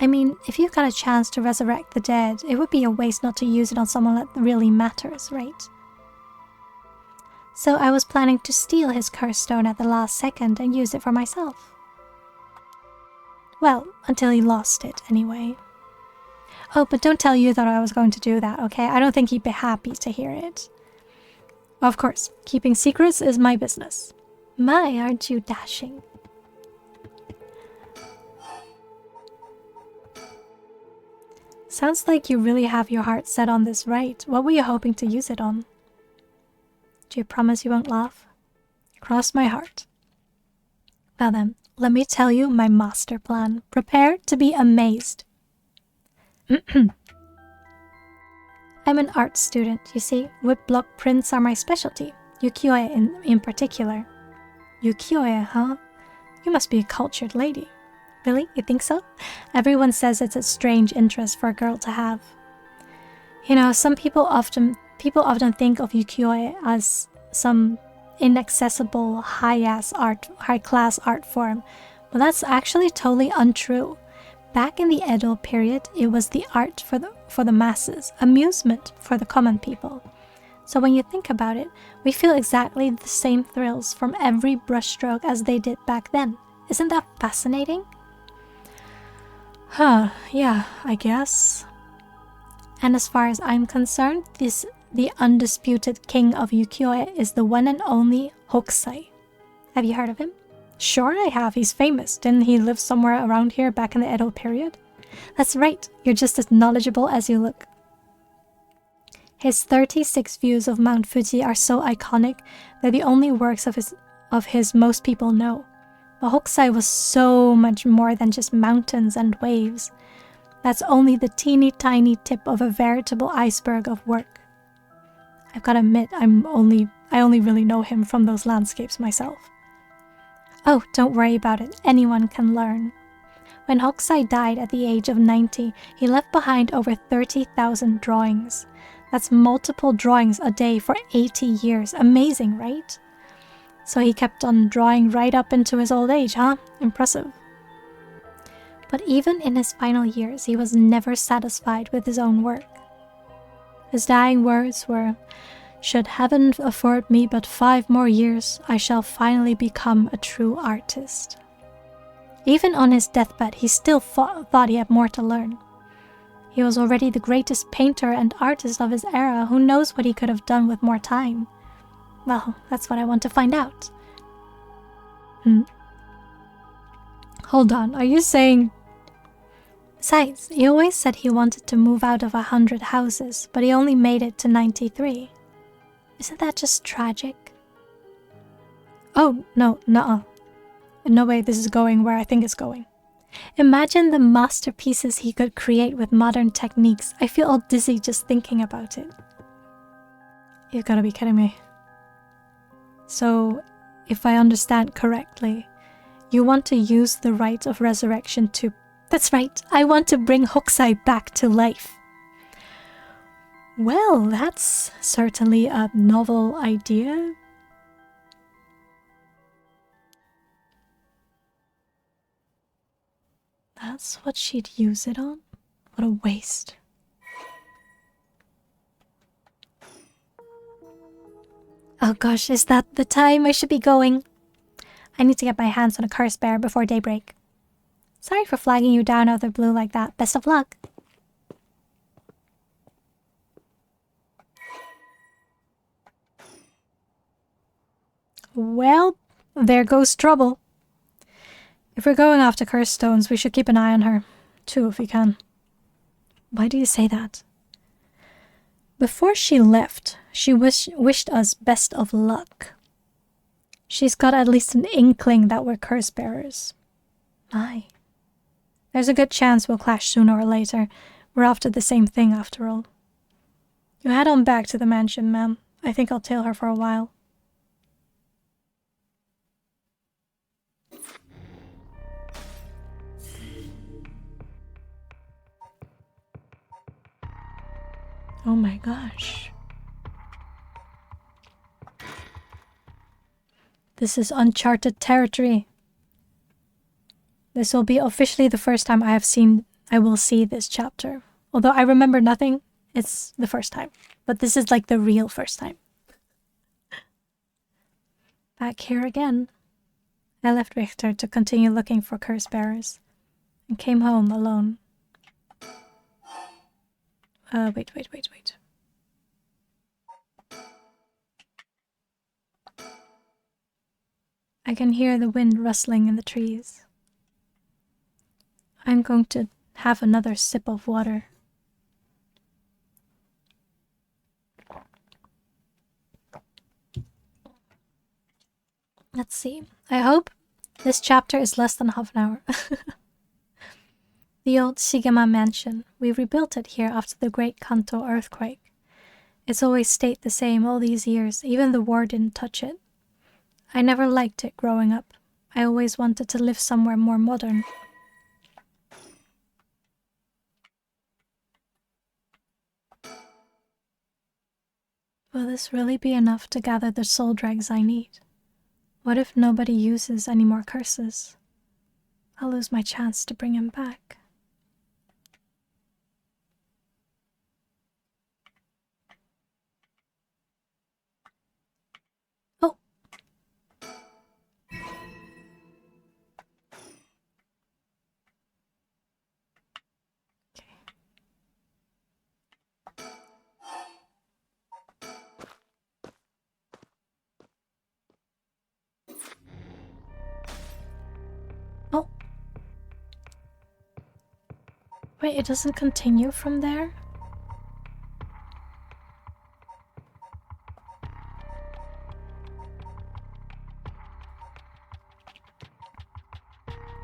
I mean, if you've got a chance to resurrect the dead, it would be a waste not to use it on someone that really matters, right? So I was planning to steal his curse stone at the last second and use it for myself. Well, until he lost it, anyway. Oh, but don't tell you that I was going to do that, okay? I don't think he'd be happy to hear it. Of course, keeping secrets is my business. My, aren't you dashing? Sounds like you really have your heart set on this rite. What were you hoping to use it on? Do you promise you won't laugh? Cross my heart. Well then, let me tell you my master plan. Prepare to be amazed. I'm an art student, you see. Woodblock prints are my specialty. Ukiyo-e in particular. Ukiyo-e, huh? You must be a cultured lady. Really? You think so? Everyone says it's a strange interest for a girl to have. You know, people often think of ukiyo-e as some inaccessible high-class art form, but that's actually totally untrue. Back in the Edo period, it was the art for the masses, amusement for the common people. So when you think about it, we feel exactly the same thrills from every brushstroke as they did back then. Isn't that fascinating? Huh, yeah, I guess. And as far as I'm concerned, the undisputed king of ukiyo-e is the one and only Hokusai. Have you heard of him? Sure I have, he's famous. Didn't he live somewhere around here back in the Edo period? That's right, you're just as knowledgeable as you look. His 36 views of Mount Fuji are so iconic, they're the only works of his most people know. But Hokusai was so much more than just mountains and waves. That's only the teeny tiny tip of a veritable iceberg of work. I've got to admit, I only really know him from those landscapes myself. Oh, don't worry about it, anyone can learn. When Hokusai died at the age of 90, he left behind over 30,000 drawings. That's multiple drawings a day for 80 years. Amazing, right? So he kept on drawing right up into his old age, huh? Impressive. But even in his final years, he was never satisfied with his own work. His dying words were, "Should heaven afford me but 5 more years, I shall finally become a true artist." Even on his deathbed, he still thought he had more to learn. He was already the greatest painter and artist of his era. Who knows what he could have done with more time? Well, that's what I want to find out. Hold on, are you saying... Besides, he always said he wanted to move out of 100 houses, but he only made it to 93. Isn't that just tragic? Oh, no, nuh-uh. No way this is going where I think it's going. Imagine the masterpieces he could create with modern techniques. I feel all dizzy just thinking about it. You've gotta be kidding me. So, if I understand correctly, you want to use the rite of resurrection to... That's right, I want to bring Hokusai back to life. Well, that's certainly a novel idea. That's what she'd use it on? What a waste. Oh gosh, is that the time I should be going? I need to get my hands on a curse bear before daybreak. Sorry for flagging you down out of the blue like that. Best of luck. Well, there goes trouble. If we're going after curse stones, we should keep an eye on her. Too, if we can. Why do you say that? Before she left, she wished us best of luck. She's got at least an inkling that we're curse bearers. My. There's a good chance we'll clash sooner or later. We're after the same thing after all. You head on back to the mansion, ma'am. I think I'll tail her for a while. Oh my gosh. This is uncharted territory. This will be officially the first time I will see this chapter. Although I remember nothing, it's the first time. But this is like the real first time. Back here again. I left Richter to continue looking for curse bearers and came home alone. Wait. I can hear the wind rustling in the trees. I'm going to have another sip of water. Let's see. I hope this chapter is less than half an hour. The old Shigema mansion. We rebuilt it here after the Great Kanto earthquake. It's always stayed the same all these years. Even the war didn't touch it. I never liked it growing up. I always wanted to live somewhere more modern. Will this really be enough to gather the soul dregs I need? What if nobody uses any more curses? I'll lose my chance to bring him back. Oh! Okay. Oh! Wait, it doesn't continue from there?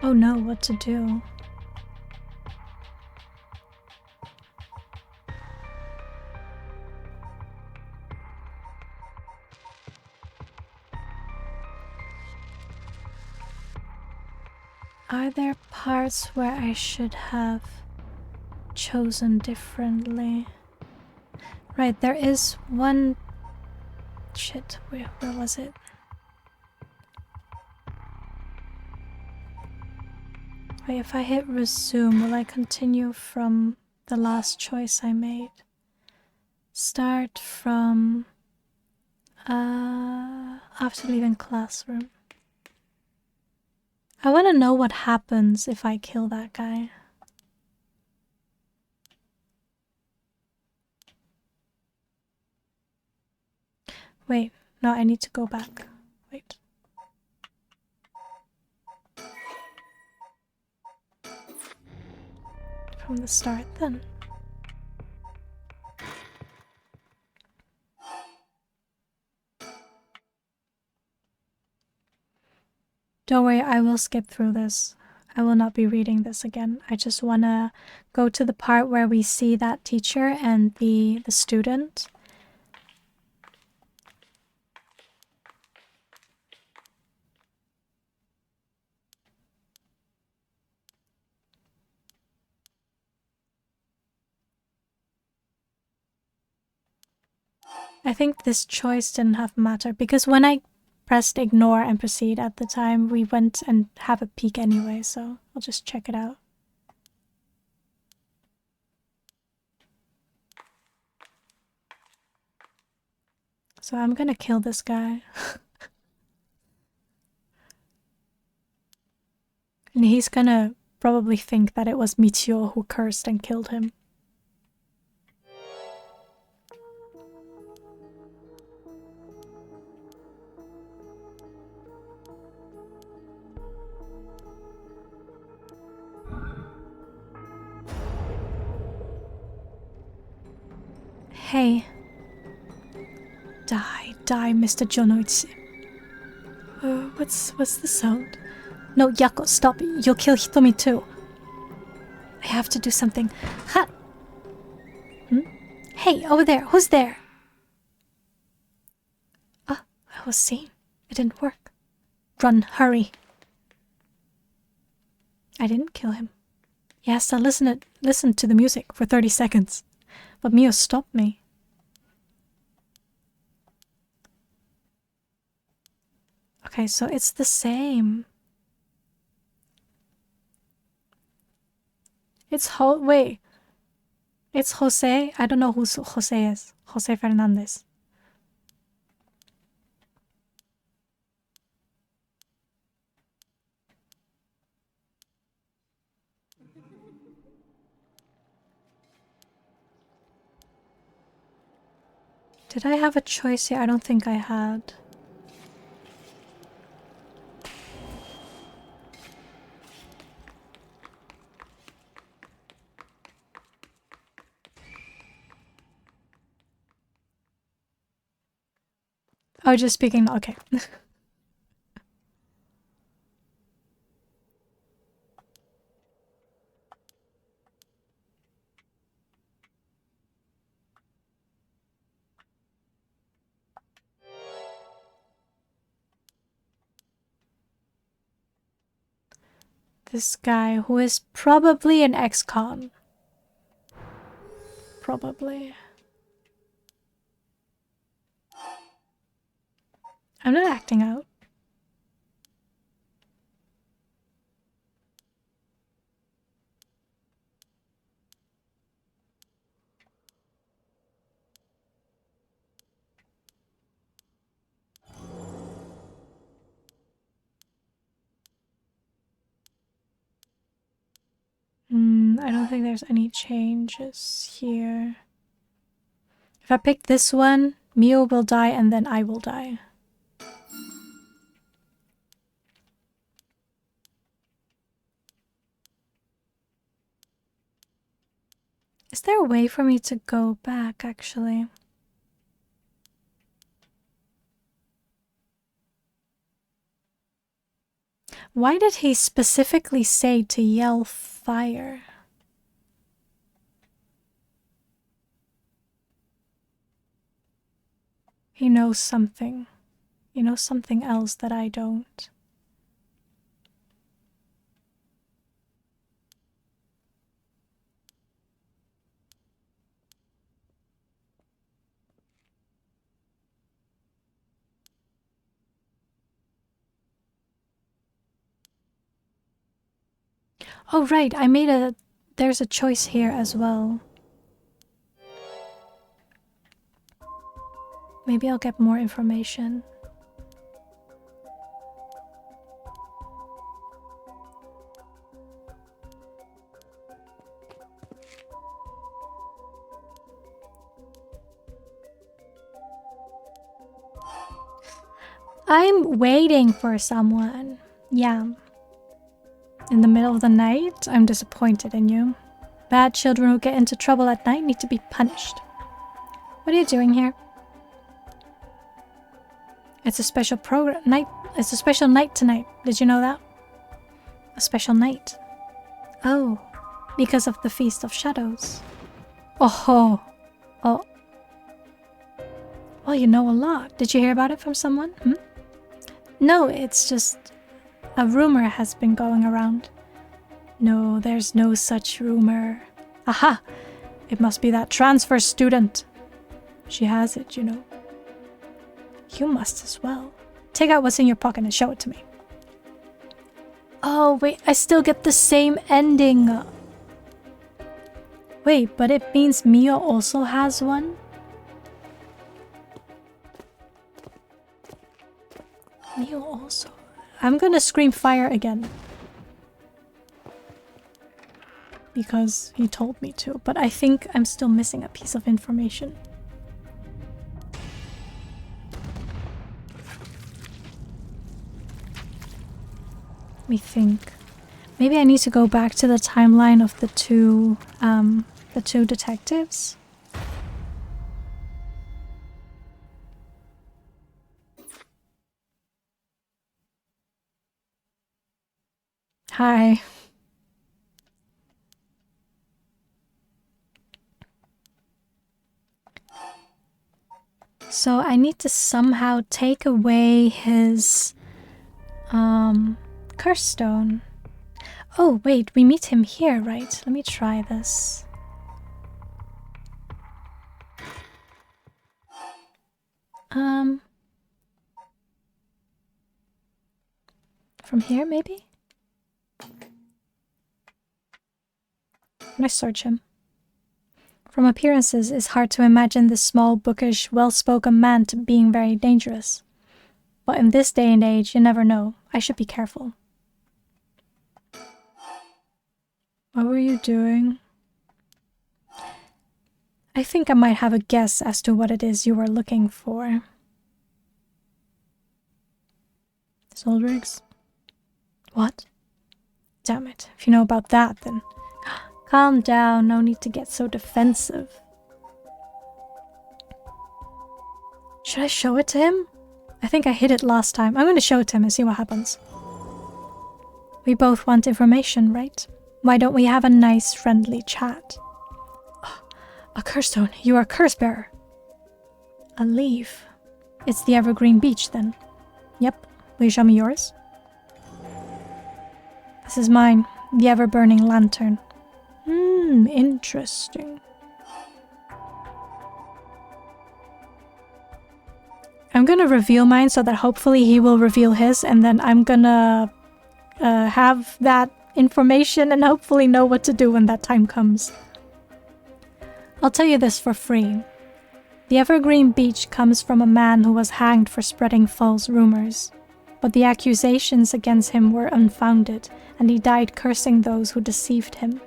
Oh no, what to do? Are there parts where I should have chosen differently? Right, there is one... Shit, where was it? Wait, if I hit resume, will I continue from the last choice I made? Start from... after leaving classroom. I want to know what happens if I kill that guy. Wait, no, I need to go back. Wait. From the start then. Don't worry, I will skip through this. I will not be reading this again. I just want to go to the part where we see that teacher and the student. I think this choice didn't have matter because when I pressed ignore and proceed at the time, we went and have a peek anyway, so I'll just check it out. So I'm gonna kill this guy. And he's gonna probably think that it was Michio who cursed and killed him. Hey. Die, Mr. Jonoichi. What's the sound? No, Yako, stop. You'll kill Hitomi too. I have to do something. Ha! Hey, over there. Who's there? Ah, I was seen. It didn't work. Run, hurry. I didn't kill him. Yes, to listen to the music for 30 seconds. But Mio stopped me. Okay, so it's the same. Wait. It's Jose? I don't know who Jose is. Jose Fernandez. Did I have a choice here? I don't think I had. Oh, just speaking. Okay. This guy who is probably an ex-con. Probably. I'm not acting out. I don't think there's any changes here. If I pick this one, Mio will die and then I will die. Is there a way for me to go back, actually? Why did he specifically say to yell fire? He knows something. He knows something else that I don't. Oh, right, there's a choice here as well. Maybe I'll get more information. I'm waiting for someone. Yeah. In the middle of the night, I'm disappointed in you. Bad children who get into trouble at night need to be punished. What are you doing here? It's a special night. It's a special night tonight. Did you know that? A special night. Oh, because of the Feast of Shadows. Oh. Oh. Well, you know a lot. Did you hear about it from someone? No, it's just a rumor has been going around. No, there's no such rumor. Aha! It must be that transfer student. She has it, you know. You must as well. Take out what's in your pocket and show it to me. Oh, wait, I still get the same ending. Wait, but it means Mia also has one? Mia also... I'm gonna scream fire again. Because he told me to, but I think I'm still missing a piece of information. Let me think. Maybe I need to go back to the timeline of the two detectives. Hi. So I need to somehow take away his curse stone. Oh wait, we meet him here, right? Let me try this. From here maybe? Can I search him? From appearances, it's hard to imagine this small, bookish, well-spoken man to being very dangerous. But in this day and age, you never know. I should be careful. What were you doing? I think I might have a guess as to what it is you were looking for. Soul rigs? What? Damn it. If you know about that, then... Calm down, no need to get so defensive. Should I show it to him? I think I hid it last time. I'm going to show it to him and see what happens. We both want information, right? Why don't we have a nice, friendly chat? Oh, a curse stone. You are a curse bearer. A leaf. It's the evergreen beech, then. Yep. Will you show me yours? This is mine. The ever-burning lantern. Interesting. I'm gonna reveal mine so that hopefully he will reveal his, and then I'm gonna have that information and hopefully know what to do when that time comes. I'll tell you this for free. The evergreen beech comes from a man who was hanged for spreading false rumors, but the accusations against him were unfounded, and he died cursing those who deceived him.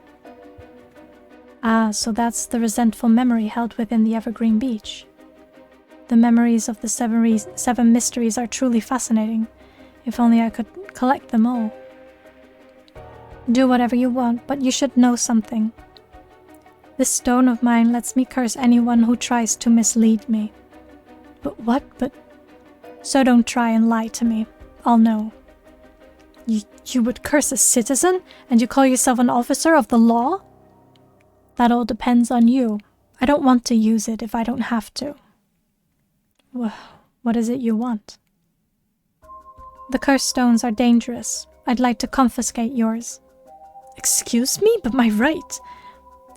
Ah, so that's the resentful memory held within the evergreen beech. The memories of the seven mysteries are truly fascinating. If only I could collect them all. Do whatever you want, but you should know something. This stone of mine lets me curse anyone who tries to mislead me. But what? So don't try and lie to me. I'll know. You would curse a citizen, and you call yourself an officer of the law? That all depends on you. I don't want to use it if I don't have to. Well, what is it you want? The cursed stones are dangerous. I'd like to confiscate yours. Excuse me, but my right.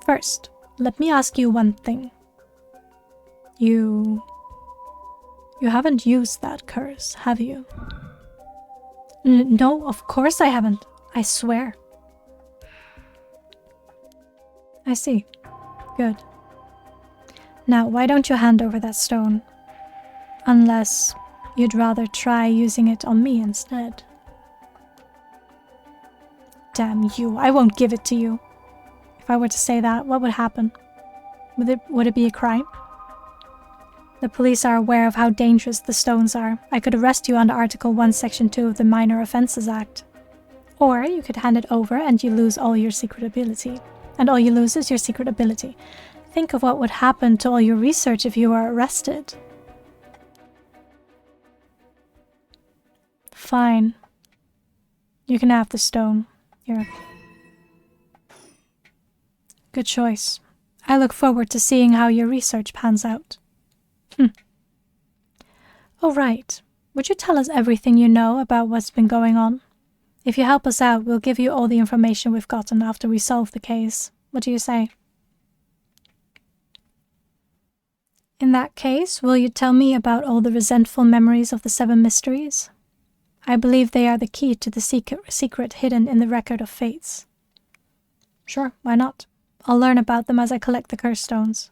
First, let me ask you one thing. You haven't used that curse, have you? No, of course I haven't. I swear. I see. Good. Now, why don't you hand over that stone? Unless you'd rather try using it on me instead. Damn you, I won't give it to you. If I were to say that, what would happen? Would it be a crime? The police are aware of how dangerous the stones are. I could arrest you under Article 1, Section 2 of the Minor Offences Act. Or you could hand it over and you lose all your secret ability. And all you lose is your secret ability. Think of what would happen to all your research if you were arrested. Fine. You can have the stone. Here. Good choice. I look forward to seeing how your research pans out. Oh, right. Would you tell us everything you know about what's been going on? If you help us out, we'll give you all the information we've gotten after we solve the case. What do you say? In that case, will you tell me about all the resentful memories of the 7 mysteries? I believe they are the key to the secret hidden in the Record of Fates. Sure, why not? I'll learn about them as I collect the curse stones.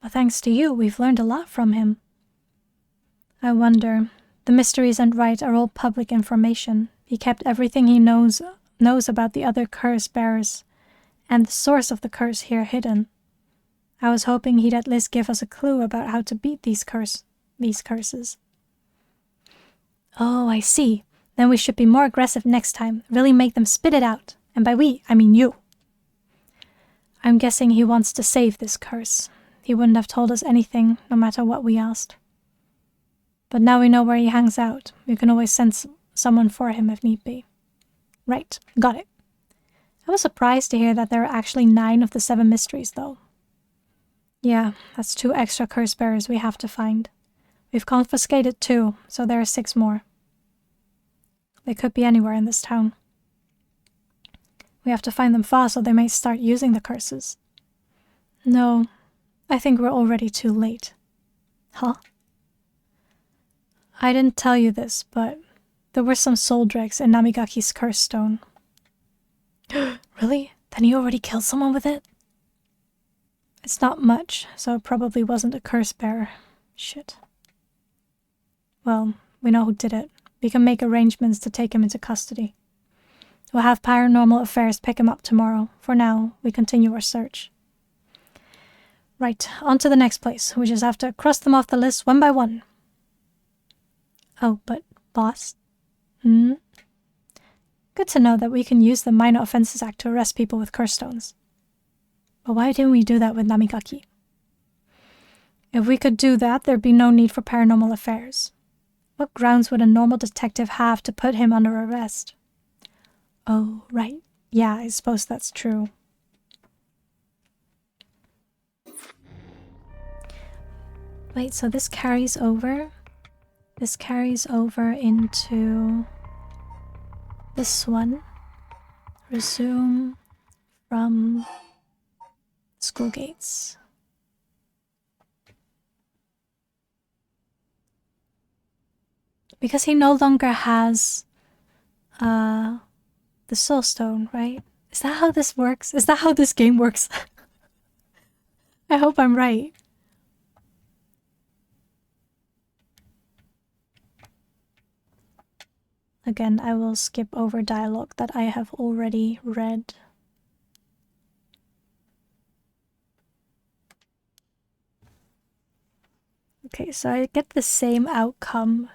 But thanks to you, we've learned a lot from him. I wonder, the mysteries and rite are all public information. He kept everything he knows about the other curse bearers, and the source of the curse here hidden. I was hoping he'd at least give us a clue about how to beat these curses. Oh, I see. Then we should be more aggressive next time, really make them spit it out. And by we, I mean you. I'm guessing he wants to save this curse. He wouldn't have told us anything, no matter what we asked. But now we know where he hangs out. We can always send someone for him if need be. Right, got it. I was surprised to hear that there are actually 9 of the 7 mysteries, though. Yeah, that's 2 extra curse bearers we have to find. We've confiscated 2, so there are 6 more. They could be anywhere in this town. We have to find them fast so they may start using the curses. No, I think we're already too late. Huh? I didn't tell you this, but there were some soul dregs in Namigaki's curse stone. Really? Then he already killed someone with it? It's not much, so it probably wasn't a curse bearer. Shit. Well, we know who did it. We can make arrangements to take him into custody. We'll have Paranormal Affairs pick him up tomorrow. For now, we continue our search. Right, on to the next place. We just have to cross them off the list one by one. Oh, but boss? Good to know that we can use the Minor Offenses Act to arrest people with curse stones. But why didn't we do that with Namigaki? If we could do that, there'd be no need for Paranormal Affairs. What grounds would a normal detective have to put him under arrest? Oh, right. Yeah, I suppose that's true. Wait, so this carries over? This carries over into this one. Resume from school gates. Because he no longer has the soul stone, right? Is that how this works? Is that how this game works? I hope I'm right. Again, I will skip over dialogue that I have already read. Okay, so I get the same outcome.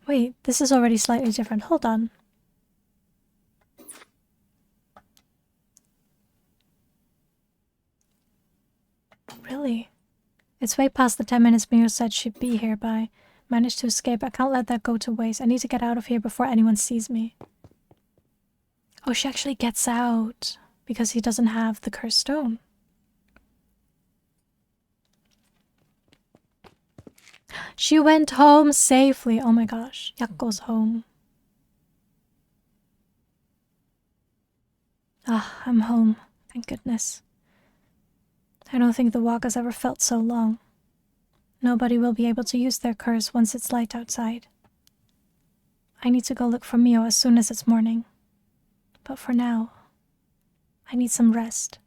Wait, this is already slightly different. Hold on. Really? It's way past the 10 minutes Mio said she'd be here by. Managed to escape. I can't let that go to waste. I need to get out of here before anyone sees me. Oh, she actually gets out because he doesn't have the cursed stone. She went home safely. Oh my gosh. Yako's home. Ah, I'm home. Thank goodness. I don't think the walk has ever felt so long. Nobody will be able to use their curse once it's light outside. I need to go look for Mio as soon as it's morning. But for now, I need some rest.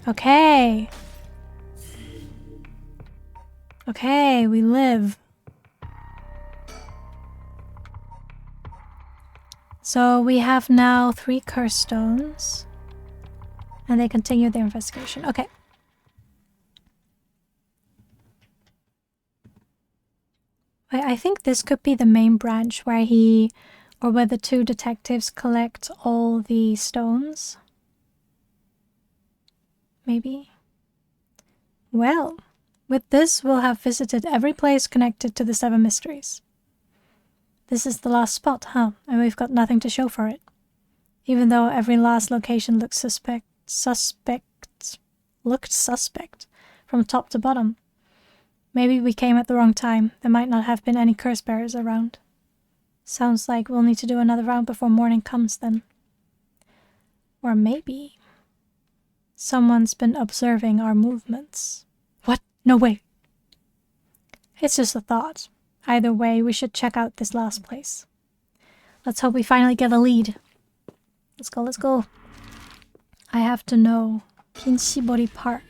Okay. Okay, we live. So we have now 3 curse stones. And they continue their investigation. Okay. I think this could be the main branch where where the two detectives collect all the stones. Maybe. Well, with this, we'll have visited every place connected to the 7 mysteries. This is the last spot, huh? And we've got nothing to show for it. Even though every last location looked suspect from top to bottom. Maybe we came at the wrong time. There might not have been any curse bearers around. Sounds like we'll need to do another round before morning comes then. Or maybe someone's been observing our movements. What? No way. It's just a thought. Either way, we should check out this last place. Let's hope we finally get a lead. Let's go, let's go. I have to know. Kinshibori Park.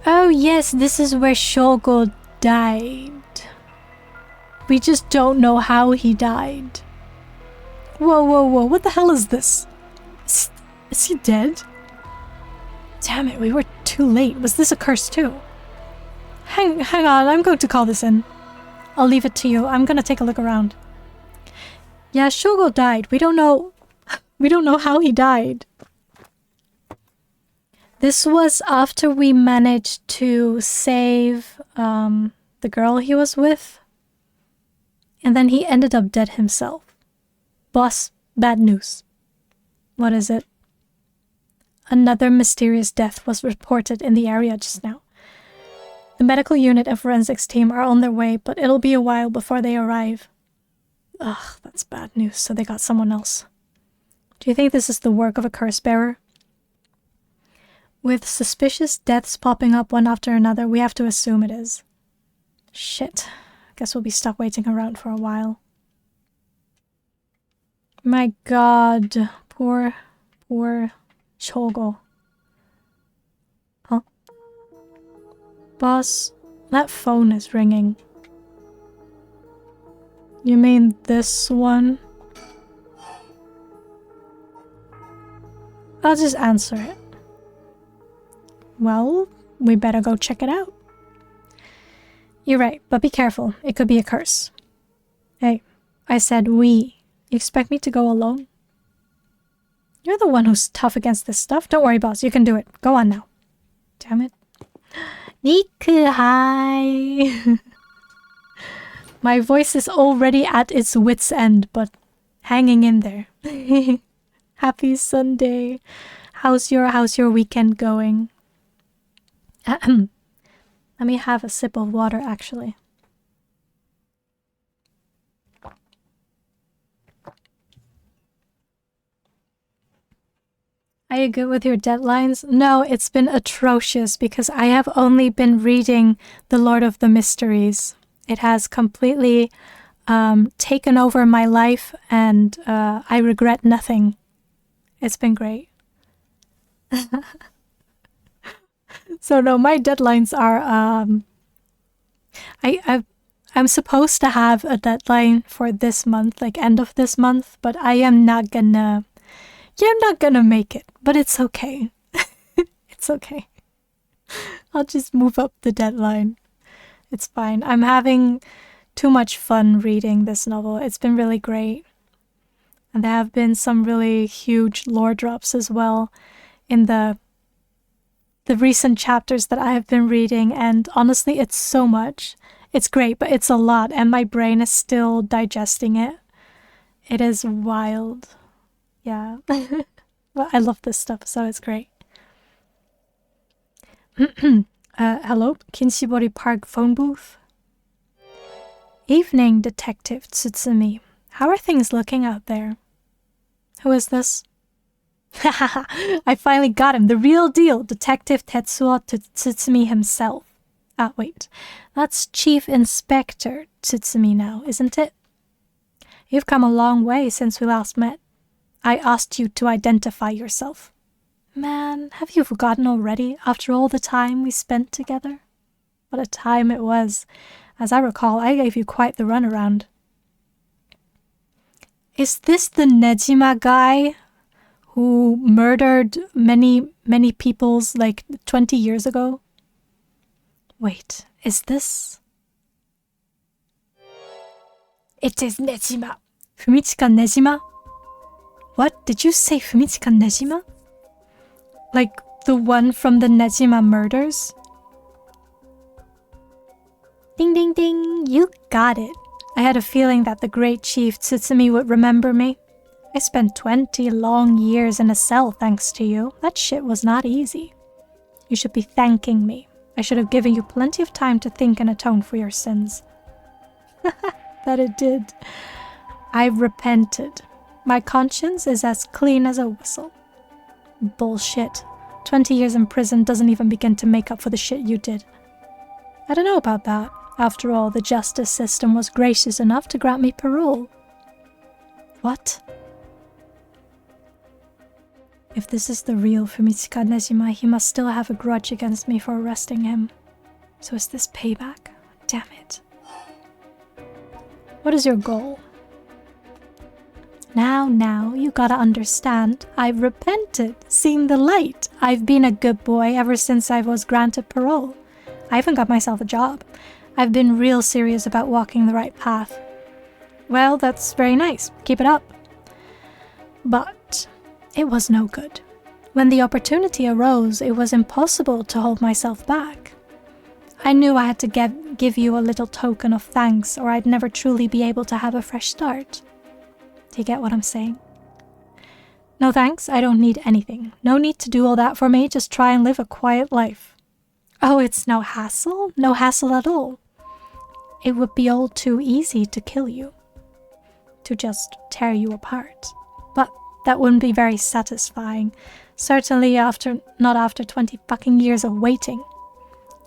Oh yes, this is where Shogo died. We just don't know how he died. Whoa, whoa, whoa, what the hell is this? Is he dead? Damn it, we were too late. Was this a curse too? Hang on, I'm going to call this in. I'll leave it to you. I'm gonna take a look around. Yeah, Shogo died. We don't know how he died. This was after we managed to save the girl he was with. And then he ended up dead himself. Boss, bad news. What is it? Another mysterious death was reported in the area just now. The medical unit and forensics team are on their way, but it'll be a while before they arrive. Ugh, that's bad news, so they got someone else. Do you think this is the work of a curse bearer? With suspicious deaths popping up one after another, we have to assume it is. Shit. Guess we'll be stuck waiting around for a while. My god. Poor Shogo. Huh? Boss, that phone is ringing. You mean this one? I'll just answer it. Well, we better go check it out. You're right, but be careful. It could be a curse. Hey, I said we. You expect me to go alone? You're the one who's tough against this stuff. Don't worry, boss. You can do it. Go on now. Damn it. Niku, hi. My voice is already at its wit's end, but hanging in there. Happy Sunday. How's your weekend going? Let me have a sip of water, actually. Are you good with your deadlines? No, it's been atrocious because I have only been reading The Lord of the Mysteries. It has completely taken over my life and I regret nothing. It's been great. So no, my deadlines are I'm supposed to have a deadline for this month, like end of this month, but I'm not gonna make it, but it's okay. It's okay. I'll just move up the deadline. It's fine. I'm having too much fun reading this novel. It's been really great. And there have been some really huge lore drops as well in the recent chapters that I have been reading, and honestly, it's so much. It's great, but it's a lot, and my brain is still digesting it. It is wild. Yeah. Well, I love this stuff, so it's great. Hello, Kinshibori Park phone booth. Evening, Detective Tsutsumi. How are things looking out there? Who is this? I finally got him. The real deal. Detective Tetsuo Tsutsumi himself. Ah, wait. That's Chief Inspector Tsutsumi now, isn't it? You've come a long way since we last met. I asked you to identify yourself. Man, have you forgotten already after all the time we spent together? What a time it was. As I recall, I gave you quite the runaround. Is this the Nejima guy who murdered many peoples like 20 years ago. Wait, is this? It is Nejima. Fumichika Nejima? What? Did you say Fumichika Nejima? Like the one from the Nejima murders? Ding ding ding, you got it. I had a feeling that the great chief Tsutsumi would remember me. I spent 20 long years in a cell thanks to you. That shit was not easy. You should be thanking me. I should have given you plenty of time to think and atone for your sins. That it did. I've repented. My conscience is as clean as a whistle. Bullshit. 20 years in prison doesn't even begin to make up for the shit you did. I don't know about that. After all, the justice system was gracious enough to grant me parole. What? If this is the real Fumichika Nejima, he must still have a grudge against me for arresting him. So is this payback? Damn it. What is your goal? Now, you gotta understand. I've repented, seen the light. I've been a good boy ever since I was granted parole. I even got myself a job. I've been real serious about walking the right path. Well, that's very nice. Keep it up. But it was no good. When the opportunity arose, it was impossible to hold myself back. I knew I had to give you a little token of thanks, or I'd never truly be able to have a fresh start. Do you get what I'm saying? No thanks, I don't need anything. No need to do all that for me, just try and live a quiet life. Oh, it's no hassle? No hassle at all. It would be all too easy to kill you. To just tear you apart. But that wouldn't be very satisfying. Certainly not after 20 fucking years of waiting.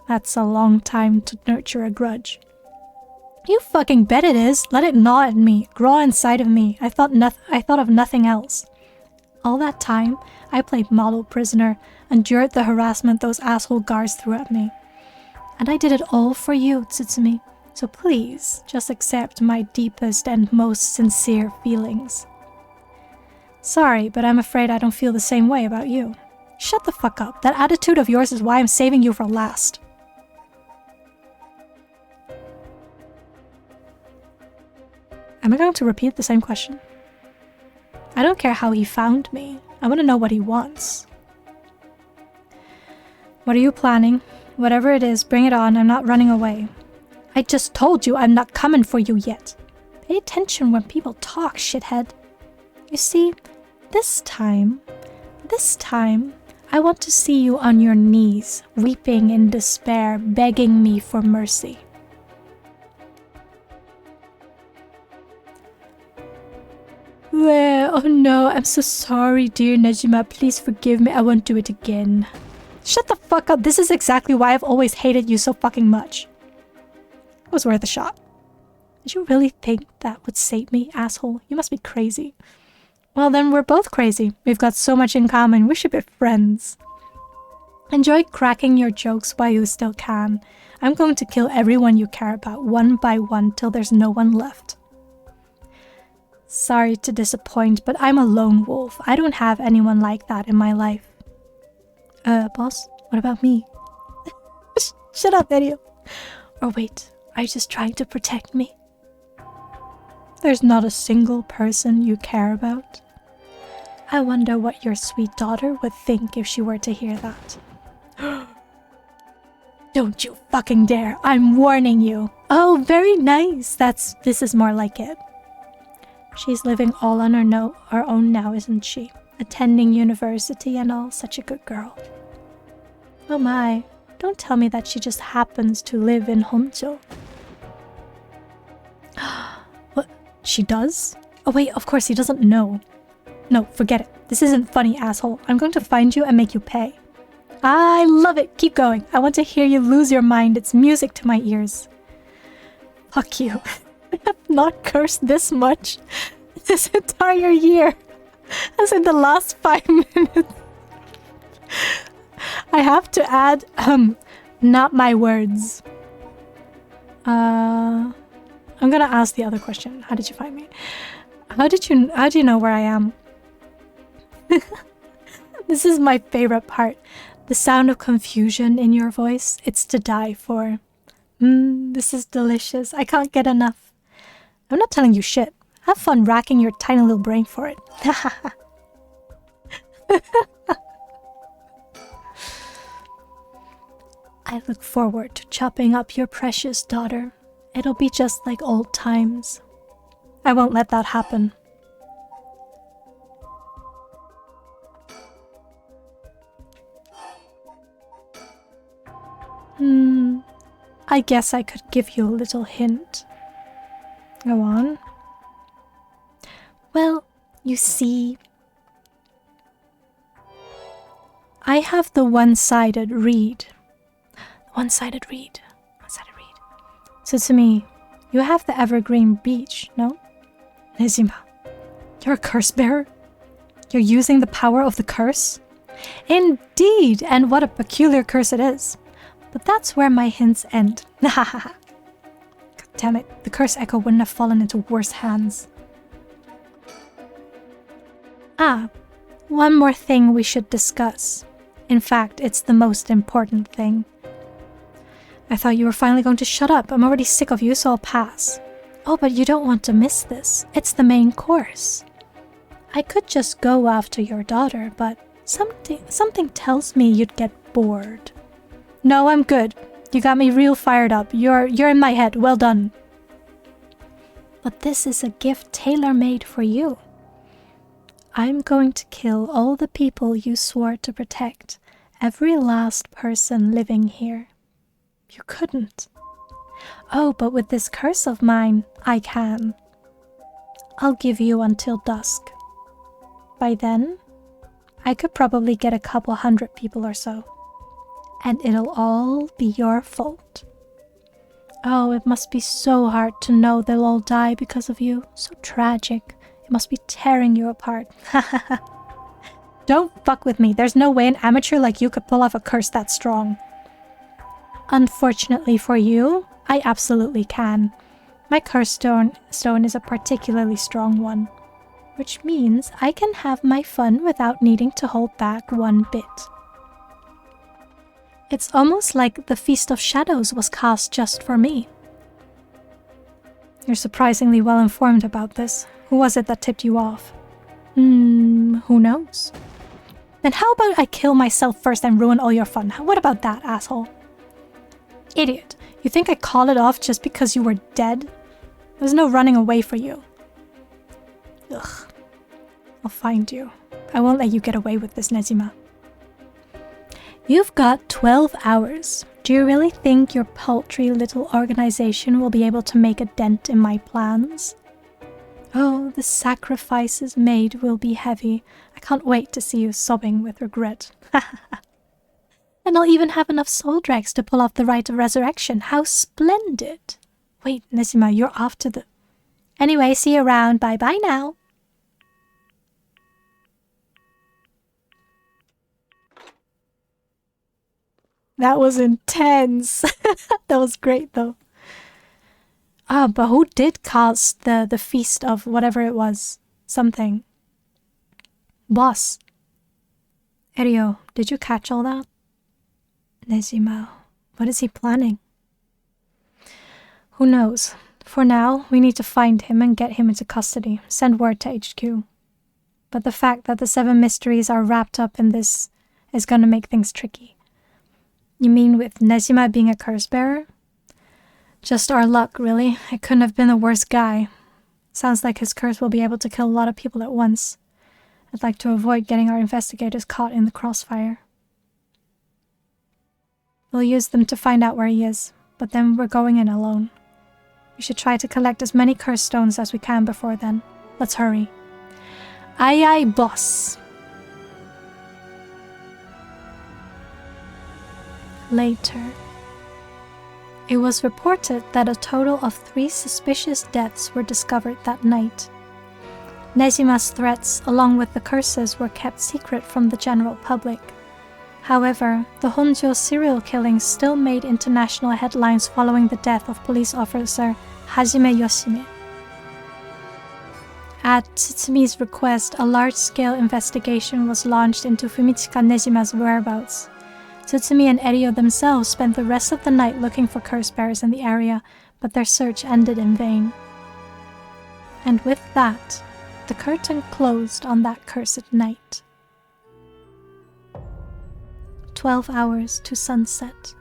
That's a long time to nurture a grudge. You fucking bet it is. Let it gnaw at me, grow inside of me. I thought of nothing else. All that time, I played model prisoner, endured the harassment those asshole guards threw at me. And I did it all for you, Tsutsumi. So please, just accept my deepest and most sincere feelings. Sorry, but I'm afraid I don't feel the same way about you. Shut the fuck up. That attitude of yours is why I'm saving you for last. Am I going to repeat the same question? I don't care how he found me. I want to know what he wants. What are you planning? Whatever it is, bring it on. I'm not running away. I just told you I'm not coming for you yet. Pay attention when people talk, shithead. You see, this time, I want to see you on your knees, weeping in despair, begging me for mercy. Well, oh no, I'm so sorry, dear Nejima. Please forgive me. I won't do it again. Shut the fuck up. This is exactly why I've always hated you so fucking much. It was worth a shot. Did you really think that would save me, asshole? You must be crazy. Well, then we're both crazy. We've got so much in common. We should be friends. Enjoy cracking your jokes while you still can. I'm going to kill everyone you care about, one by one, till there's no one left. Sorry to disappoint, but I'm a lone wolf. I don't have anyone like that in my life. Boss, what about me? Shut up, Erio. Or wait, are you just trying to protect me? There's not a single person you care about. I wonder what your sweet daughter would think if she were to hear that. Don't you fucking dare. I'm warning you. Oh, very nice. This is more like it. She's living all on her own now, isn't she? Attending university and all. Such a good girl. Oh my. Don't tell me that she just happens to live in Honjo. What? She does? Oh wait, of course he doesn't know. No, forget it. This isn't funny, asshole. I'm going to find you and make you pay. I love it. Keep going. I want to hear you lose your mind. It's music to my ears. Fuck you. I have not cursed this much this entire year. As in the last 5 minutes. I have to add, not my words. I'm gonna ask the other question. How did you find me? How do you know where I am? This is my favorite part. The sound of confusion in your voice. It's to die for. This is delicious. I can't get enough. I'm not telling you shit. Have fun racking your tiny little brain for it. I look forward to chopping up your precious daughter. It'll be just like old times. I won't let that happen. I guess I could give you a little hint. Go on. Well, you see, I have the one-sided read. One-sided read. One-sided read. So to me, you have the evergreen beach, no? Nezima, you're a curse bearer? You're using the power of the curse? Indeed, and what a peculiar curse it is. But that's where my hints end. God damn it, the curse echo wouldn't have fallen into worse hands. Ah, one more thing we should discuss. In fact, it's the most important thing. I thought you were finally going to shut up. I'm already sick of you, so I'll pass. Oh, but you don't want to miss this. It's the main course. I could just go after your daughter, but something tells me you'd get bored. No, I'm good. You got me real fired up. You're in my head. Well done. But this is a gift tailor-made for you. I'm going to kill all the people you swore to protect. Every last person living here. You couldn't. Oh, but with this curse of mine, I can. I'll give you until dusk. By then, I could probably get a couple hundred people or so. And it'll all be your fault. Oh, it must be so hard to know they'll all die because of you. So tragic. It must be tearing you apart. Don't fuck with me. There's no way an amateur like you could pull off a curse that strong. Unfortunately for you, I absolutely can. My curse stone is a particularly strong one. Which means I can have my fun without needing to hold back one bit. It's almost like the Feast of Shadows was cast just for me. You're surprisingly well informed about this. Who was it that tipped you off? Who knows? Then how about I kill myself first and ruin all your fun? What about that, asshole? Idiot. You think I call it off just because you were dead? There's no running away for you. Ugh. I'll find you. I won't let you get away with this, Nezima. You've got 12 hours. Do you really think your paltry little organization will be able to make a dent in my plans? Oh, the sacrifices made will be heavy. I can't wait to see you sobbing with regret. And I'll even have enough soul dregs to pull off the rite of resurrection. How splendid! Wait, Nezima, you're off to the... Anyway, see you around. Bye-bye now. That was intense. That was great, though. Ah, but who did cast the feast of whatever it was? Something. Boss. Erio, did you catch all that? Nezima, what is he planning? Who knows? For now, we need to find him and get him into custody. Send word to HQ. But the fact that the 7 mysteries are wrapped up in this is gonna make things tricky. You mean with Nezima being a curse bearer? Just our luck, really. It couldn't have been a worse guy. Sounds like his curse will be able to kill a lot of people at once. I'd like to avoid getting our investigators caught in the crossfire. We'll use them to find out where he is, but then we're going in alone. We should try to collect as many curse stones as we can before then. Let's hurry. Aye aye, boss. Later. It was reported that a total of 3 suspicious deaths were discovered that night. Nezima's threats, along with the curses, were kept secret from the general public. However, the Honjo serial killings still made international headlines following the death of police officer Hajime Yoshime. At Tsutsumi's request, a large-scale investigation was launched into Fumichika Nejima's whereabouts. Tsutsumi and Erio themselves spent the rest of the night looking for curse bearers in the area, but their search ended in vain. And with that, the curtain closed on that cursed night. 12 hours to sunset.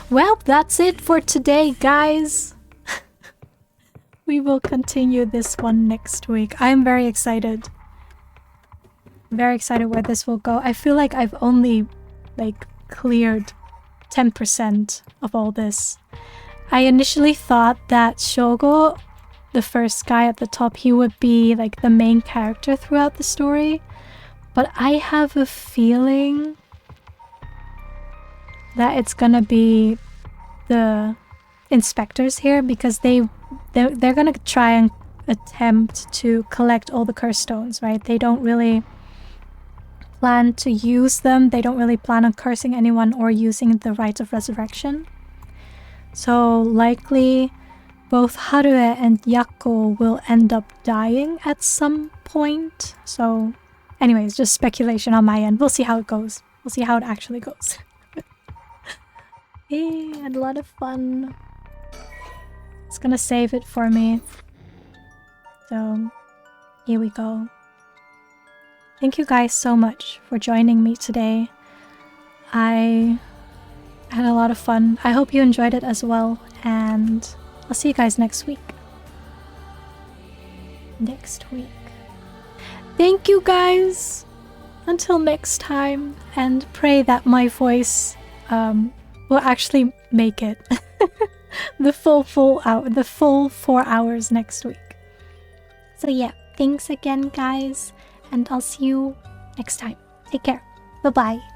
Well, that's it for today, guys. We will continue this one next week. I'm very excited. Very excited where this will go. I feel like I've only cleared 10% of all this. I initially thought that Shogo, the first guy at the top, he would be like the main character throughout the story. But I have a feeling that it's gonna be the inspectors here, because they're gonna try and attempt to collect all the curse stones, right? They don't really plan to use them. They don't really plan on cursing anyone or using the rite of resurrection. So likely both Harue and Yakko will end up dying at some point. So anyways, just speculation on my end. We'll see how it goes. We'll see how it actually goes. Hey, I had a lot of fun. It's gonna save it for me. So here we go. Thank you guys so much for joining me today. I had a lot of fun. I hope you enjoyed it as well, and I'll see you guys next week. Thank you guys! Until next time, and pray that my voice will actually make it the full 4 hours next week. So yeah, thanks again guys, and I'll see you next time. Take care. Bye bye.